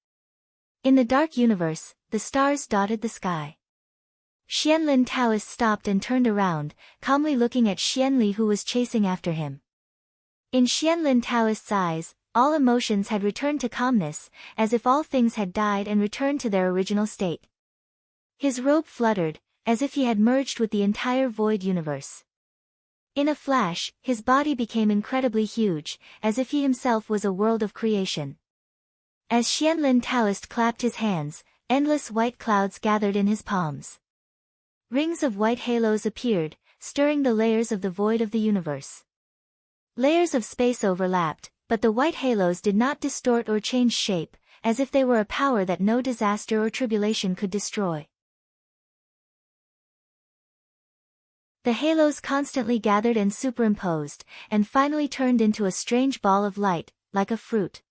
In the dark universe, the stars dotted the sky. Xianlin Taoist stopped and turned around, calmly looking at Xianli who was chasing after him. In Xianlin Taoist's eyes, all emotions had returned to calmness, as if all things had died and returned to their original state. His robe fluttered, as if he had merged with the entire void universe. In a flash, his body became incredibly huge, as if he himself was a world of creation. As Xianlin Taoist clapped his hands, endless white clouds gathered in his palms. Rings of white halos appeared, stirring the layers of the void of the universe. Layers of space overlapped, but the white halos did not distort or change shape, as if they were a power that no disaster or tribulation could destroy. The halos constantly gathered and superimposed, and finally turned into a strange ball of light, like a fruit.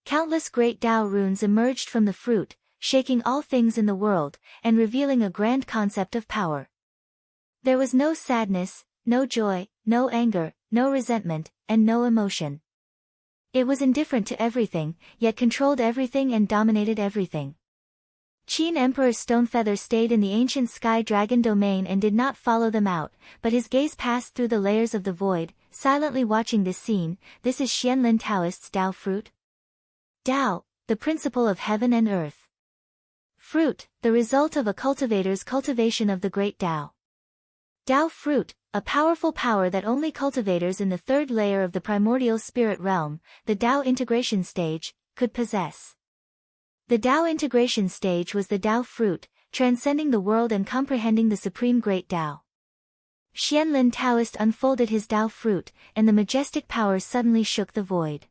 Countless great Tao runes emerged from the fruit, shaking all things in the world, and revealing a grand concept of power. There was no sadness, no joy, no anger, no resentment, and no emotion. It was indifferent to everything, yet controlled everything and dominated everything. Qin Emperor Stonefeather stayed in the ancient Sky Dragon domain and did not follow them out, but his gaze passed through the layers of the void, silently watching this scene. This is Xianlin Taoist's Tao fruit. Tao, the principle of heaven and earth. Fruit, the result of a cultivator's cultivation of the great Tao. Tao fruit, a powerful power that only cultivators in the third layer of the primordial spirit realm, the Tao integration stage, could possess. The Tao integration stage was the Tao fruit, transcending the world and comprehending the supreme great Tao. Xianlin Taoist unfolded his Tao fruit, and the majestic power suddenly shook the void.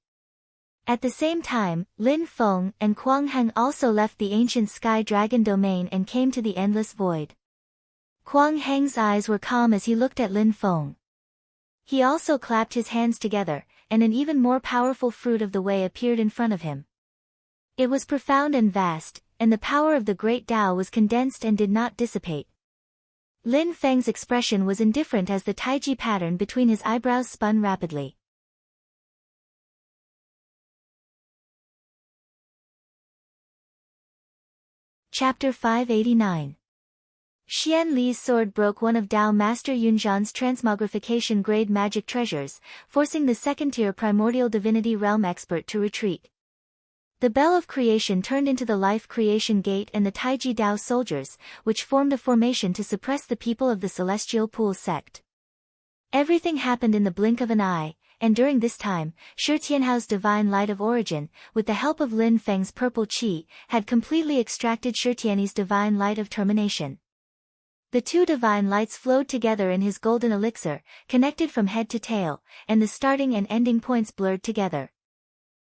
At the same time, Lin Feng and Kuang Heng also left the ancient Sky Dragon domain and came to the endless void. Kuang Heng's eyes were calm as he looked at Lin Feng. He also clapped his hands together, and an even more powerful fruit of the way appeared in front of him. It was profound and vast, and the power of the great Tao was condensed and did not dissipate. Lin Feng's expression was indifferent as the taiji pattern between his eyebrows spun rapidly. Chapter 589. Xian Li's sword broke one of Tao Master Yunzhan's transmogrification grade magic treasures, forcing the second-tier primordial divinity realm expert to retreat. The Bell of Creation turned into the Life Creation Gate and the Taiji Tao soldiers, which formed a formation to suppress the people of the Celestial Pool sect. Everything happened in the blink of an eye, and during this time, Shi Tianhao's divine light of origin, with the help of Lin Feng's purple qi, had completely extracted Shi Tianyi's divine light of termination. The two divine lights flowed together in his golden elixir, connected from head to tail, and the starting and ending points blurred together.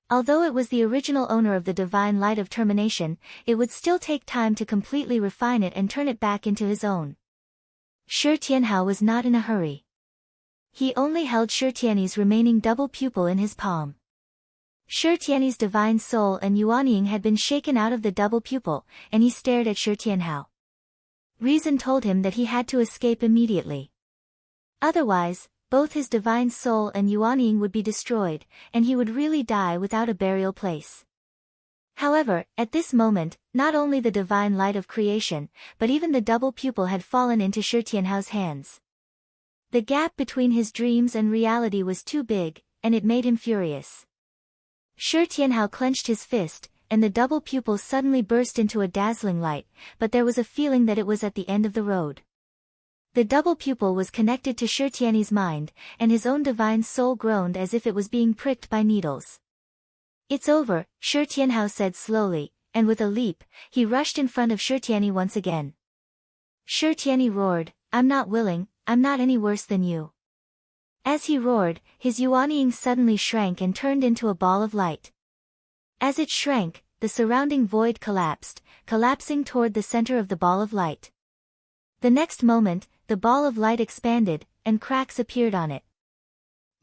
Although it was the original owner of the divine light of termination, it would still take time to completely refine it and turn it back into his own. Shi Tianhao was not in a hurry. He only held Shi Tianyi's remaining double pupil in his palm. Shi Tianyi's divine soul and Yuanying had been shaken out of the double pupil, and he stared at Shi Tianhao. Reason told him that he had to escape immediately. Otherwise, both his divine soul and Yuanying would be destroyed, and he would really die without a burial place. However, at this moment, not only the divine light of creation, but even the double pupil had fallen into Shi Tianhao's hands. The gap between his dreams and reality was too big, and it made him furious. Shi Tianhao clenched his fist, and the double pupil suddenly burst into a dazzling light, but there was a feeling that it was at the end of the road. The double pupil was connected to Shi Tianyi's mind, and his own divine soul groaned as if it was being pricked by needles. "It's over," Shi Tianhao said slowly, and with a leap, he rushed in front of Shi Tianyi once again. Shi Tianyi roared, "I'm not willing, I'm not any worse than you." As he roared, his Yuanying suddenly shrank and turned into a ball of light. As it shrank, the surrounding void collapsed, collapsing toward the center of the ball of light. The next moment, the ball of light expanded, and cracks appeared on it.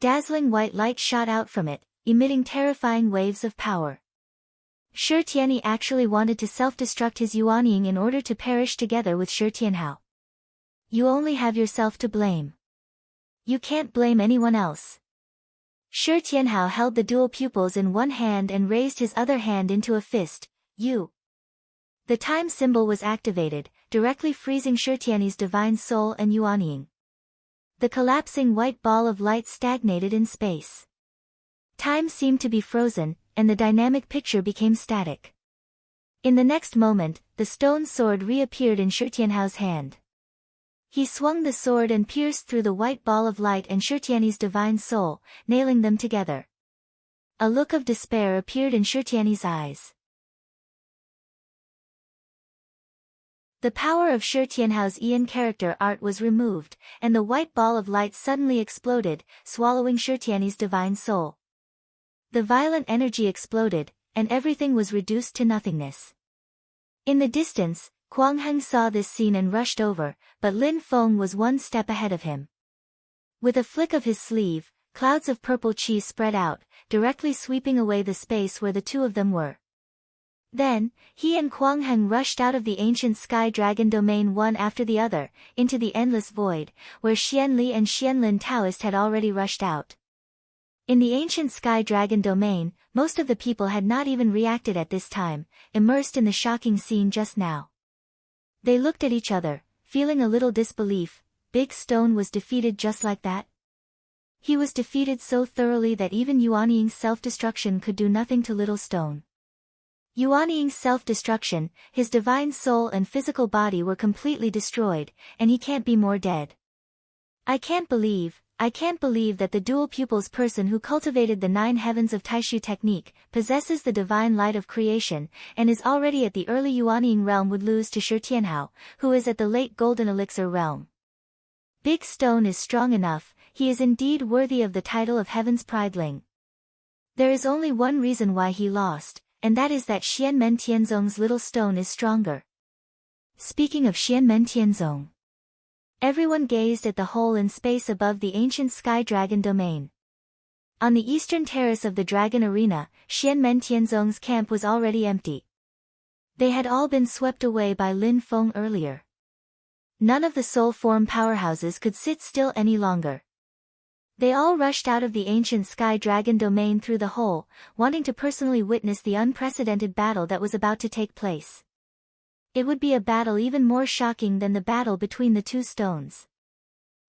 Dazzling white light shot out from it, emitting terrifying waves of power. Shi Tianyi actually wanted to self-destruct his Yuanying in order to perish together with Shi Tianhao. You only have yourself to blame. You can't blame anyone else. Shi Tianhao held the dual pupils in one hand and raised his other hand into a fist. You. The time symbol was activated, directly freezing Shi Tianyi's divine soul and Yuanying. The collapsing white ball of light stagnated in space. Time seemed to be frozen, and the dynamic picture became static. In the next moment, the stone sword reappeared in Shi Tianhao's hand. He swung the sword and pierced through the white ball of light and Shi Tianyi's divine soul, nailing them together. A look of despair appeared in Shi Tianyi's eyes. The power of Shi Tianhao's Ian character art was removed, and the white ball of light suddenly exploded, swallowing Shi Tianyi's divine soul. The violent energy exploded, and everything was reduced to nothingness. In the distance, Kuang Heng saw this scene and rushed over, but Lin Feng was one step ahead of him. With a flick of his sleeve, clouds of purple chi spread out, directly sweeping away the space where the two of them were. Then, he and Kuang Heng rushed out of the ancient sky dragon domain one after the other, into the endless void, where Xian Li and Xianlin Taoist had already rushed out. In the ancient sky dragon domain, most of the people had not even reacted at this time, immersed in the shocking scene just now. They looked at each other, feeling a little disbelief. Big Stone was defeated just like that? He was defeated so thoroughly that even Yuan Ying's self-destruction could do nothing to Little Stone. Yuan Ying's self-destruction, his divine soul and physical body were completely destroyed, and he can't be more dead. I can't believe that the dual pupils person who cultivated the 9 heavens of Taishu technique, possesses the divine light of creation, and is already at the early Yuan Ying realm would lose to Shi Tianhao, who is at the late golden elixir realm. Big Stone is strong enough, he is indeed worthy of the title of Heaven's Prideling. There is only one reason why he lost, and that is that Xianmen Tianzong's Little Stone is stronger. Speaking of Xianmen Tianzong, everyone gazed at the hole in space above the ancient sky dragon domain. On the eastern terrace of the dragon arena, Xianmen Tianzong's camp was already empty. They had all been swept away by Lin Feng earlier. None of the soul form powerhouses could sit still any longer. They all rushed out of the ancient sky dragon domain through the hole, wanting to personally witness the unprecedented battle that was about to take place. It would be a battle even more shocking than the battle between the two stones.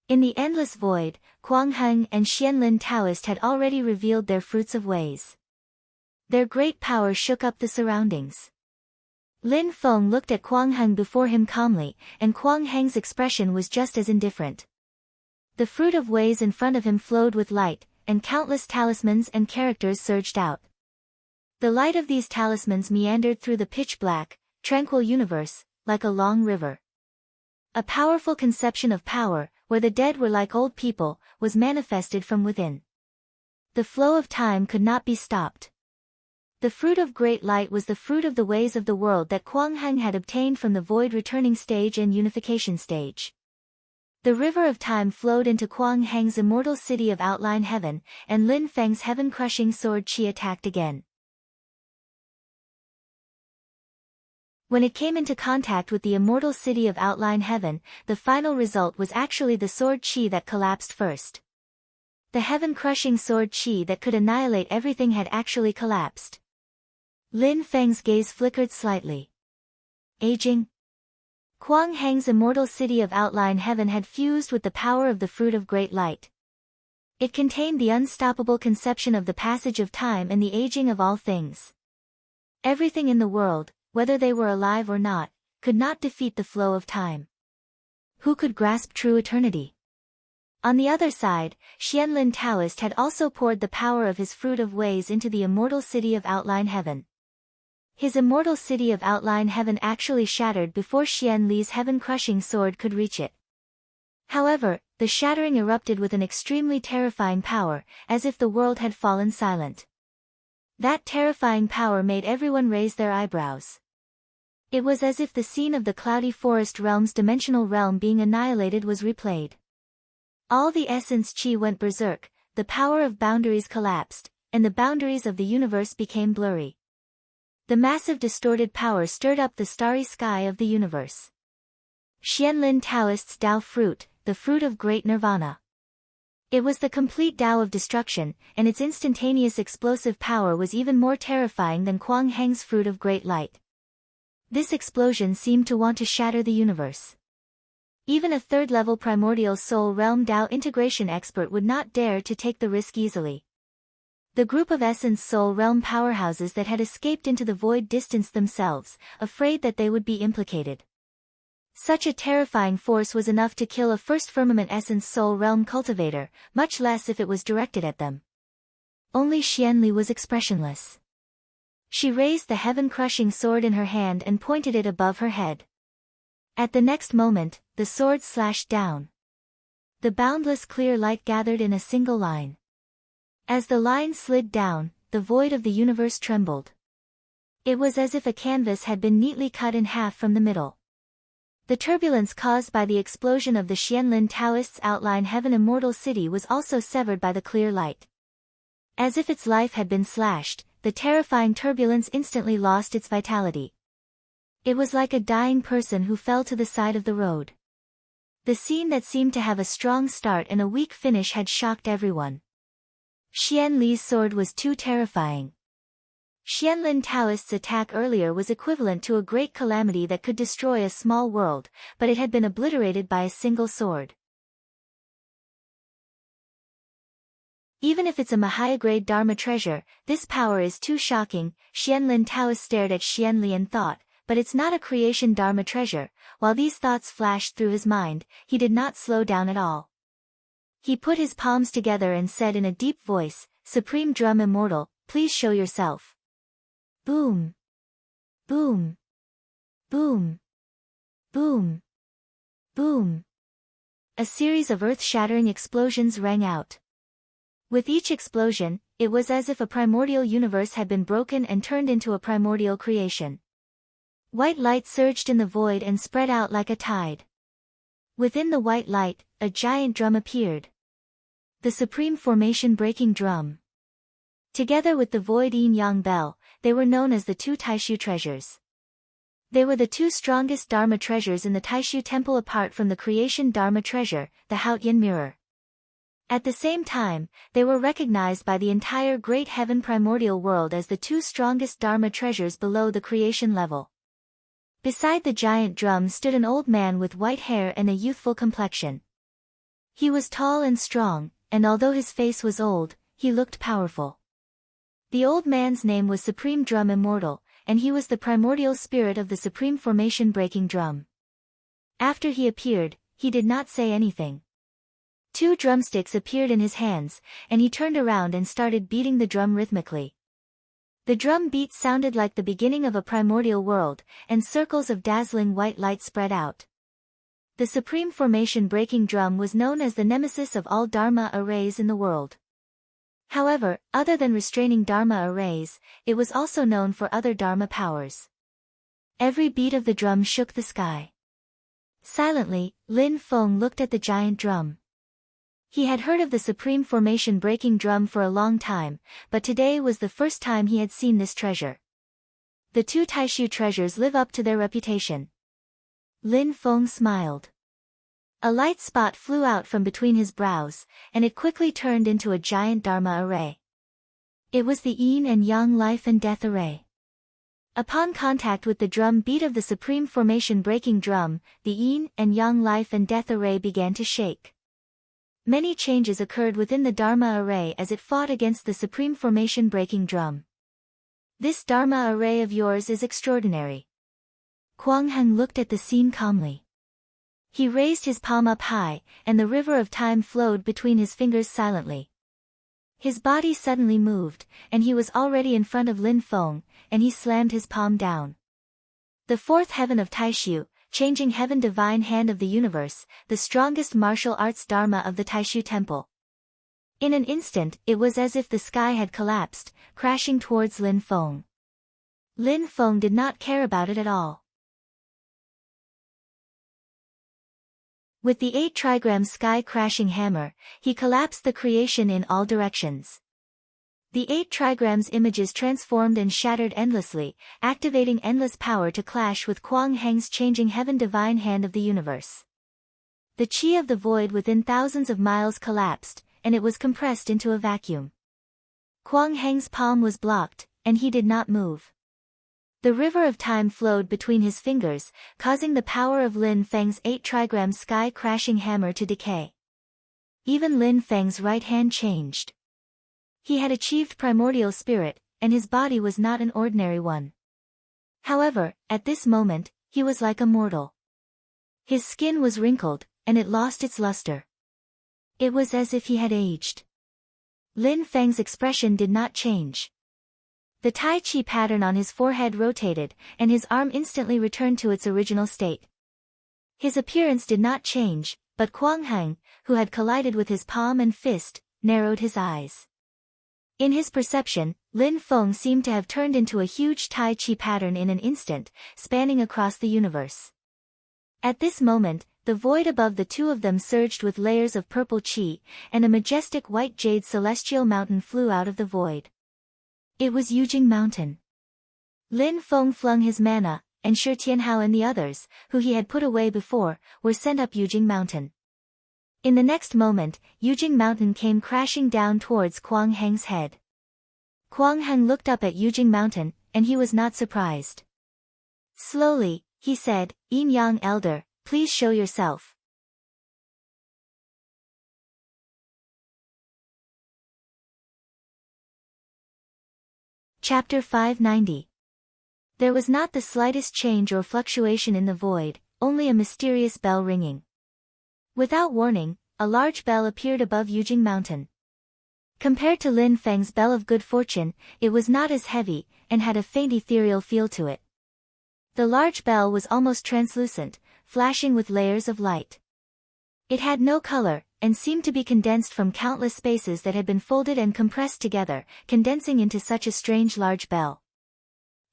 In the endless void, Kuang Heng and Xianlin Taoist had already revealed their fruits of ways. Their great power shook up the surroundings. Lin Feng looked at Kuang Heng before him calmly, and Kuang Heng's expression was just as indifferent. The fruit of ways in front of him flowed with light, and countless talismans and characters surged out. The light of these talismans meandered through the pitch-black, tranquil universe, like a long river. A powerful conception of power, where the dead were like old people, was manifested from within. The flow of time could not be stopped. The fruit of great light was the fruit of the ways of the world that Kuang Heng had obtained from the void returning stage and unification stage. The river of time flowed into Kuang Heng's immortal city of outline heaven, and Lin Feng's heaven-crushing sword chi attacked again. When it came into contact with the immortal city of outline heaven, the final result was actually the sword chi that collapsed first. The heaven-crushing sword chi that could annihilate everything had actually collapsed. Lin Feng's gaze flickered slightly. Aging? Kuang Heng's immortal city of outline heaven had fused with the power of the fruit of great light. It contained the unstoppable conception of the passage of time and the aging of all things. Everything in the world, whether they were alive or not, could not defeat the flow of time. Who could grasp true eternity? On the other side, Xianlin Taoist had also poured the power of his fruit of ways into the immortal city of outline heaven. His immortal city of outline heaven actually shattered before Xian Li's heaven-crushing sword could reach it. However, the shattering erupted with an extremely terrifying power, as if the world had fallen silent. That terrifying power made everyone raise their eyebrows. It was as if the scene of the cloudy forest realm's dimensional realm being annihilated was replayed. All the essence chi went berserk, the power of boundaries collapsed, and the boundaries of the universe became blurry. The massive distorted power stirred up the starry sky of the universe. Xianlin Taoist's Tao fruit, the fruit of great nirvana. It was the complete Tao of destruction, and its instantaneous explosive power was even more terrifying than Kuang Heng's fruit of great light. This explosion seemed to want to shatter the universe. Even a third-level primordial soul realm Tao integration expert would not dare to take the risk easily. The group of Essence Soul Realm powerhouses that had escaped into the void distanced themselves, afraid that they would be implicated. Such a terrifying force was enough to kill a First Firmament Essence Soul Realm cultivator, much less if it was directed at them. Only Xianli was expressionless. She raised the heaven-crushing sword in her hand and pointed it above her head. At the next moment, the sword slashed down. The boundless clear light gathered in a single line. As the line slid down, the void of the universe trembled. It was as if a canvas had been neatly cut in half from the middle. The turbulence caused by the explosion of the Xianlin Taoists' outline heaven immortal city was also severed by the clear light. As if its life had been slashed, the terrifying turbulence instantly lost its vitality. It was like a dying person who fell to the side of the road. The scene that seemed to have a strong start and a weak finish had shocked everyone. Xian Li's sword was too terrifying. Xianlin Taoists' attack earlier was equivalent to a great calamity that could destroy a small world, but it had been obliterated by a single sword. Even if it's a Mahaya-grade Dharma treasure, this power is too shocking, Xianlin Taoist stared at Xianli and thought, but it's not a creation Dharma treasure. While these thoughts flashed through his mind, he did not slow down at all. He put his palms together and said in a deep voice, Supreme Drum Immortal, please show yourself. Boom. Boom. Boom. Boom. Boom. A series of earth-shattering explosions rang out. With each explosion, it was as if a primordial universe had been broken and turned into a primordial creation. White light surged in the void and spread out like a tide. Within the white light, a giant drum appeared. The supreme formation-breaking drum. Together with the void yin-yang bell, they were known as the two Taishu treasures. They were the two strongest Dharma treasures in the Taishu temple apart from the creation Dharma treasure, the Haotian mirror. At the same time, they were recognized by the entire great heaven primordial world as the two strongest Dharma treasures below the creation level. Beside the giant drum stood an old man with white hair and a youthful complexion. He was tall and strong, and although his face was old, he looked powerful. The old man's name was Supreme Drum Immortal, and he was the primordial spirit of the supreme formation-breaking drum. After he appeared, he did not say anything. Two drumsticks appeared in his hands, and he turned around and started beating the drum rhythmically. The drum beat sounded like the beginning of a primordial world, and circles of dazzling white light spread out. The supreme formation-breaking drum was known as the nemesis of all Dharma arrays in the world. However, other than restraining Dharma arrays, it was also known for other Dharma powers. Every beat of the drum shook the sky. Silently, Lin Feng looked at the giant drum. He had heard of the supreme formation-breaking drum for a long time, but today was the first time he had seen this treasure. The two Taishu treasures live up to their reputation. Lin Feng smiled. A light spot flew out from between his brows, and it quickly turned into a giant Dharma array. It was the yin and yang life and death array. Upon contact with the drum beat of the supreme formation-breaking drum, the yin and yang life and death array began to shake. Many changes occurred within the Dharma array as it fought against the supreme formation-breaking drum. This Dharma array of yours is extraordinary. Kuang Heng looked at the scene calmly. He raised his palm up high, and the river of time flowed between his fingers silently. His body suddenly moved, and he was already in front of Lin Feng, and he slammed his palm down. The fourth heaven of Taishu, changing heaven divine hand of the universe, the strongest martial arts Dharma of the Taishu temple. In an instant, it was as if the sky had collapsed, crashing towards Lin Feng. Lin Feng did not care about it at all. With the 8 trigram sky-crashing hammer, he collapsed the creation in all directions. The 8 trigrams images transformed and shattered endlessly, activating endless power to clash with Kuang Heng's changing heaven divine hand of the universe. The chi of the void within thousands of miles collapsed, and it was compressed into a vacuum. Kuang Heng's palm was blocked, and he did not move. The river of time flowed between his fingers, causing the power of Lin Feng's 8 trigram sky-crashing hammer to decay. Even Lin Feng's right hand changed. He had achieved primordial spirit, and his body was not an ordinary one. However, at this moment, he was like a mortal. His skin was wrinkled, and it lost its luster. It was as if he had aged. Lin Feng's expression did not change. The Tai Chi pattern on his forehead rotated, and his arm instantly returned to its original state. His appearance did not change, but Kwang Heng, who had collided with his palm and fist, narrowed his eyes. In his perception, Lin Feng seemed to have turned into a huge Tai Chi pattern in an instant, spanning across the universe. At this moment, the void above the two of them surged with layers of purple chi, and a majestic white jade celestial mountain flew out of the void. It was Yujing Mountain. Lin Feng flung his mana, and Shi Tianhao and the others, who he had put away before, were sent up Yujing Mountain. In the next moment, Yujing Mountain came crashing down towards Kwang Heng's head. Kwang Heng looked up at Yujing Mountain, and he was not surprised. Slowly, he said, "Yin Yang Elder, please show yourself." Chapter 590. There was not the slightest change or fluctuation in the void, only a mysterious bell ringing. Without warning, a large bell appeared above Yujing Mountain. Compared to Lin Feng's bell of good fortune, it was not as heavy, and had a faint ethereal feel to it. The large bell was almost translucent, flashing with layers of light. It had no color, and seemed to be condensed from countless spaces that had been folded and compressed together, condensing into such a strange large bell.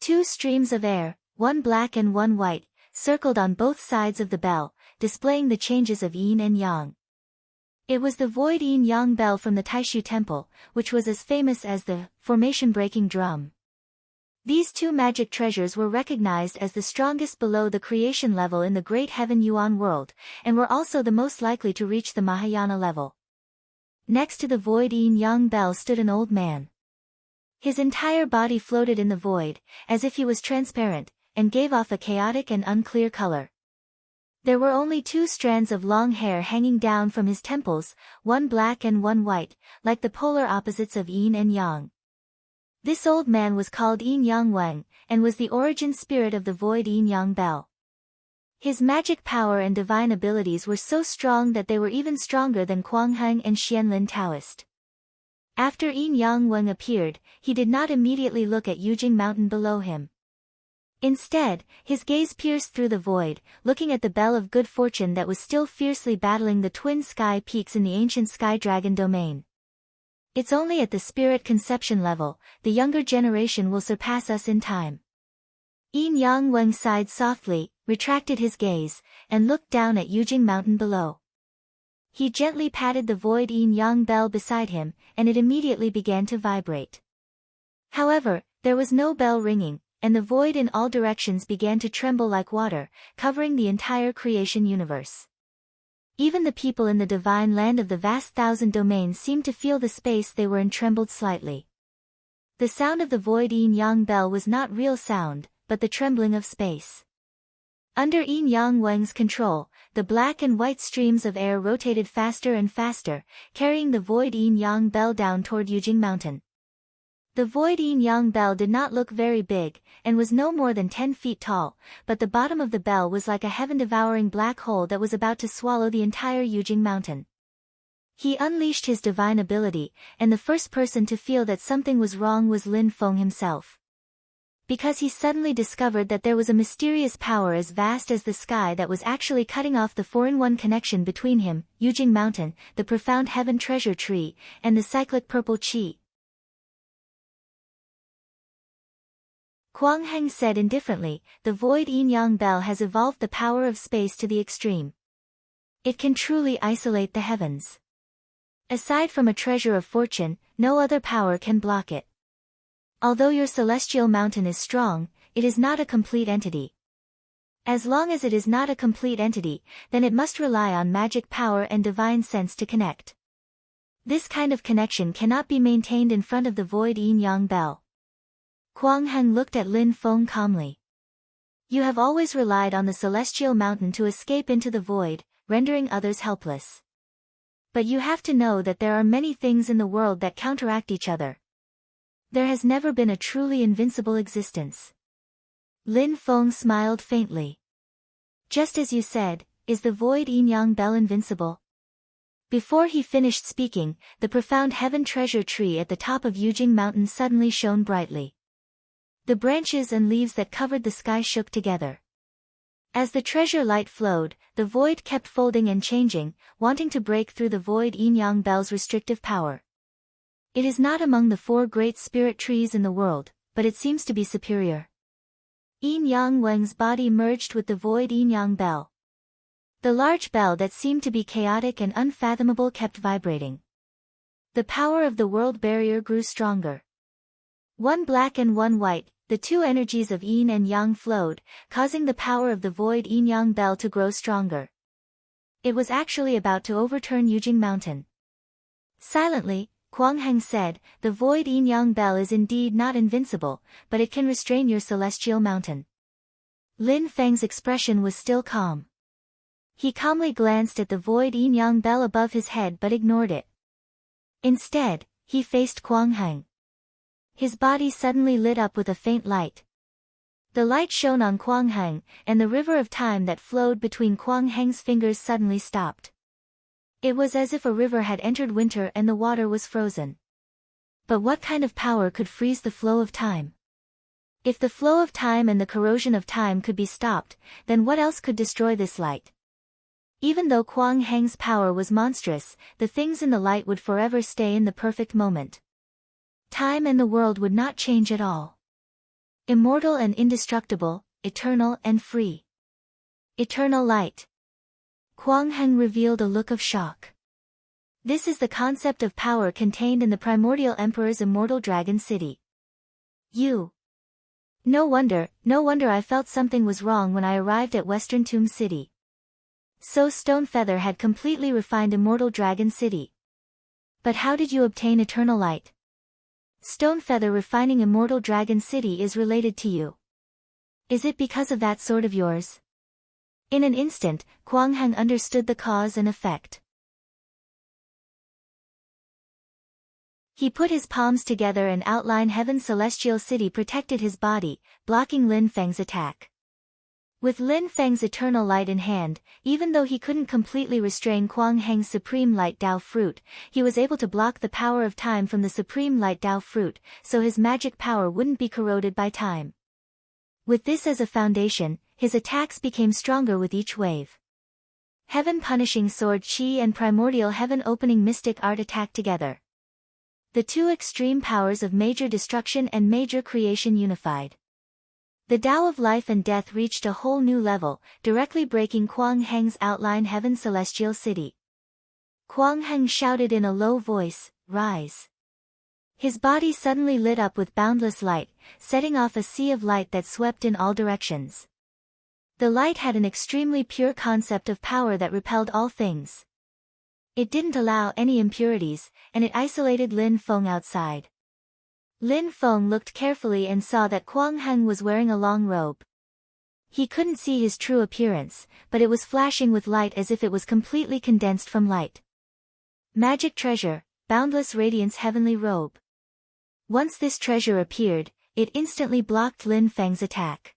Two streams of air, one black and one white, circled on both sides of the bell, displaying the changes of yin and yang. It was the void yin-yang bell from the Taishu temple, which was as famous as the formation-breaking drum. These two magic treasures were recognized as the strongest below the creation level in the great heaven Yuan world, and were also the most likely to reach the Mahayana level. Next to the void yin-yang bell stood an old man. His entire body floated in the void, as if he was transparent, and gave off a chaotic and unclear color. There were only two strands of long hair hanging down from his temples, one black and one white, like the polar opposites of yin and yang. This old man was called Yin Yang Wang, and was the origin spirit of the void yin-yang bell. His magic power and divine abilities were so strong that they were even stronger than Kwang Heng and Xianlin Taoist. After Yin Yang Wang appeared, he did not immediately look at Yujing Mountain below him. Instead, his gaze pierced through the void, looking at the bell of good fortune that was still fiercely battling the twin sky peaks in the ancient Sky Dragon domain. It's only at the spirit conception level, the younger generation will surpass us in time. Yin Yang Wang sighed softly, retracted his gaze, and looked down at Yujing Mountain below. He gently patted the void Yin Yang bell beside him, and it immediately began to vibrate. However, there was no bell ringing, and the void in all directions began to tremble like water, covering the entire creation universe. Even the people in the divine land of the vast thousand domains seemed to feel the space they were in trembled slightly. The sound of the void yin-yang bell was not real sound, but the trembling of space. Under Yin Yang Wang's control, the black and white streams of air rotated faster and faster, carrying the void yin-yang bell down toward Yujing Mountain. The void yin-yang bell did not look very big, and was no more than 10 feet tall, but the bottom of the bell was like a heaven-devouring black hole that was about to swallow the entire Yujing Mountain. He unleashed his divine ability, and the first person to feel that something was wrong was Lin Feng himself. Because he suddenly discovered that there was a mysterious power as vast as the sky that was actually cutting off the 4-in-1 connection between him, Yujing Mountain, the profound heaven treasure tree, and the cyclic purple chi. Kwang Heng said indifferently, the void yin-yang bell has evolved the power of space to the extreme. It can truly isolate the heavens. Aside from a treasure of fortune, no other power can block it. Although your celestial mountain is strong, it is not a complete entity. As long as it is not a complete entity, then it must rely on magic power and divine sense to connect. This kind of connection cannot be maintained in front of the void yin-yang bell. Kwang Heng looked at Lin Feng calmly. You have always relied on the celestial mountain to escape into the void, rendering others helpless. But you have to know that there are many things in the world that counteract each other. There has never been a truly invincible existence. Lin Feng smiled faintly. Just as you said, is the void yin-yang bell invincible? Before he finished speaking, the profound heaven treasure tree at the top of Yujing Mountain suddenly shone brightly. The branches and leaves that covered the sky shook together. As the treasure light flowed, the void kept folding and changing, wanting to break through the void yin-yang bell's restrictive power. It is not among the 4 great spirit trees in the world, but it seems to be superior. Yin-yang Weng's body merged with the void yin-yang bell. The large bell that seemed to be chaotic and unfathomable kept vibrating. The power of the world barrier grew stronger. One black and one white, the 2 energies of yin and yang flowed, causing the power of the void yin-yang bell to grow stronger. It was actually about to overturn Yujing Mountain. Silently, Kuang Heng said, "The void yin-yang bell is indeed not invincible, but it can restrain your celestial mountain." Lin Feng's expression was still calm. He calmly glanced at the void yin-yang bell above his head but ignored it. Instead, he faced Kuang Heng. His body suddenly lit up with a faint light. The light shone on Kuang Heng, and the river of time that flowed between Kuang Heng's fingers suddenly stopped. It was as if a river had entered winter and the water was frozen. But what kind of power could freeze the flow of time? If the flow of time and the corrosion of time could be stopped, then what else could destroy this light? Even though Kuang Heng's power was monstrous, the things in the light would forever stay in the perfect moment. Time and the world would not change at all. Immortal and indestructible, eternal and free. Eternal light. Kuang Heng revealed a look of shock. This is the concept of power contained in the primordial emperor's immortal dragon city. You. No wonder I felt something was wrong when I arrived at Western Tomb City. So Stonefeather had completely refined immortal dragon city. But how did you obtain eternal light? Stonefeather refining immortal dragon city is related to you. Is it because of that sword of yours? In an instant, Kuang Heng understood the cause and effect. He put his palms together and outline heaven's celestial city protected his body, blocking Lin Feng's attack. With Lin Feng's eternal light in hand, even though he couldn't completely restrain Kuang Heng's supreme light Dao fruit, he was able to block the power of time from the supreme light Dao fruit, so his magic power wouldn't be corroded by time. With this as a foundation, his attacks became stronger with each wave. Heaven punishing sword Qi and primordial heaven opening mystic art attacked together. The 2 extreme powers of major destruction and major creation unified. The Tao of life and death reached a whole new level, directly breaking Kuang Heng's outline heaven celestial city. Kuang Heng shouted in a low voice, "Rise." His body suddenly lit up with boundless light, setting off a sea of light that swept in all directions. The light had an extremely pure concept of power that repelled all things. It didn't allow any impurities, and it isolated Lin Feng outside. Lin Feng looked carefully and saw that Kuang Heng was wearing a long robe. He couldn't see his true appearance, but it was flashing with light as if it was completely condensed from light. Magic treasure, boundless radiance heavenly robe. Once this treasure appeared, it instantly blocked Lin Feng's attack.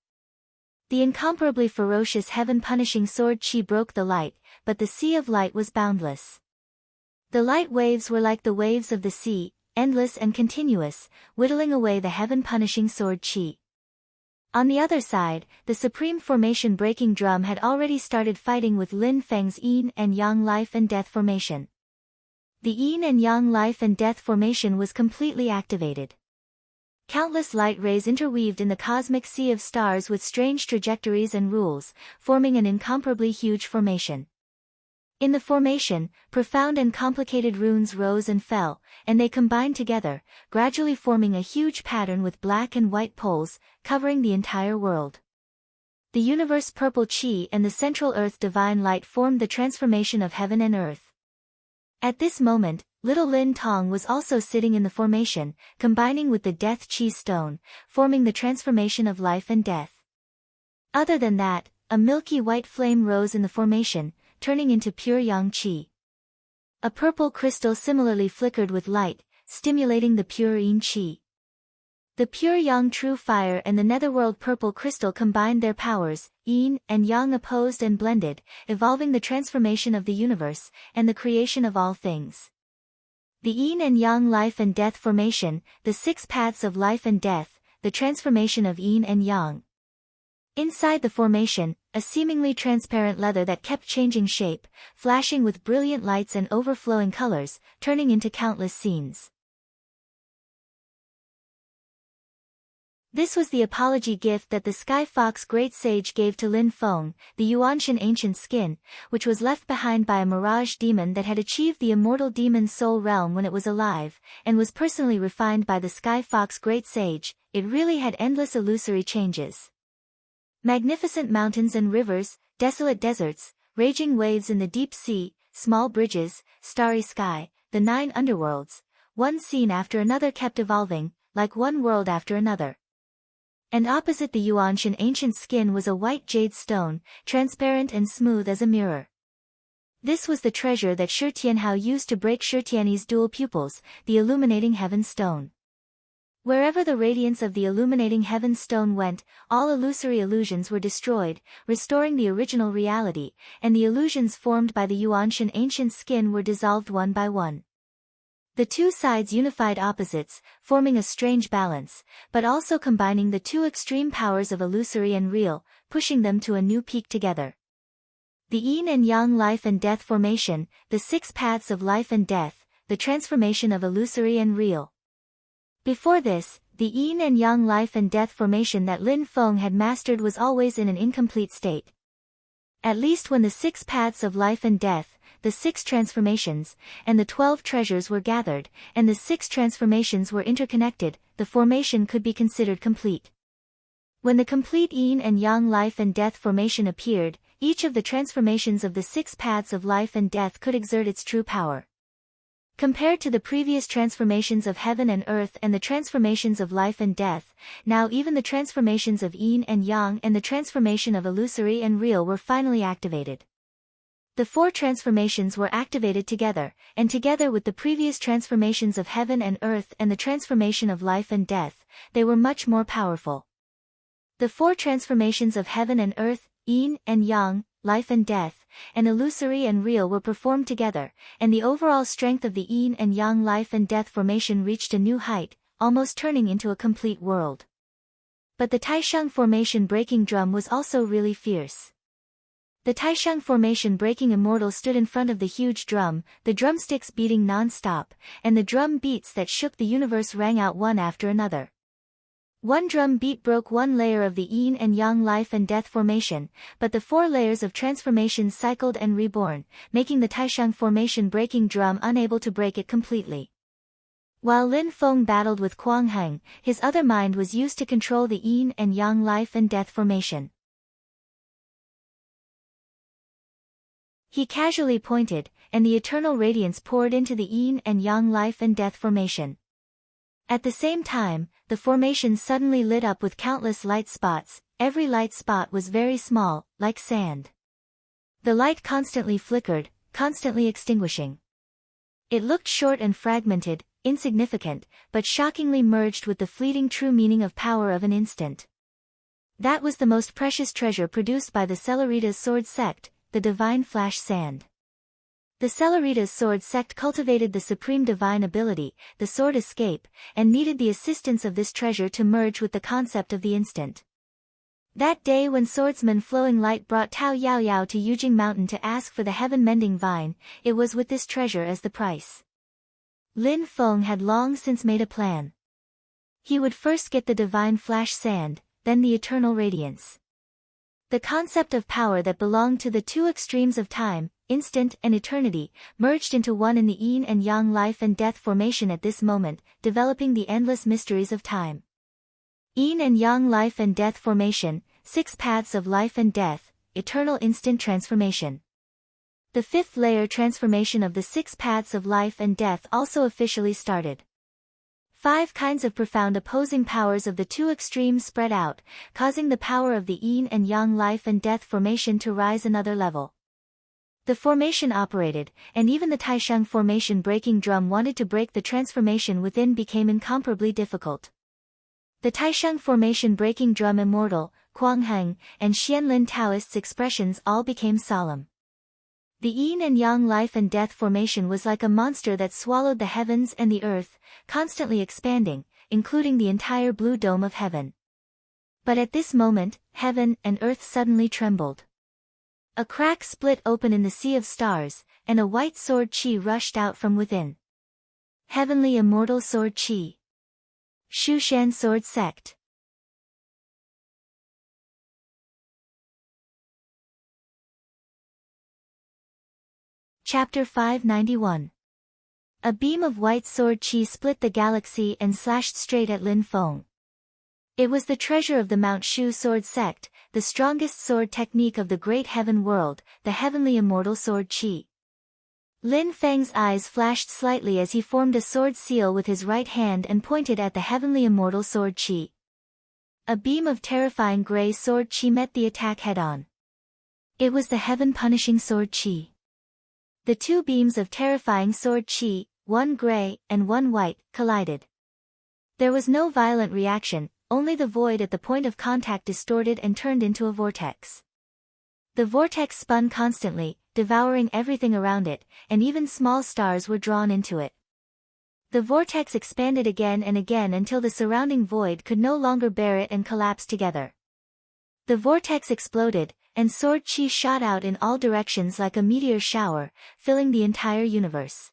The incomparably ferocious heaven-punishing sword Qi broke the light, but the sea of light was boundless. The light waves were like the waves of the sea, endless and continuous, whittling away the heaven-punishing sword Qi. On the other side, the supreme formation breaking drum had already started fighting with Lin Feng's yin and yang life and death formation. The yin and yang life and death formation was completely activated. Countless light rays interweaved in the cosmic sea of stars with strange trajectories and rules, forming an incomparably huge formation. In the formation, profound and complicated runes rose and fell, and they combined together, gradually forming a huge pattern with black and white poles, covering the entire world. The universe purple Qi and the central earth divine light formed the transformation of heaven and earth. At this moment, little Lin Tong was also sitting in the formation, combining with the death Qi stone, forming the transformation of life and death. Other than that, a milky white flame rose in the formation, turning into pure yang Qi. A purple crystal similarly flickered with light, stimulating the pure yin Qi. The pure yang true fire and the netherworld purple crystal combined their powers, yin and yang opposed and blended, evolving the transformation of the universe, and the creation of all things. The yin and yang life and death formation, the 6 paths of life and death, the transformation of yin and yang. Inside the formation, a seemingly transparent leather that kept changing shape, flashing with brilliant lights and overflowing colors, turning into countless scenes. This was the apology gift that the Sky Fox Great Sage gave to Lin Feng, the Yuanshan ancient skin, which was left behind by a mirage demon that had achieved the immortal demon soul realm when it was alive, and was personally refined by the Sky Fox Great Sage. It really had endless illusory changes. Magnificent mountains and rivers, desolate deserts, raging waves in the deep sea, small bridges, starry sky, the 9 underworlds, one scene after another kept evolving, like one world after another. And opposite the Yuanshan ancient skin was a white jade stone, transparent and smooth as a mirror. This was the treasure that Shi Tianhao used to break Shi Tianyi's dual pupils, the illuminating heaven stone. Wherever the radiance of the illuminating heaven stone went, all illusory illusions were destroyed, restoring the original reality, and the illusions formed by the Yuanshan ancient skin were dissolved one by one. The two sides unified opposites, forming a strange balance, but also combining the two extreme powers of illusory and real, pushing them to a new peak together. The yin and yang life and death formation, the 6 paths of life and death, the transformation of illusory and real. Before this, the yin and yang life and death formation that Lin Feng had mastered was always in an incomplete state. At least when the 6 paths of life and death, the 6 transformations, and the 12 treasures were gathered, and the 6 transformations were interconnected, the formation could be considered complete. When the complete yin and yang life and death formation appeared, each of the transformations of the 6 paths of life and death could exert its true power. Compared to the previous transformations of heaven and earth and the transformations of life and death, now even the transformations of yin and yang and the transformation of illusory and real were finally activated. The 4 transformations were activated together, and together with the previous transformations of heaven and earth and the transformation of life and death, they were much more powerful. The 4 transformations of heaven and earth, yin and yang, life and death, and illusory and real were performed together, and the overall strength of the yin and yang life and death formation reached a new height, almost turning into a complete world. But the Taisheng formation breaking drum was also really fierce. The Taisheng formation breaking immortal stood in front of the huge drum, the drumsticks beating non-stop, and the drum beats that shook the universe rang out one after another. One drum beat broke one layer of the yin and yang life and death formation, but the 4 layers of transformations cycled and reborn, making the Taisheng formation breaking drum unable to break it completely. While Lin Feng battled with Kuang Heng, his other mind was used to control the yin and yang life and death formation. He casually pointed, and the eternal radiance poured into the yin and yang life and death formation. At the same time, the formation suddenly lit up with countless light spots. Every light spot was very small, like sand. The light constantly flickered, constantly extinguishing. It looked short and fragmented, insignificant, but shockingly merged with the fleeting true meaning of power of an instant. That was the most precious treasure produced by the Celeritas sword sect, the divine flash sand. The Celeritas sword sect cultivated the supreme divine ability, the sword escape, and needed the assistance of this treasure to merge with the concept of the instant. That day when swordsman Flowing Light brought Tao Yao Yao to Yujing Mountain to ask for the heaven-mending vine, it was with this treasure as the price. Lin Feng had long since made a plan. He would first get the divine flash sand, then the eternal radiance. The concept of power that belonged to the 2 extremes of time, instant and eternity, merged into one in the yin and yang life and death formation at this moment, developing the endless mysteries of time. Yin and yang life and death formation, 6 paths of life and death, eternal instant transformation. The 5th layer transformation of the 6 paths of life and death also officially started. 5 kinds of profound opposing powers of the 2 extremes spread out, causing the power of the yin and yang life and death formation to rise another level. The formation operated, and even the Taisheng formation breaking drum wanted to break the transformation within became incomparably difficult. The Taisheng formation breaking drum immortal, Kuang Heng, and Xianlin Taoists' expressions all became solemn. The yin and yang life and death formation was like a monster that swallowed the heavens and the earth, constantly expanding, including the entire blue dome of heaven. But at this moment, heaven and earth suddenly trembled. A crack split open in the sea of stars, and a white sword chi rushed out from within. Heavenly Immortal Sword Chi. Shushan Sword Sect. Chapter 591. A beam of white sword chi split the galaxy and slashed straight at Lin Feng. It was the treasure of the Mount Shu Sword Sect, the strongest sword technique of the great heaven world, the heavenly immortal sword chi. Lin Feng's eyes flashed slightly as he formed a sword seal with his right hand and pointed at the heavenly immortal sword chi. A beam of terrifying gray sword chi met the attack head-on. It was the heaven-punishing sword chi. The two beams of terrifying sword chi, one gray and one white, collided. There was no violent reaction, only the void at the point of contact distorted and turned into a vortex. The vortex spun constantly, devouring everything around it, and even small stars were drawn into it. The vortex expanded again and again until the surrounding void could no longer bear it and collapsed together. The vortex exploded, and sword chi shot out in all directions like a meteor shower, filling the entire universe.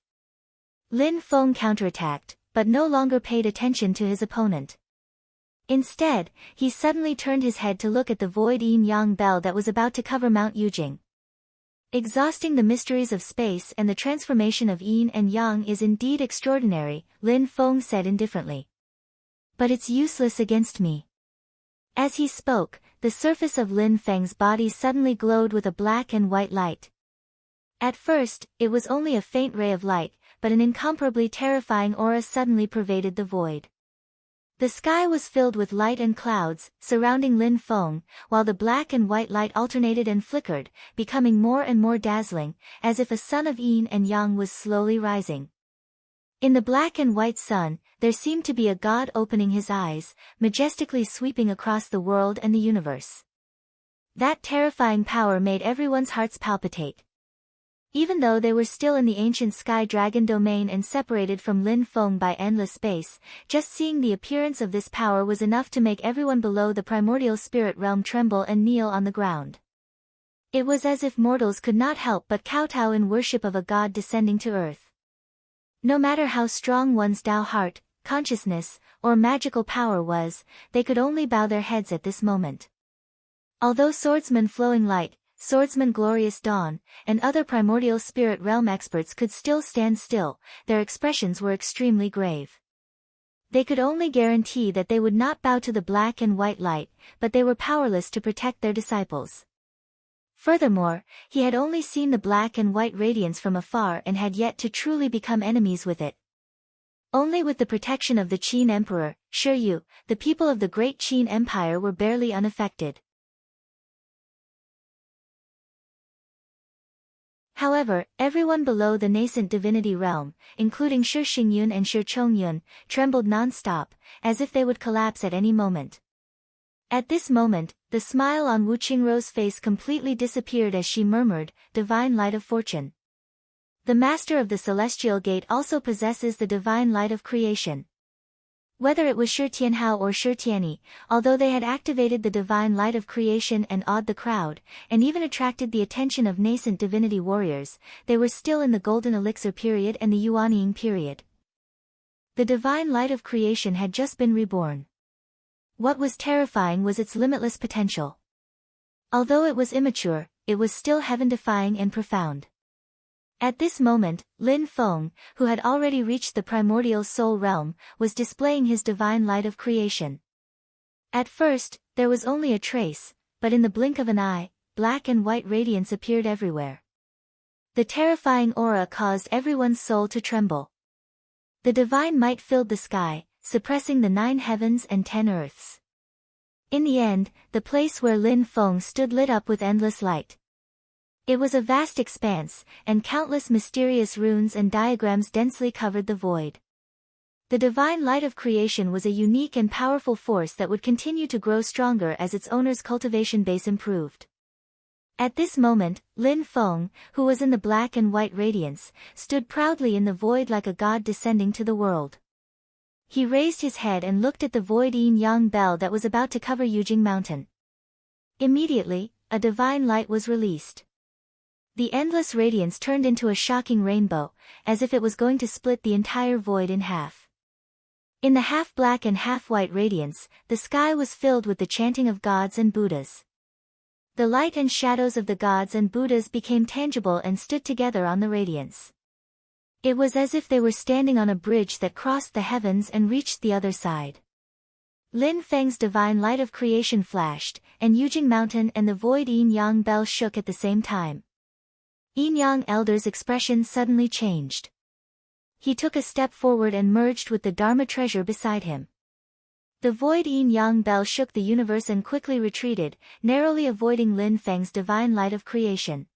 Lin Feng counterattacked, but no longer paid attention to his opponent. Instead, he suddenly turned his head to look at the void yin-yang bell that was about to cover Mount Yujing. Exhausting the mysteries of space and the transformation of yin and yang is indeed extraordinary, Lin Feng said indifferently. But it's useless against me. As he spoke, the surface of Lin Feng's body suddenly glowed with a black and white light. At first, it was only a faint ray of light, but an incomparably terrifying aura suddenly pervaded the void. The sky was filled with light and clouds, surrounding Lin Feng, while the black and white light alternated and flickered, becoming more and more dazzling, as if a sun of yin and yang was slowly rising. In the black and white sun, there seemed to be a god opening his eyes, majestically sweeping across the world and the universe. That terrifying power made everyone's hearts palpitate. Even though they were still in the ancient Sky Dragon domain and separated from Lin Feng by endless space, just seeing the appearance of this power was enough to make everyone below the primordial spirit realm tremble and kneel on the ground. It was as if mortals could not help but kowtow in worship of a god descending to earth. No matter how strong one's Tao heart, consciousness, or magical power was, they could only bow their heads at this moment. Although swordsman Flowing Light, swordsman Glorious Dawn, and other primordial spirit realm experts could still stand still, their expressions were extremely grave. They could only guarantee that they would not bow to the black and white light, but they were powerless to protect their disciples. Furthermore, he had only seen the black and white radiance from afar and had yet to truly become enemies with it. Only with the protection of the Qin Emperor, Shi Yu, the people of the great Qin Empire were barely unaffected. However, everyone below the nascent divinity realm, including Shi Xingyun and Shi Chongyun, trembled non-stop, as if they would collapse at any moment. At this moment, the smile on Wu Qingrou's face completely disappeared as she murmured, "Divine light of fortune." The master of the celestial gate also possesses the divine light of creation. Whether it was Shi Tianhao or Shi Tianyi, although they had activated the divine light of creation and awed the crowd, and even attracted the attention of nascent divinity warriors, they were still in the Golden Elixir period and the Yuanying period. The divine light of creation had just been reborn. What was terrifying was its limitless potential. Although it was immature, it was still heaven-defying and profound. At this moment, Lin Feng, who had already reached the primordial soul realm, was displaying his divine light of creation. At first, there was only a trace, but in the blink of an eye, black and white radiance appeared everywhere. The terrifying aura caused everyone's soul to tremble. The divine might filled the sky, suppressing the 9 heavens and 10 earths. In the end, the place where Lin Feng stood lit up with endless light. It was a vast expanse, and countless mysterious runes and diagrams densely covered the void. The divine light of creation was a unique and powerful force that would continue to grow stronger as its owner's cultivation base improved. At this moment, Lin Feng, who was in the black and white radiance, stood proudly in the void like a god descending to the world. He raised his head and looked at the void yin-yang bell that was about to cover Yujing Mountain. Immediately, a divine light was released. The endless radiance turned into a shocking rainbow, as if it was going to split the entire void in half. In the half-black and half-white radiance, the sky was filled with the chanting of gods and Buddhas. The light and shadows of the gods and Buddhas became tangible and stood together on the radiance. It was as if they were standing on a bridge that crossed the heavens and reached the other side. Lin Feng's divine light of creation flashed, and Yujing Mountain and the void Yin Yang bell shook at the same time. Yin Yang Elder's expression suddenly changed. He took a step forward and merged with the Dharma treasure beside him. The void Yin Yang bell shook the universe and quickly retreated, narrowly avoiding Lin Feng's divine light of creation.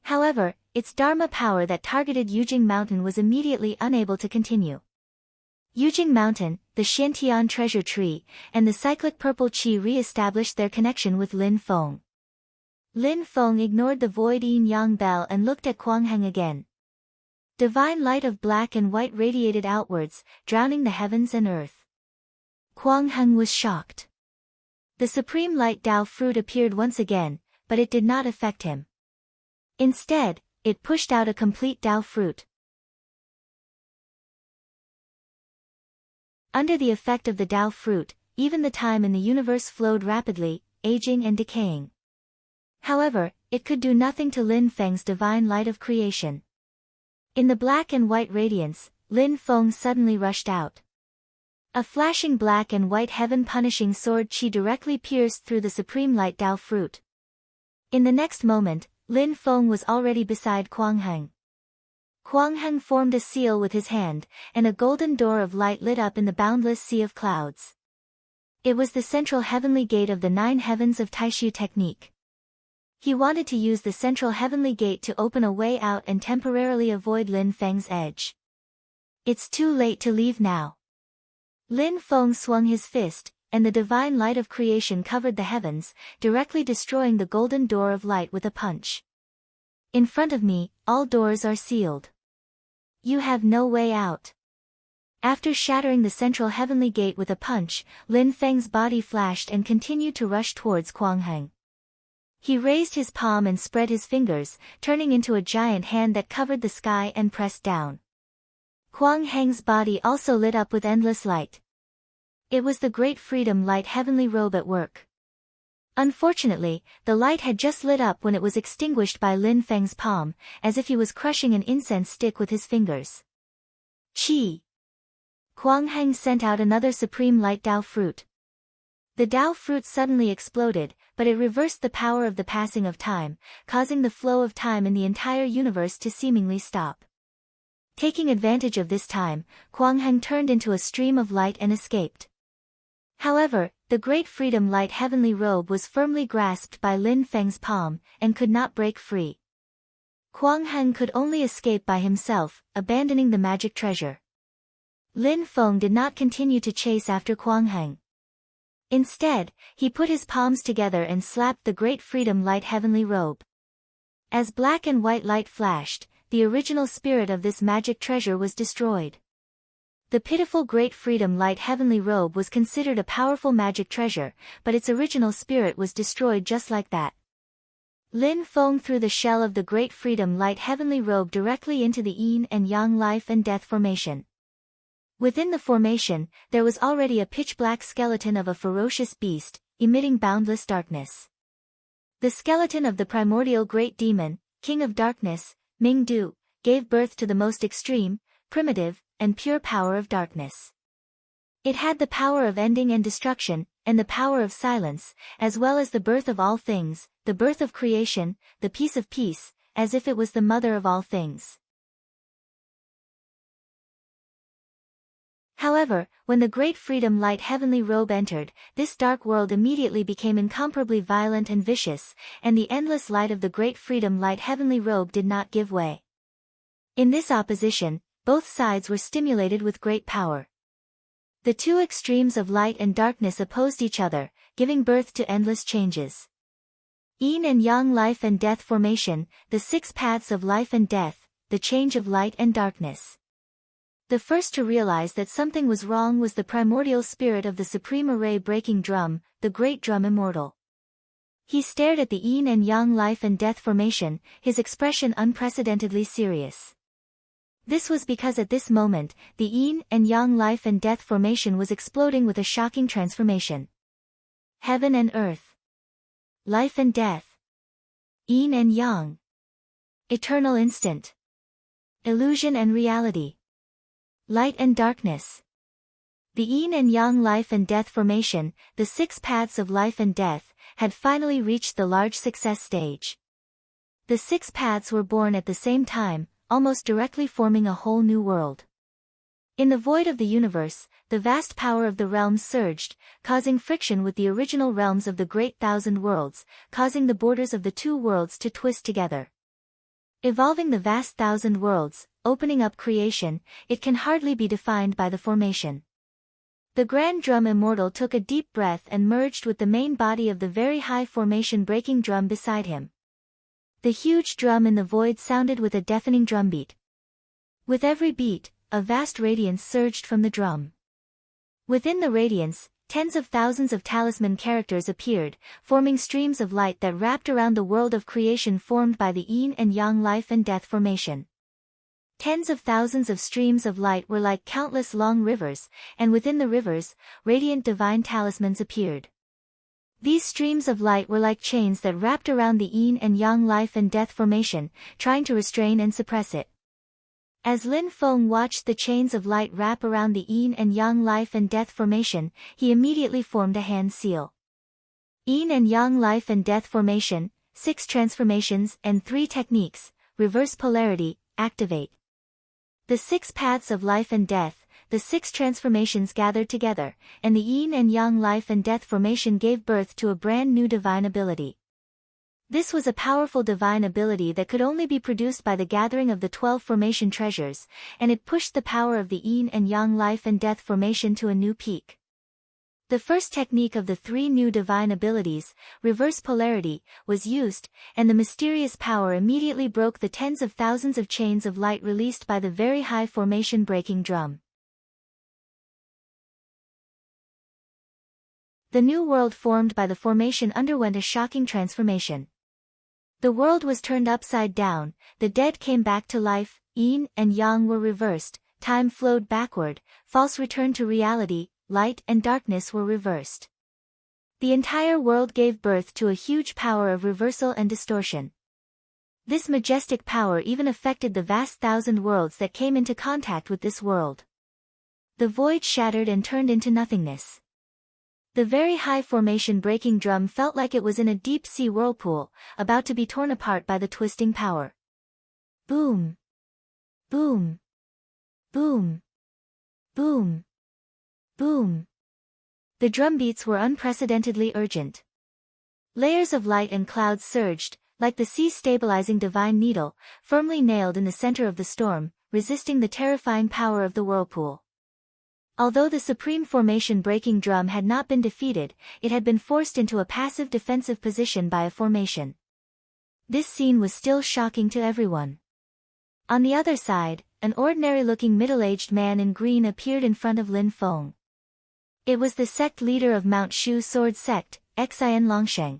However, its Dharma power that targeted Yujing Mountain was immediately unable to continue. Yujing Mountain, the Xiantian treasure tree, and the cyclic purple qi re-established their connection with Lin Feng. Lin Feng ignored the void Yin Yang bell and looked at Kuang Heng again. Divine light of black and white radiated outwards, drowning the heavens and earth. Kuang Heng was shocked. The supreme light Dao fruit appeared once again, but it did not affect him. Instead, it pushed out a complete Dao fruit. Under the effect of the Dao fruit, even the time in the universe flowed rapidly, aging and decaying. However, it could do nothing to Lin Feng's divine light of creation. In the black and white radiance, Lin Feng suddenly rushed out. A flashing black and white heaven-punishing sword qi directly pierced through the supreme light Dao fruit. In the next moment, Lin Feng was already beside Kuang Heng. Kuang Heng formed a seal with his hand, and a golden door of light lit up in the boundless sea of clouds. It was the central heavenly gate of the 9 heavens of Taishu technique. He wanted to use the central heavenly gate to open a way out and temporarily avoid Lin Feng's edge. It's too late to leave now. Lin Feng swung his fist, and the divine light of creation covered the heavens, directly destroying the golden door of light with a punch. In front of me, all doors are sealed. You have no way out. After shattering the central heavenly gate with a punch, Lin Feng's body flashed and continued to rush towards Kuang Heng. He raised his palm and spread his fingers, turning into a giant hand that covered the sky and pressed down. Kuang Heng's body also lit up with endless light. It was the great freedom light heavenly robe at work. Unfortunately, the light had just lit up when it was extinguished by Lin Feng's palm, as if he was crushing an incense stick with his fingers. Qi! Kuang Heng sent out another supreme light Dao fruit. The Dao fruit suddenly exploded, but it reversed the power of the passing of time, causing the flow of time in the entire universe to seemingly stop. Taking advantage of this time, Kuang Heng turned into a stream of light and escaped. However, the great freedom light heavenly robe was firmly grasped by Lin Feng's palm, and could not break free. Kuang Heng could only escape by himself, abandoning the magic treasure. Lin Feng did not continue to chase after Kuang Heng. Instead, he put his palms together and slapped the great freedom light heavenly robe. As black and white light flashed, the original spirit of this magic treasure was destroyed. The pitiful great freedom light heavenly robe was considered a powerful magic treasure, but its original spirit was destroyed just like that. Lin Feng threw the shell of the great freedom light heavenly robe directly into the yin and yang life and death formation. Within the formation, there was already a pitch-black skeleton of a ferocious beast, emitting boundless darkness. The skeleton of the primordial great demon, king of darkness, Ming Du, gave birth to the most extreme, primitive, and pure power of darkness. It had the power of ending and destruction, and the power of silence, as well as the birth of all things, the birth of creation, the peace of peace, as if it was the mother of all things. However, when the great freedom light heavenly robe entered, this dark world immediately became incomparably violent and vicious, and the endless light of the great freedom light heavenly robe did not give way. In this opposition, both sides were stimulated with great power. The two extremes of light and darkness opposed each other, giving birth to endless changes. Yin and yang life and death formation, the 6 paths of life and death, the change of light and darkness. The first to realize that something was wrong was the primordial spirit of the supreme array breaking drum, the great drum immortal. He stared at the yin and yang life and death formation, his expression unprecedentedly serious. This was because at this moment, the yin and yang life and death formation was exploding with a shocking transformation. Heaven and earth. Life and death. Yin and yang. Eternal instant. Illusion and reality. Light and darkness. The yin and yang life and death formation, the 6 paths of life and death, had finally reached the large success stage. The 6 paths were born at the same time, almost directly forming a whole new world. In the void of the universe, the vast power of the realms surged, causing friction with the original realms of the great thousand worlds, causing the borders of the 2 worlds to twist together. Evolving the vast thousand worlds, opening up creation, it can hardly be defined by the formation. The Grand Drum Immortal took a deep breath and merged with the main body of the very high formation breaking drum beside him. The huge drum in the void sounded with a deafening drumbeat. With every beat, a vast radiance surged from the drum. Within the radiance, tens of thousands of talisman characters appeared, forming streams of light that wrapped around the world of creation formed by the yin and yang life and death formation. Tens of thousands of streams of light were like countless long rivers, and within the rivers, radiant divine talismans appeared. These streams of light were like chains that wrapped around the yin and yang life and death formation, trying to restrain and suppress it. As Lin Feng watched the chains of light wrap around the yin and yang life and death formation, he immediately formed a hand seal. Yin and yang life and death formation, 6 transformations and 3 techniques, reverse polarity, activate. The 6 paths of life and death, the 6 transformations gathered together, and the yin and yang life and death formation gave birth to a brand new divine ability. This was a powerful divine ability that could only be produced by the gathering of the 12 formation treasures, and it pushed the power of the yin and yang life and death formation to a new peak. The first technique of the 3 new divine abilities, reverse polarity, was used, and the mysterious power immediately broke the tens of thousands of chains of light released by the very high formation breaking drum. The new world formed by the formation underwent a shocking transformation. The world was turned upside down, the dead came back to life, yin and yang were reversed, time flowed backward, false returned to reality, light and darkness were reversed. The entire world gave birth to a huge power of reversal and distortion. This majestic power even affected the vast thousand worlds that came into contact with this world. The void shattered and turned into nothingness. The very high formation breaking drum felt like it was in a deep-sea whirlpool, about to be torn apart by the twisting power. Boom! Boom! Boom! Boom! Boom! The drumbeats were unprecedentedly urgent. Layers of light and clouds surged, like the sea stabilizing divine needle, firmly nailed in the center of the storm, resisting the terrifying power of the whirlpool. Although the supreme formation breaking drum had not been defeated, it had been forced into a passive defensive position by a formation. This scene was still shocking to everyone. On the other side, an ordinary-looking middle-aged man in green appeared in front of Lin Feng. It was the sect leader of Mount Shu Sword Sect, Xian Longsheng.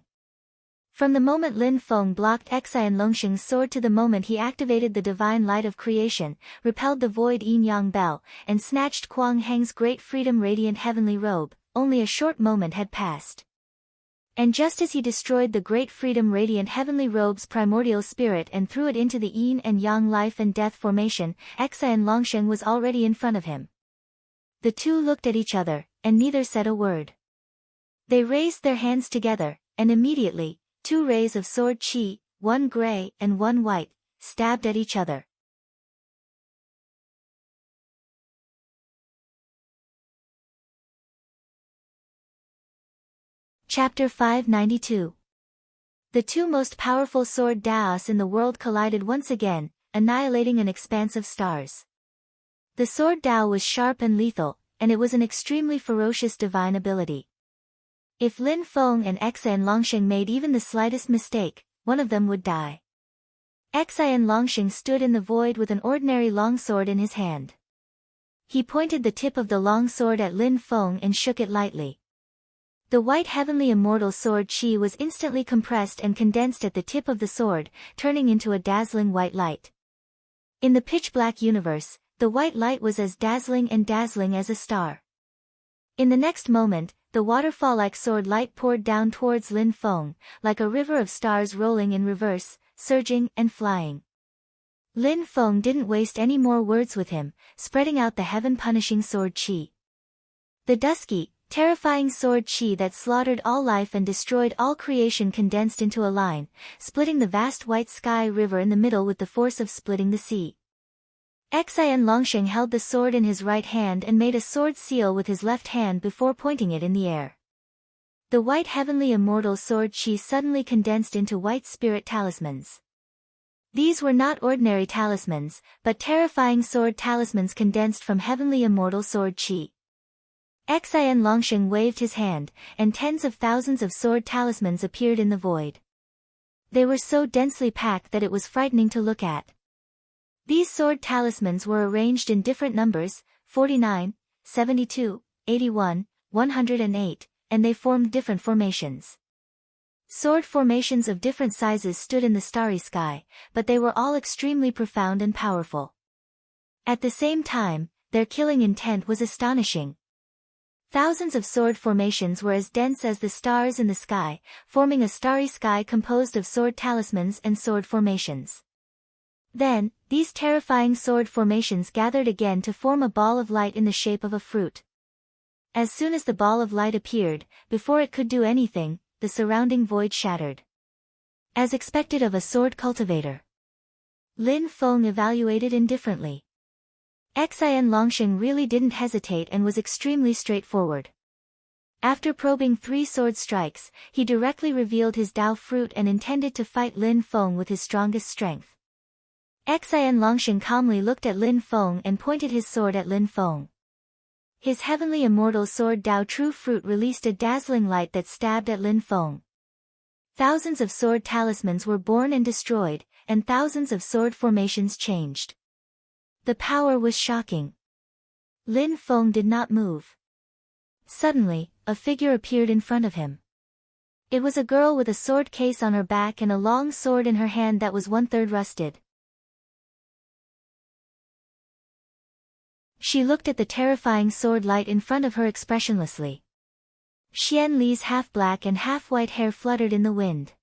From the moment Lin Feng blocked Xian Longsheng's sword to the moment he activated the divine light of creation, repelled the void yin-yang bell, and snatched Kuang Heng's great freedom radiant heavenly robe, only a short moment had passed. And just as he destroyed the great freedom radiant heavenly robe's primordial spirit and threw it into the yin and yang life and death formation, Xian Longsheng was already in front of him. The two looked at each other, and neither said a word. They raised their hands together, and immediately, 2 rays of sword chi, one gray and one white, stabbed at each other. Chapter 592. The 2 most powerful sword Daos in the world collided once again, annihilating an expanse of stars. The sword Dao was sharp and lethal, and it was an extremely ferocious divine ability. If Lin Feng and Xian Longsheng made even the slightest mistake, one of them would die. Xian Longsheng stood in the void with an ordinary long sword in his hand. He pointed the tip of the long sword at Lin Feng and shook it lightly. The white heavenly immortal sword chi was instantly compressed and condensed at the tip of the sword, turning into a dazzling white light. In the pitch-black universe, the white light was as dazzling as a star. In the next moment, the waterfall-like sword light poured down towards Lin Feng, like a river of stars rolling in reverse, surging and flying. Lin Feng didn't waste any more words with him, spreading out the heaven-punishing sword chi. The dusky, terrifying sword chi that slaughtered all life and destroyed all creation condensed into a line, splitting the vast white sky river in the middle with the force of splitting the sea. Xian Longsheng held the sword in his right hand and made a sword seal with his left hand before pointing it in the air. The white heavenly immortal sword chi suddenly condensed into white spirit talismans. These were not ordinary talismans, but terrifying sword talismans condensed from heavenly immortal sword chi. Xian Longsheng waved his hand, and tens of thousands of sword talismans appeared in the void. They were so densely packed that it was frightening to look at. These sword talismans were arranged in different numbers, 49, 72, 81, 108, and they formed different formations. Sword formations of different sizes stood in the starry sky, but they were all extremely profound and powerful. At the same time, their killing intent was astonishing. Thousands of sword formations were as dense as the stars in the sky, forming a starry sky composed of sword talismans and sword formations. Then, these terrifying sword formations gathered again to form a ball of light in the shape of a fruit. As soon as the ball of light appeared, before it could do anything, the surrounding void shattered. As expected of a sword cultivator. Lin Feng evaluated indifferently. Xian Longsheng really didn't hesitate and was extremely straightforward. After probing 3 sword strikes, he directly revealed his Dao fruit and intended to fight Lin Feng with his strongest strength. Xian Longsheng calmly looked at Lin Feng and pointed his sword at Lin Feng. His heavenly immortal sword Dao True Fruit released a dazzling light that stabbed at Lin Feng. Thousands of sword talismans were born and destroyed, and thousands of sword formations changed. The power was shocking. Lin Feng did not move. Suddenly, a figure appeared in front of him. It was a girl with a sword case on her back and a long sword in her hand that was 1/3 rusted. She looked at the terrifying sword light in front of her expressionlessly. Xian Li's half-black and half-white hair fluttered in the wind.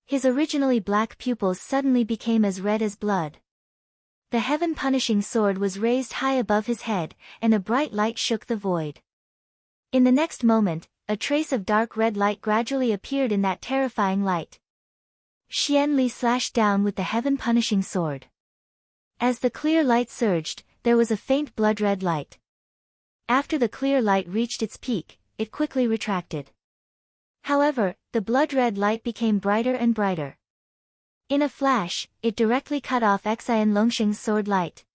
His originally black pupils suddenly became as red as blood. The heaven-punishing sword was raised high above his head, and a bright light shook the void. In the next moment, a trace of dark red light gradually appeared in that terrifying light. Xian Li slashed down with the heaven-punishing sword. As the clear light surged, there was a faint blood-red light. After the clear light reached its peak, it quickly retracted. However, the blood-red light became brighter and brighter. In a flash, it directly cut off Xian Longsheng's sword light.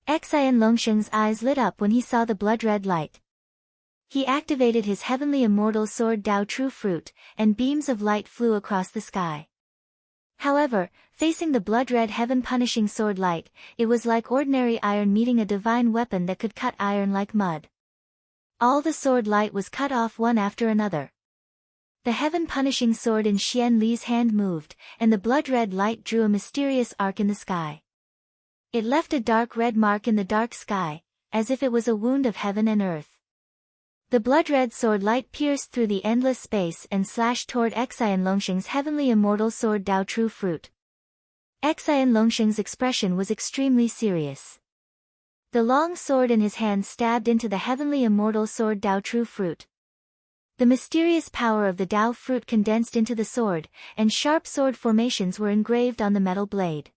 Xian Longsheng's eyes lit up when he saw the blood-red light. He activated his heavenly immortal sword Dao True Fruit, and beams of light flew across the sky. However, facing the blood-red heaven-punishing sword light, it was like ordinary iron meeting a divine weapon that could cut iron like mud. All the sword light was cut off one after another. The heaven-punishing sword in Xian Li's hand moved, and the blood-red light drew a mysterious arc in the sky. It left a dark red mark in the dark sky, as if it was a wound of heaven and earth. The blood-red sword light pierced through the endless space and slashed toward Xian Longsheng's heavenly immortal sword Dao True Fruit. Xian Longsheng's expression was extremely serious. The long sword in his hand stabbed into the heavenly immortal sword Dao True Fruit. The mysterious power of the Dao fruit condensed into the sword, and sharp sword formations were engraved on the metal blade.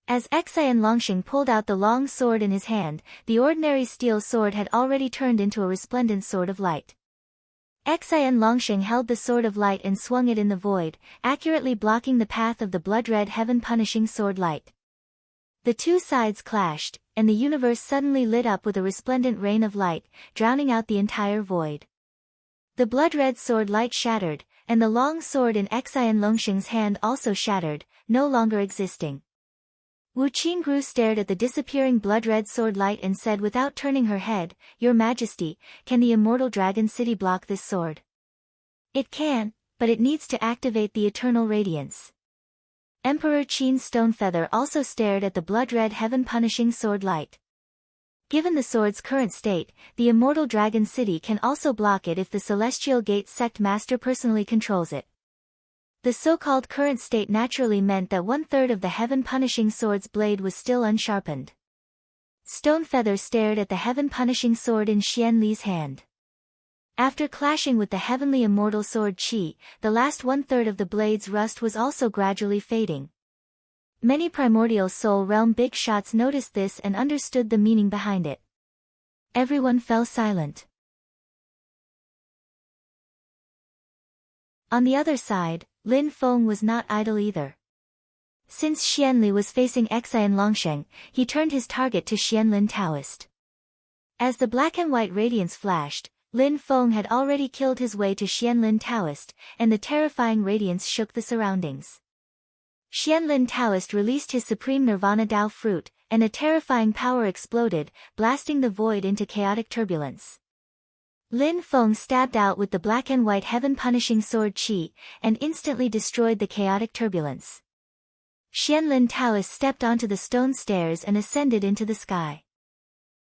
As Xian Longsheng pulled out the long sword in his hand, the ordinary steel sword had already turned into a resplendent sword of light. Xian Longsheng held the sword of light and swung it in the void, accurately blocking the path of the blood-red heaven-punishing sword light. The two sides clashed, and the universe suddenly lit up with a resplendent rain of light, drowning out the entire void. The blood-red sword light shattered, and the long sword in Xian Longsheng's hand also shattered, no longer existing. Wu Qingru stared at the disappearing blood-red sword light and said without turning her head, "Your Majesty, can the immortal dragon city block this sword?" "It can, but it needs to activate the eternal radiance." Emperor Qin's stone feather also stared at the blood-red heaven-punishing sword light. Given the sword's current state, the immortal dragon city can also block it if the Celestial Gate sect master personally controls it. The so-called current state naturally meant that 1/3 of the heaven-punishing sword's blade was still unsharpened. Stone feather stared at the heaven-punishing sword in Xian Li's hand. After clashing with the heavenly immortal sword Qi, the last 1/3 of the blade's rust was also gradually fading. Many primordial soul realm big shots noticed this and understood the meaning behind it. Everyone fell silent. On the other side, Lin Feng was not idle either. Since Xianli was facing Xian Longsheng, he turned his target to Xianlin Taoist. As the black and white radiance flashed, Lin Feng had already killed his way to Xianlin Taoist, and the terrifying radiance shook the surroundings. Xianlin Taoist released his supreme Nirvana Dao fruit, and a terrifying power exploded, blasting the void into chaotic turbulence. Lin Feng stabbed out with the black and white heaven-punishing sword Qi, and instantly destroyed the chaotic turbulence. Xianlin Taoist stepped onto the stone stairs and ascended into the sky.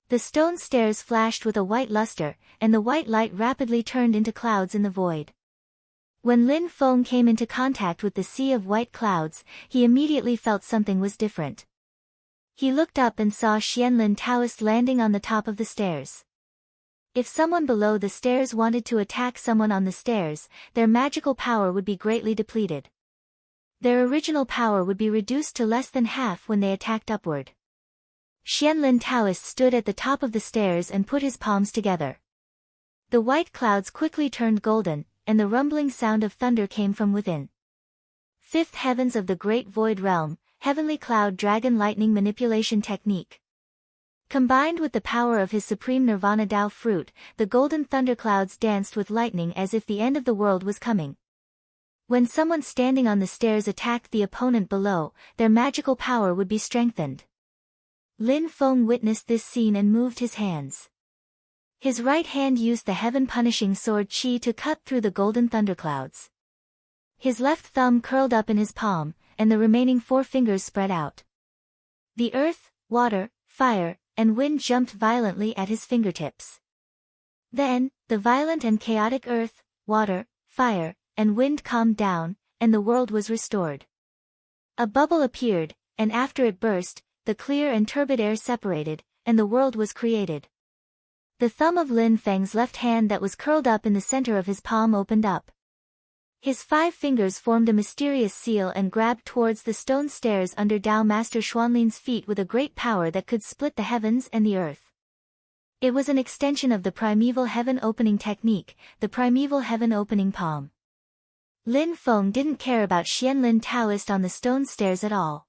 The stone stairs flashed with a white luster, and the white light rapidly turned into clouds in the void. When Lin Feng came into contact with the sea of white clouds, he immediately felt something was different. He looked up and saw Xianlin Taoist landing on the top of the stairs. If someone below the stairs wanted to attack someone on the stairs, their magical power would be greatly depleted. Their original power would be reduced to less than half when they attacked upward. Xianlin Taoist stood at the top of the stairs and put his palms together. The white clouds quickly turned golden, and the rumbling sound of thunder came from within. Fifth heavens of the Great Void Realm, Heavenly Cloud Dragon Lightning Manipulation Technique. Combined with the power of his supreme Nirvana Dao fruit, the golden thunderclouds danced with lightning as if the end of the world was coming. When someone standing on the stairs attacked the opponent below, their magical power would be strengthened. Lin Feng witnessed this scene and moved his hands. His right hand used the heaven-punishing sword Qi to cut through the golden thunderclouds. His left thumb curled up in his palm, and the remaining 4 fingers spread out. The earth, water, fire, and wind jumped violently at his fingertips. Then, the violent and chaotic earth, water, fire, and wind calmed down, and the world was restored. A bubble appeared, and after it burst, the clear and turbid air separated, and the world was created. The thumb of Lin Feng's left hand that was curled up in the center of his palm opened up. His 5 fingers formed a mysterious seal and grabbed towards the stone stairs under Dao Master Xuanlin's feet with a great power that could split the heavens and the earth. It was an extension of the primeval heaven opening technique, the primeval heaven opening palm. Lin Feng didn't care about Xianlin Taoist on the stone stairs at all.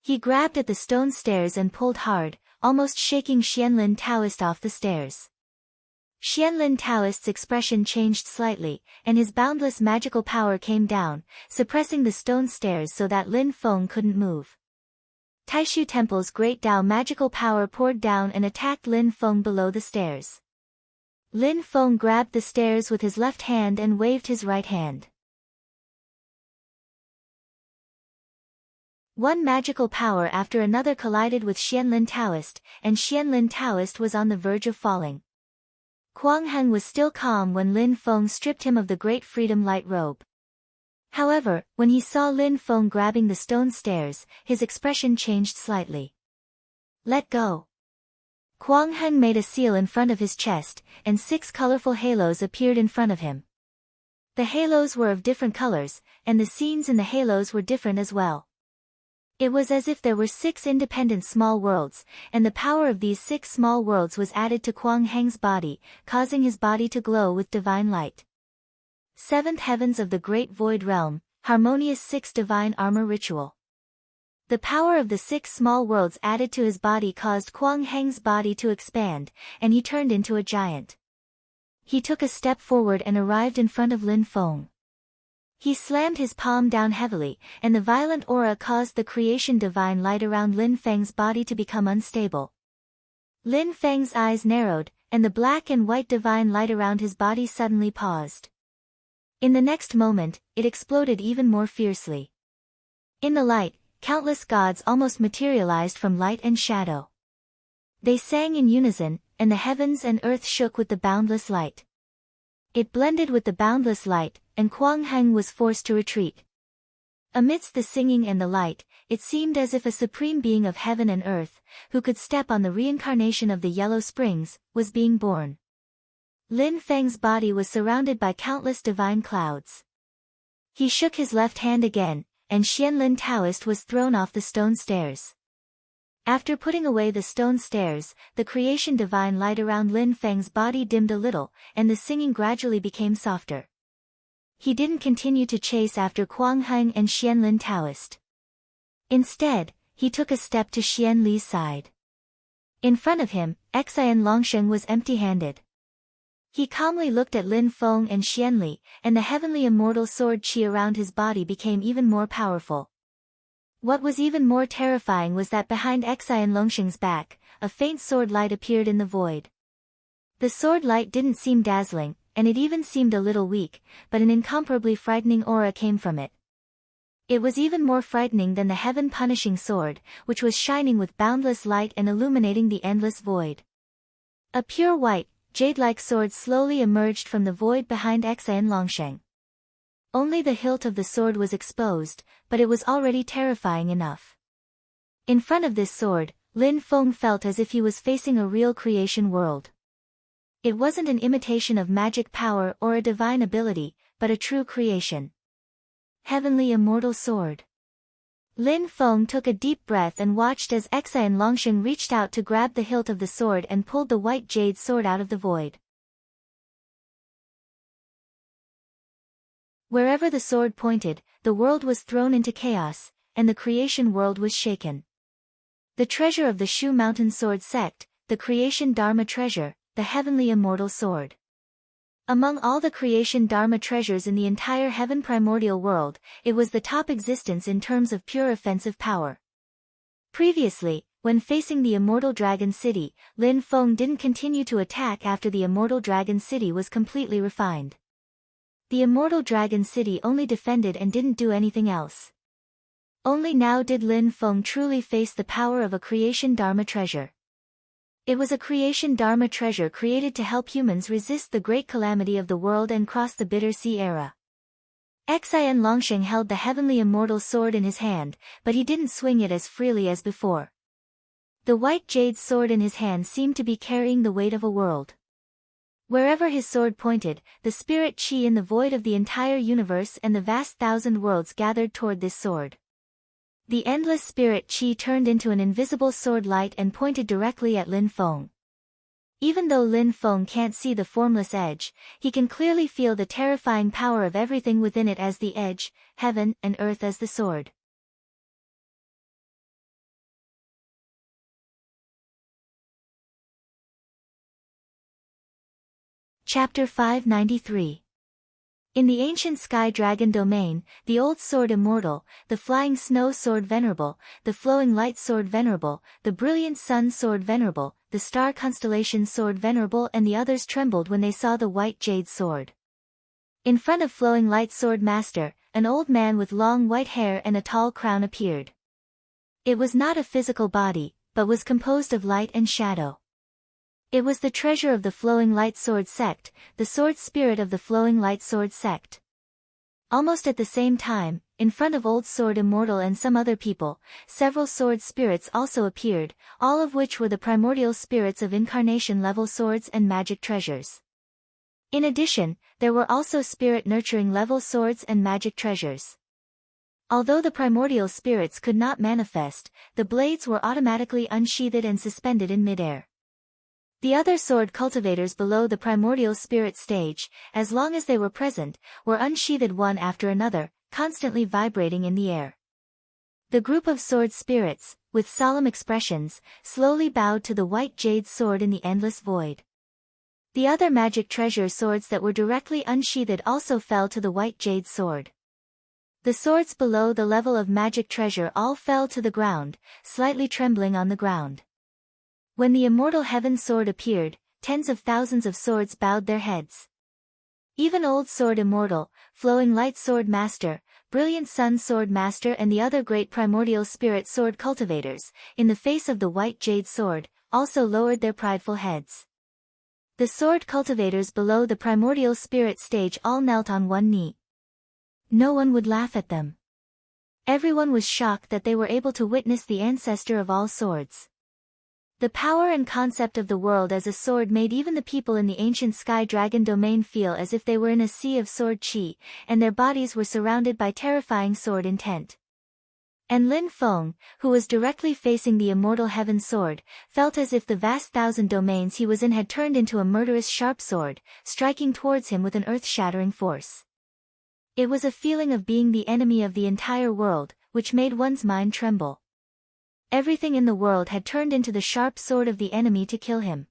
He grabbed at the stone stairs and pulled hard, almost shaking Xianlin Taoist off the stairs. Xianlin Taoist's expression changed slightly, and his boundless magical power came down, suppressing the stone stairs so that Lin Feng couldn't move. Taishu Temple's great Dao magical power poured down and attacked Lin Feng below the stairs. Lin Feng grabbed the stairs with his left hand and waved his right hand. One magical power after another collided with Xianlin Taoist, and Xianlin Taoist was on the verge of falling. Kuang Heng was still calm when Lin Feng stripped him of the great freedom light robe. However, when he saw Lin Feng grabbing the stone stairs, his expression changed slightly. "Let go." Kuang Heng made a seal in front of his chest, and 6 colorful halos appeared in front of him. The halos were of different colors, and the scenes in the halos were different as well. It was as if there were 6 independent small worlds, and the power of these 6 small worlds was added to Kuang Heng's body, causing his body to glow with divine light. 7th Heavens of the Great Void Realm, Harmonious 6 Divine Armor Ritual. The power of the 6 small worlds added to his body caused Kuang Heng's body to expand, and he turned into a giant. He took a step forward and arrived in front of Lin Feng. He slammed his palm down heavily, and the violent aura caused the creation divine light around Lin Feng's body to become unstable. Lin Feng's eyes narrowed, and the black and white divine light around his body suddenly paused. In the next moment, it exploded even more fiercely. In the light, countless gods almost materialized from light and shadow. They sang in unison, and the heavens and earth shook with the boundless light. It blended with the boundless light, and Kuang Heng was forced to retreat. Amidst the singing and the light, it seemed as if a supreme being of heaven and earth, who could step on the reincarnation of the Yellow Springs, was being born. Lin Feng's body was surrounded by countless divine clouds. He shook his left hand again, and Xianlin Taoist was thrown off the stone stairs. After putting away the stone stairs, the creation divine light around Lin Feng's body dimmed a little, and the singing gradually became softer. He didn't continue to chase after Kuang Heng and Xianlin Taoist. Instead, he took a step to Xian Li's side. In front of him, Xian Longsheng was empty-handed. He calmly looked at Lin Feng and Xian Li, and the heavenly immortal sword qi around his body became even more powerful. What was even more terrifying was that behind Xian Longsheng's back, a faint sword light appeared in the void. The sword light didn't seem dazzling, and it even seemed a little weak, but an incomparably frightening aura came from it. It was even more frightening than the heaven-punishing sword, which was shining with boundless light and illuminating the endless void. A pure white, jade-like sword slowly emerged from the void behind Xian Longsheng. Only the hilt of the sword was exposed, but it was already terrifying enough. In front of this sword, Lin Feng felt as if he was facing a real creation world. It wasn't an imitation of magic power or a divine ability, but a true creation. Heavenly Immortal Sword. Lin Feng took a deep breath and watched as Xian Longsheng reached out to grab the hilt of the sword and pulled the white jade sword out of the void. Wherever the sword pointed, the world was thrown into chaos, and the creation world was shaken. The treasure of the Shu Mountain Sword Sect, the creation Dharma treasure, the heavenly immortal sword. Among all the creation Dharma treasures in the entire heaven primordial world, it was the top existence in terms of pure offensive power. Previously, when facing the Immortal Dragon City, Lin Feng didn't continue to attack after the Immortal Dragon City was completely refined. The Immortal Dragon City only defended and didn't do anything else. Only now did Lin Feng truly face the power of a creation Dharma treasure. It was a creation Dharma treasure created to help humans resist the great calamity of the world and cross the bitter sea era. Xian Longsheng held the heavenly immortal sword in his hand, but he didn't swing it as freely as before. The white jade sword in his hand seemed to be carrying the weight of a world. Wherever his sword pointed, the spirit qi in the void of the entire universe and the vast thousand worlds gathered toward this sword. The endless spirit qi turned into an invisible sword light and pointed directly at Lin Feng. Even though Lin Feng can't see the formless edge, he can clearly feel the terrifying power of everything within it as the edge, heaven and earth as the sword. Chapter 593. In the ancient Sky Dragon domain, the Old Sword Immortal, the Flying Snow Sword Venerable, the Flowing Light Sword Venerable, the Brilliant Sun Sword Venerable, the Star Constellation Sword Venerable and the others trembled when they saw the white jade sword. In front of Flowing Light Sword Master, an old man with long white hair and a tall crown appeared. It was not a physical body, but was composed of light and shadow. It was the treasure of the Flowing Light Sword Sect, the sword spirit of the Flowing Light Sword Sect. Almost at the same time, in front of Old Sword Immortal and some other people, several sword spirits also appeared, all of which were the primordial spirits of incarnation-level swords and magic treasures. In addition, there were also spirit-nurturing level swords and magic treasures. Although the primordial spirits could not manifest, the blades were automatically unsheathed and suspended in midair. The other sword cultivators below the primordial spirit stage, as long as they were present, were unsheathed one after another, constantly vibrating in the air. The group of sword spirits, with solemn expressions, slowly bowed to the white jade sword in the endless void. The other magic treasure swords that were directly unsheathed also fell to the white jade sword. The swords below the level of magic treasure all fell to the ground, slightly trembling on the ground. When the immortal heaven sword appeared, tens of thousands of swords bowed their heads. Even Old Sword Immortal, Flowing Light Sword Master, Brilliant Sun Sword Master and the other great primordial spirit sword cultivators, in the face of the white jade sword, also lowered their prideful heads. The sword cultivators below the primordial spirit stage all knelt on one knee. No one would laugh at them. Everyone was shocked that they were able to witness the ancestor of all swords. The power and concept of the world as a sword made even the people in the ancient sky dragon domain feel as if they were in a sea of sword chi, and their bodies were surrounded by terrifying sword intent. And Lin Feng, who was directly facing the immortal heaven sword, felt as if the vast thousand domains he was in had turned into a murderous sharp sword, striking towards him with an earth-shattering force. It was a feeling of being the enemy of the entire world, which made one's mind tremble. Everything in the world had turned into the sharp sword of the enemy to kill him.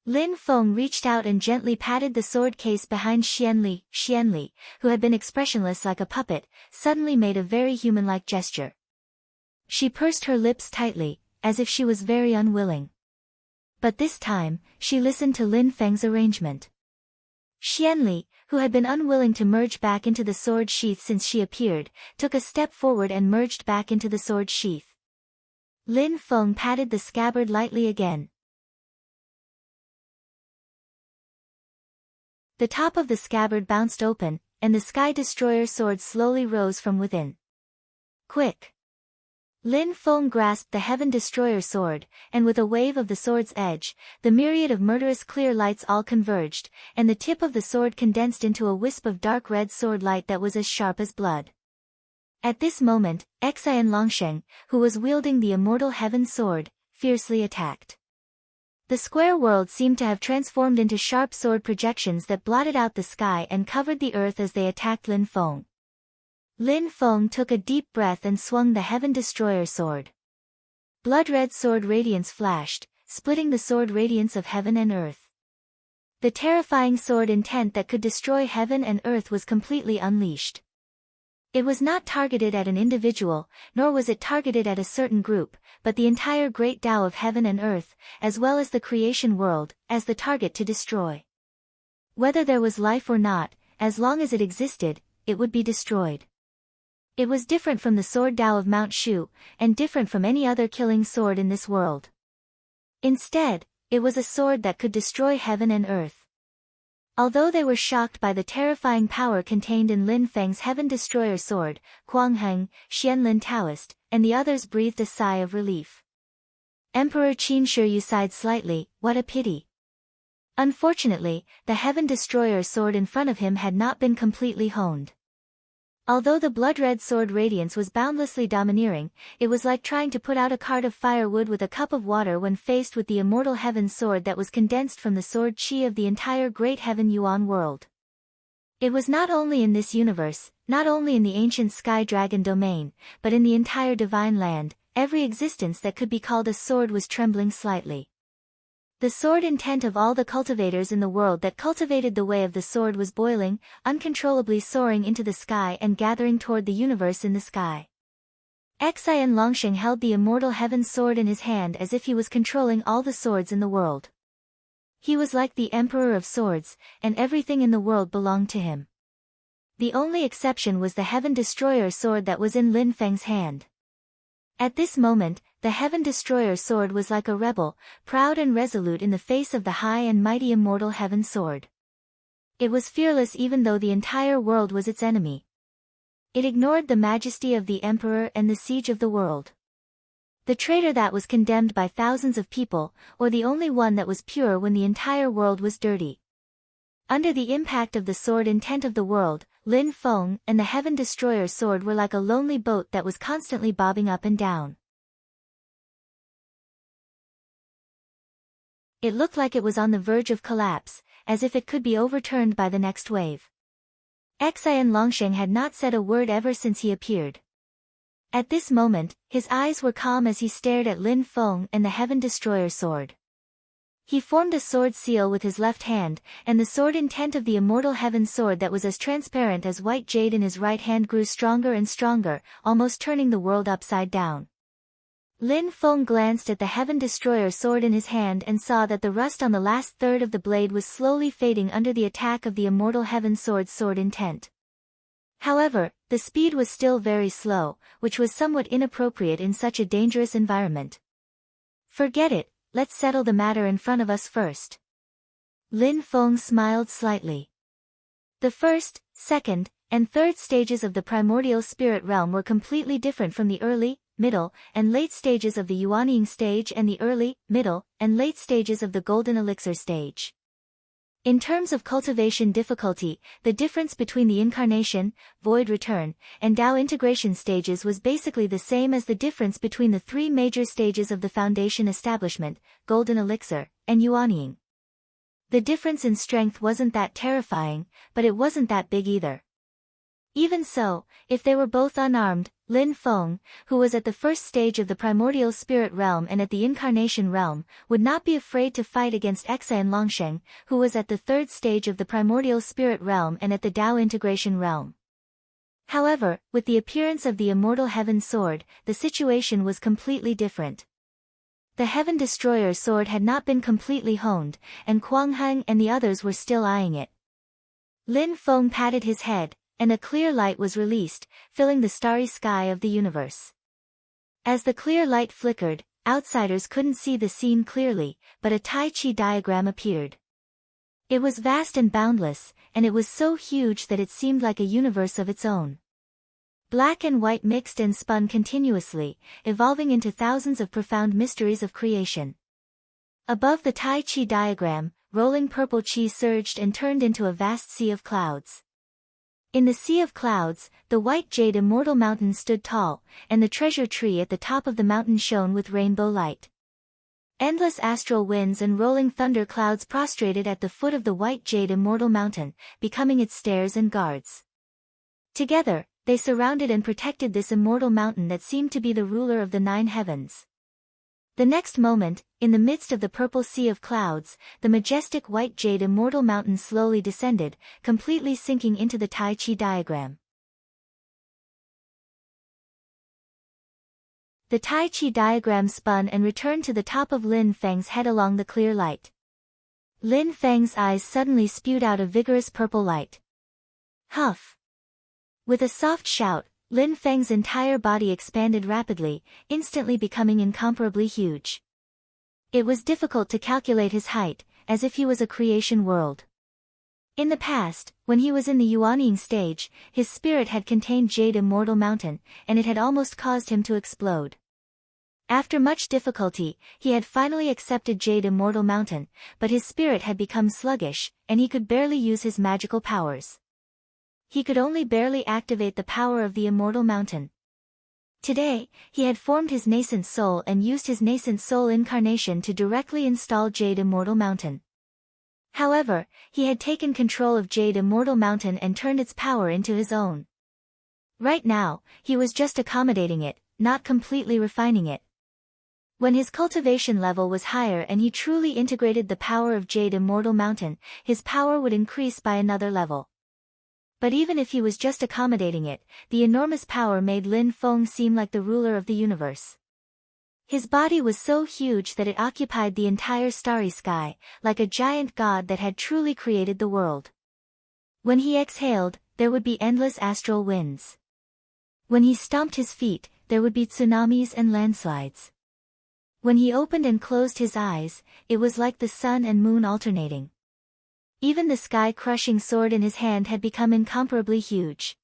Lin Feng reached out and gently patted the sword case behind Xianli. Xianli, who had been expressionless like a puppet, suddenly made a very human-like gesture. She pursed her lips tightly, as if she was very unwilling. But this time, she listened to Lin Feng's arrangement. Xianli, who had been unwilling to merge back into the sword sheath since she appeared, took a step forward and merged back into the sword sheath. Lin Feng patted the scabbard lightly again. The top of the scabbard bounced open, and the Sky Destroyer sword slowly rose from within. Quick! Lin Feng grasped the Heaven Destroyer sword, and with a wave of the sword's edge, the myriad of murderous clear lights all converged, and the tip of the sword condensed into a wisp of dark red sword light that was as sharp as blood. At this moment, Xian Longsheng, who was wielding the immortal heaven sword, fiercely attacked. The square world seemed to have transformed into sharp sword projections that blotted out the sky and covered the earth as they attacked Lin Feng. Lin Feng took a deep breath and swung the Heaven Destroyer sword. Blood-red sword radiance flashed, splitting the sword radiance of heaven and earth. The terrifying sword intent that could destroy heaven and earth was completely unleashed. It was not targeted at an individual, nor was it targeted at a certain group, but the entire great Tao of heaven and earth, as well as the creation world, as the target to destroy. Whether there was life or not, as long as it existed, it would be destroyed. It was different from the sword Tao of Mount Shu, and different from any other killing sword in this world. Instead, it was a sword that could destroy heaven and earth. Although they were shocked by the terrifying power contained in Lin Feng's Heaven Destroyer sword, Kuang Heng, Xianlin Taoist, and the others breathed a sigh of relief. Emperor Qin Shiryu sighed slightly, what a pity. Unfortunately, the Heaven Destroyer sword in front of him had not been completely honed. Although the blood-red sword radiance was boundlessly domineering, it was like trying to put out a cart of firewood with a cup of water when faced with the immortal heaven sword that was condensed from the sword chi of the entire great heaven Yuan world. It was not only in this universe, not only in the ancient sky dragon domain, but in the entire divine land, every existence that could be called a sword was trembling slightly. The sword intent of all the cultivators in the world that cultivated the way of the sword was boiling, uncontrollably soaring into the sky and gathering toward the universe in the sky. Xian Longsheng held the immortal heaven sword in his hand as if he was controlling all the swords in the world. He was like the emperor of swords, and everything in the world belonged to him. The only exception was the Heaven Destroyer sword that was in Lin Feng's hand. At this moment, the Heaven Destroyer sword was like a rebel, proud and resolute in the face of the high and mighty immortal heaven sword. It was fearless even though the entire world was its enemy. It ignored the majesty of the emperor and the siege of the world. The traitor that was condemned by thousands of people, or the only one that was pure when the entire world was dirty. Under the impact of the sword intent of the world, Lin Feng and the Heaven Destroyer sword were like a lonely boat that was constantly bobbing up and down. It looked like it was on the verge of collapse, as if it could be overturned by the next wave. Xian Longsheng had not said a word ever since he appeared. At this moment, his eyes were calm as he stared at Lin Feng and the Heaven Destroyer sword. He formed a sword seal with his left hand, and the sword intent of the immortal heaven sword that was as transparent as white jade in his right hand grew stronger and stronger, almost turning the world upside down. Lin Feng glanced at the Heaven Destroyer sword in his hand and saw that the rust on the last third of the blade was slowly fading under the attack of the immortal heaven sword's sword intent. However, the speed was still very slow, which was somewhat inappropriate in such a dangerous environment. "Forget it, let's settle the matter in front of us first." Lin Feng smiled slightly. The first, second, and third stages of the primordial spirit realm were completely different from the early, middle, and late stages of the Yuanying stage and the early, middle, and late stages of the golden elixir stage. In terms of cultivation difficulty, the difference between the incarnation, void return, and Tao integration stages was basically the same as the difference between the three major stages of the foundation establishment, golden elixir, and Yuanying. The difference in strength wasn't that terrifying, but it wasn't that big either. Even so, if they were both unarmed, Lin Feng, who was at the first stage of the primordial spirit realm and at the incarnation realm, would not be afraid to fight against Exan Longsheng, who was at the third stage of the primordial spirit realm and at the Tao integration realm. However, with the appearance of the immortal heaven sword, the situation was completely different. The Heaven Destroyer's sword had not been completely honed, and Kuang Heng and the others were still eyeing it. Lin Feng patted his head, and a clear light was released, filling the starry sky of the universe. As the clear light flickered, outsiders couldn't see the scene clearly, but a Tai Chi diagram appeared. It was vast and boundless, and it was so huge that it seemed like a universe of its own. Black and white mixed and spun continuously, evolving into thousands of profound mysteries of creation. Above the Tai Chi diagram, rolling purple chi surged and turned into a vast sea of clouds. In the sea of clouds, the white jade immortal mountain stood tall, and the treasure tree at the top of the mountain shone with rainbow light. Endless astral winds and rolling thunder clouds prostrated at the foot of the white jade immortal mountain, becoming its stairs and guards. Together, they surrounded and protected this immortal mountain that seemed to be the ruler of the 9 heavens. The next moment, in the midst of the purple sea of clouds, the majestic white jade immortal mountain slowly descended, completely sinking into the Tai Chi diagram. The Tai Chi diagram spun and returned to the top of Lin Feng's head along the clear light. Lin Feng's eyes suddenly spewed out a vigorous purple light. Huff! With a soft shout, Lin Feng's entire body expanded rapidly, instantly becoming incomparably huge. It was difficult to calculate his height, as if he was a creation world. In the past, when he was in the Yuanying stage, his spirit had contained Jade Immortal Mountain, and it had almost caused him to explode. After much difficulty, he had finally accepted Jade Immortal Mountain, but his spirit had become sluggish, and he could barely use his magical powers. He could only barely activate the power of the Immortal Mountain. Today, he had formed his nascent soul and used his nascent soul incarnation to directly install Jade Immortal Mountain. However, he had taken control of Jade Immortal Mountain and turned its power into his own. Right now, he was just accommodating it, not completely refining it. When his cultivation level was higher and he truly integrated the power of Jade Immortal Mountain, his power would increase by another level. But even if he was just accommodating it, the enormous power made Lin Feng seem like the ruler of the universe. His body was so huge that it occupied the entire starry sky, like a giant god that had truly created the world. When he exhaled, there would be endless astral winds. When he stomped his feet, there would be tsunamis and landslides. When he opened and closed his eyes, it was like the sun and moon alternating. Even the sky-crushing sword in his hand had become incomparably huge.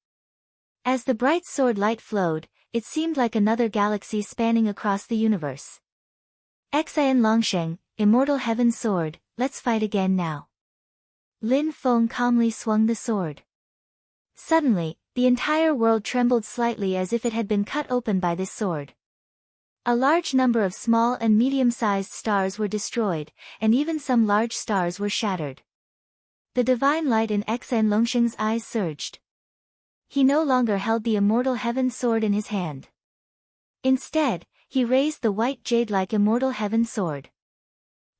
As the bright sword light flowed, it seemed like another galaxy spanning across the universe. Xian Longsheng, Immortal Heaven Sword, let's fight again now. Lin Feng calmly swung the sword. Suddenly, the entire world trembled slightly as if it had been cut open by this sword. A large number of small and medium-sized stars were destroyed, and even some large stars were shattered. The divine light in Xian Longsheng's eyes surged. He no longer held the immortal heaven sword in his hand. Instead, he raised the white jade-like immortal heaven sword.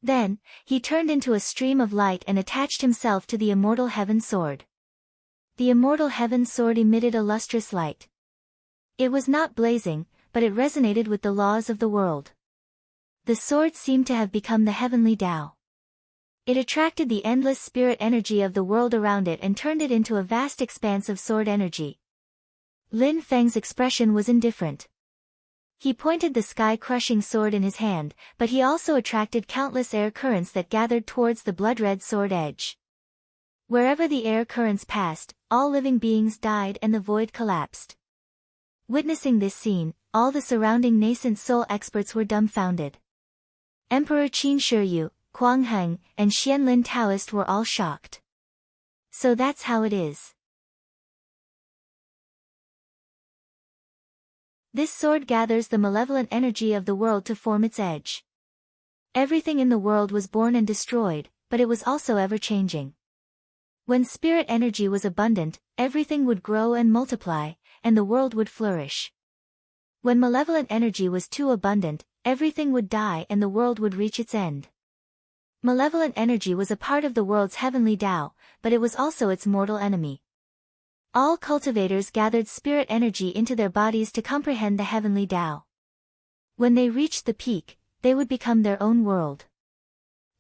Then, he turned into a stream of light and attached himself to the immortal heaven sword. The immortal heaven sword emitted a lustrous light. It was not blazing, but it resonated with the laws of the world. The sword seemed to have become the heavenly Tao. It attracted the endless spirit energy of the world around it and turned it into a vast expanse of sword energy. Lin Feng's expression was indifferent. He pointed the sky-crushing sword in his hand, but he also attracted countless air currents that gathered towards the blood-red sword edge. Wherever the air currents passed, all living beings died and the void collapsed. Witnessing this scene, all the surrounding nascent soul experts were dumbfounded. Emperor Qin Shiyu, Kuang Heng, and Xianlin Taoist were all shocked. So that's how it is. This sword gathers the malevolent energy of the world to form its edge. Everything in the world was born and destroyed, but it was also ever-changing. When spirit energy was abundant, everything would grow and multiply, and the world would flourish. When malevolent energy was too abundant, everything would die and the world would reach its end. Malevolent energy was a part of the world's heavenly Tao, but it was also its mortal enemy. All cultivators gathered spirit energy into their bodies to comprehend the heavenly Tao. When they reached the peak, they would become their own world.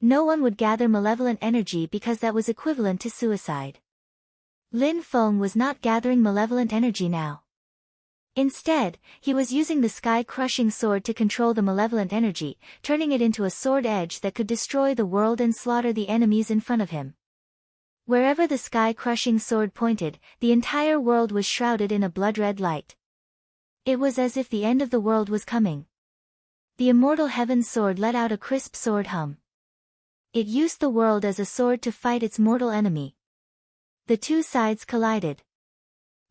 No one would gather malevolent energy because that was equivalent to suicide. Lin Feng was not gathering malevolent energy now. Instead, he was using the sky-crushing sword to control the malevolent energy, turning it into a sword edge that could destroy the world and slaughter the enemies in front of him. Wherever the sky-crushing sword pointed, the entire world was shrouded in a blood-red light. It was as if the end of the world was coming. The immortal heaven sword let out a crisp sword hum. It used the world as a sword to fight its mortal enemy. The two sides collided.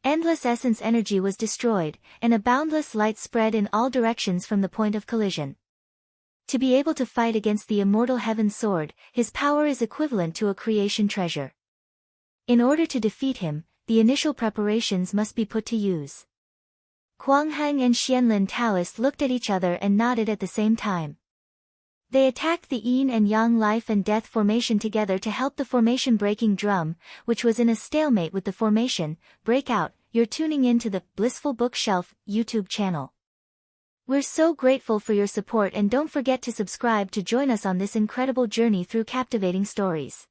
Endless essence energy was destroyed, and a boundless light spread in all directions from the point of collision. To be able to fight against the immortal heaven sword, his power is equivalent to a creation treasure. In order to defeat him, the initial preparations must be put to use. Kuang Heng and Xianlin Taoist looked at each other and nodded at the same time. They attacked the yin and yang life and death formation together to help the formation breaking drum, which was in a stalemate with the formation, break out. You're tuning in to the Blissful Bookshelf YouTube channel. We're so grateful for your support and don't forget to subscribe to join us on this incredible journey through captivating stories.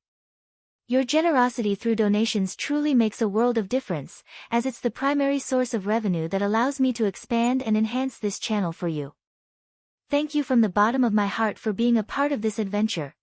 Your generosity through donations truly makes a world of difference, as it's the primary source of revenue that allows me to expand and enhance this channel for you. Thank you from the bottom of my heart for being a part of this adventure.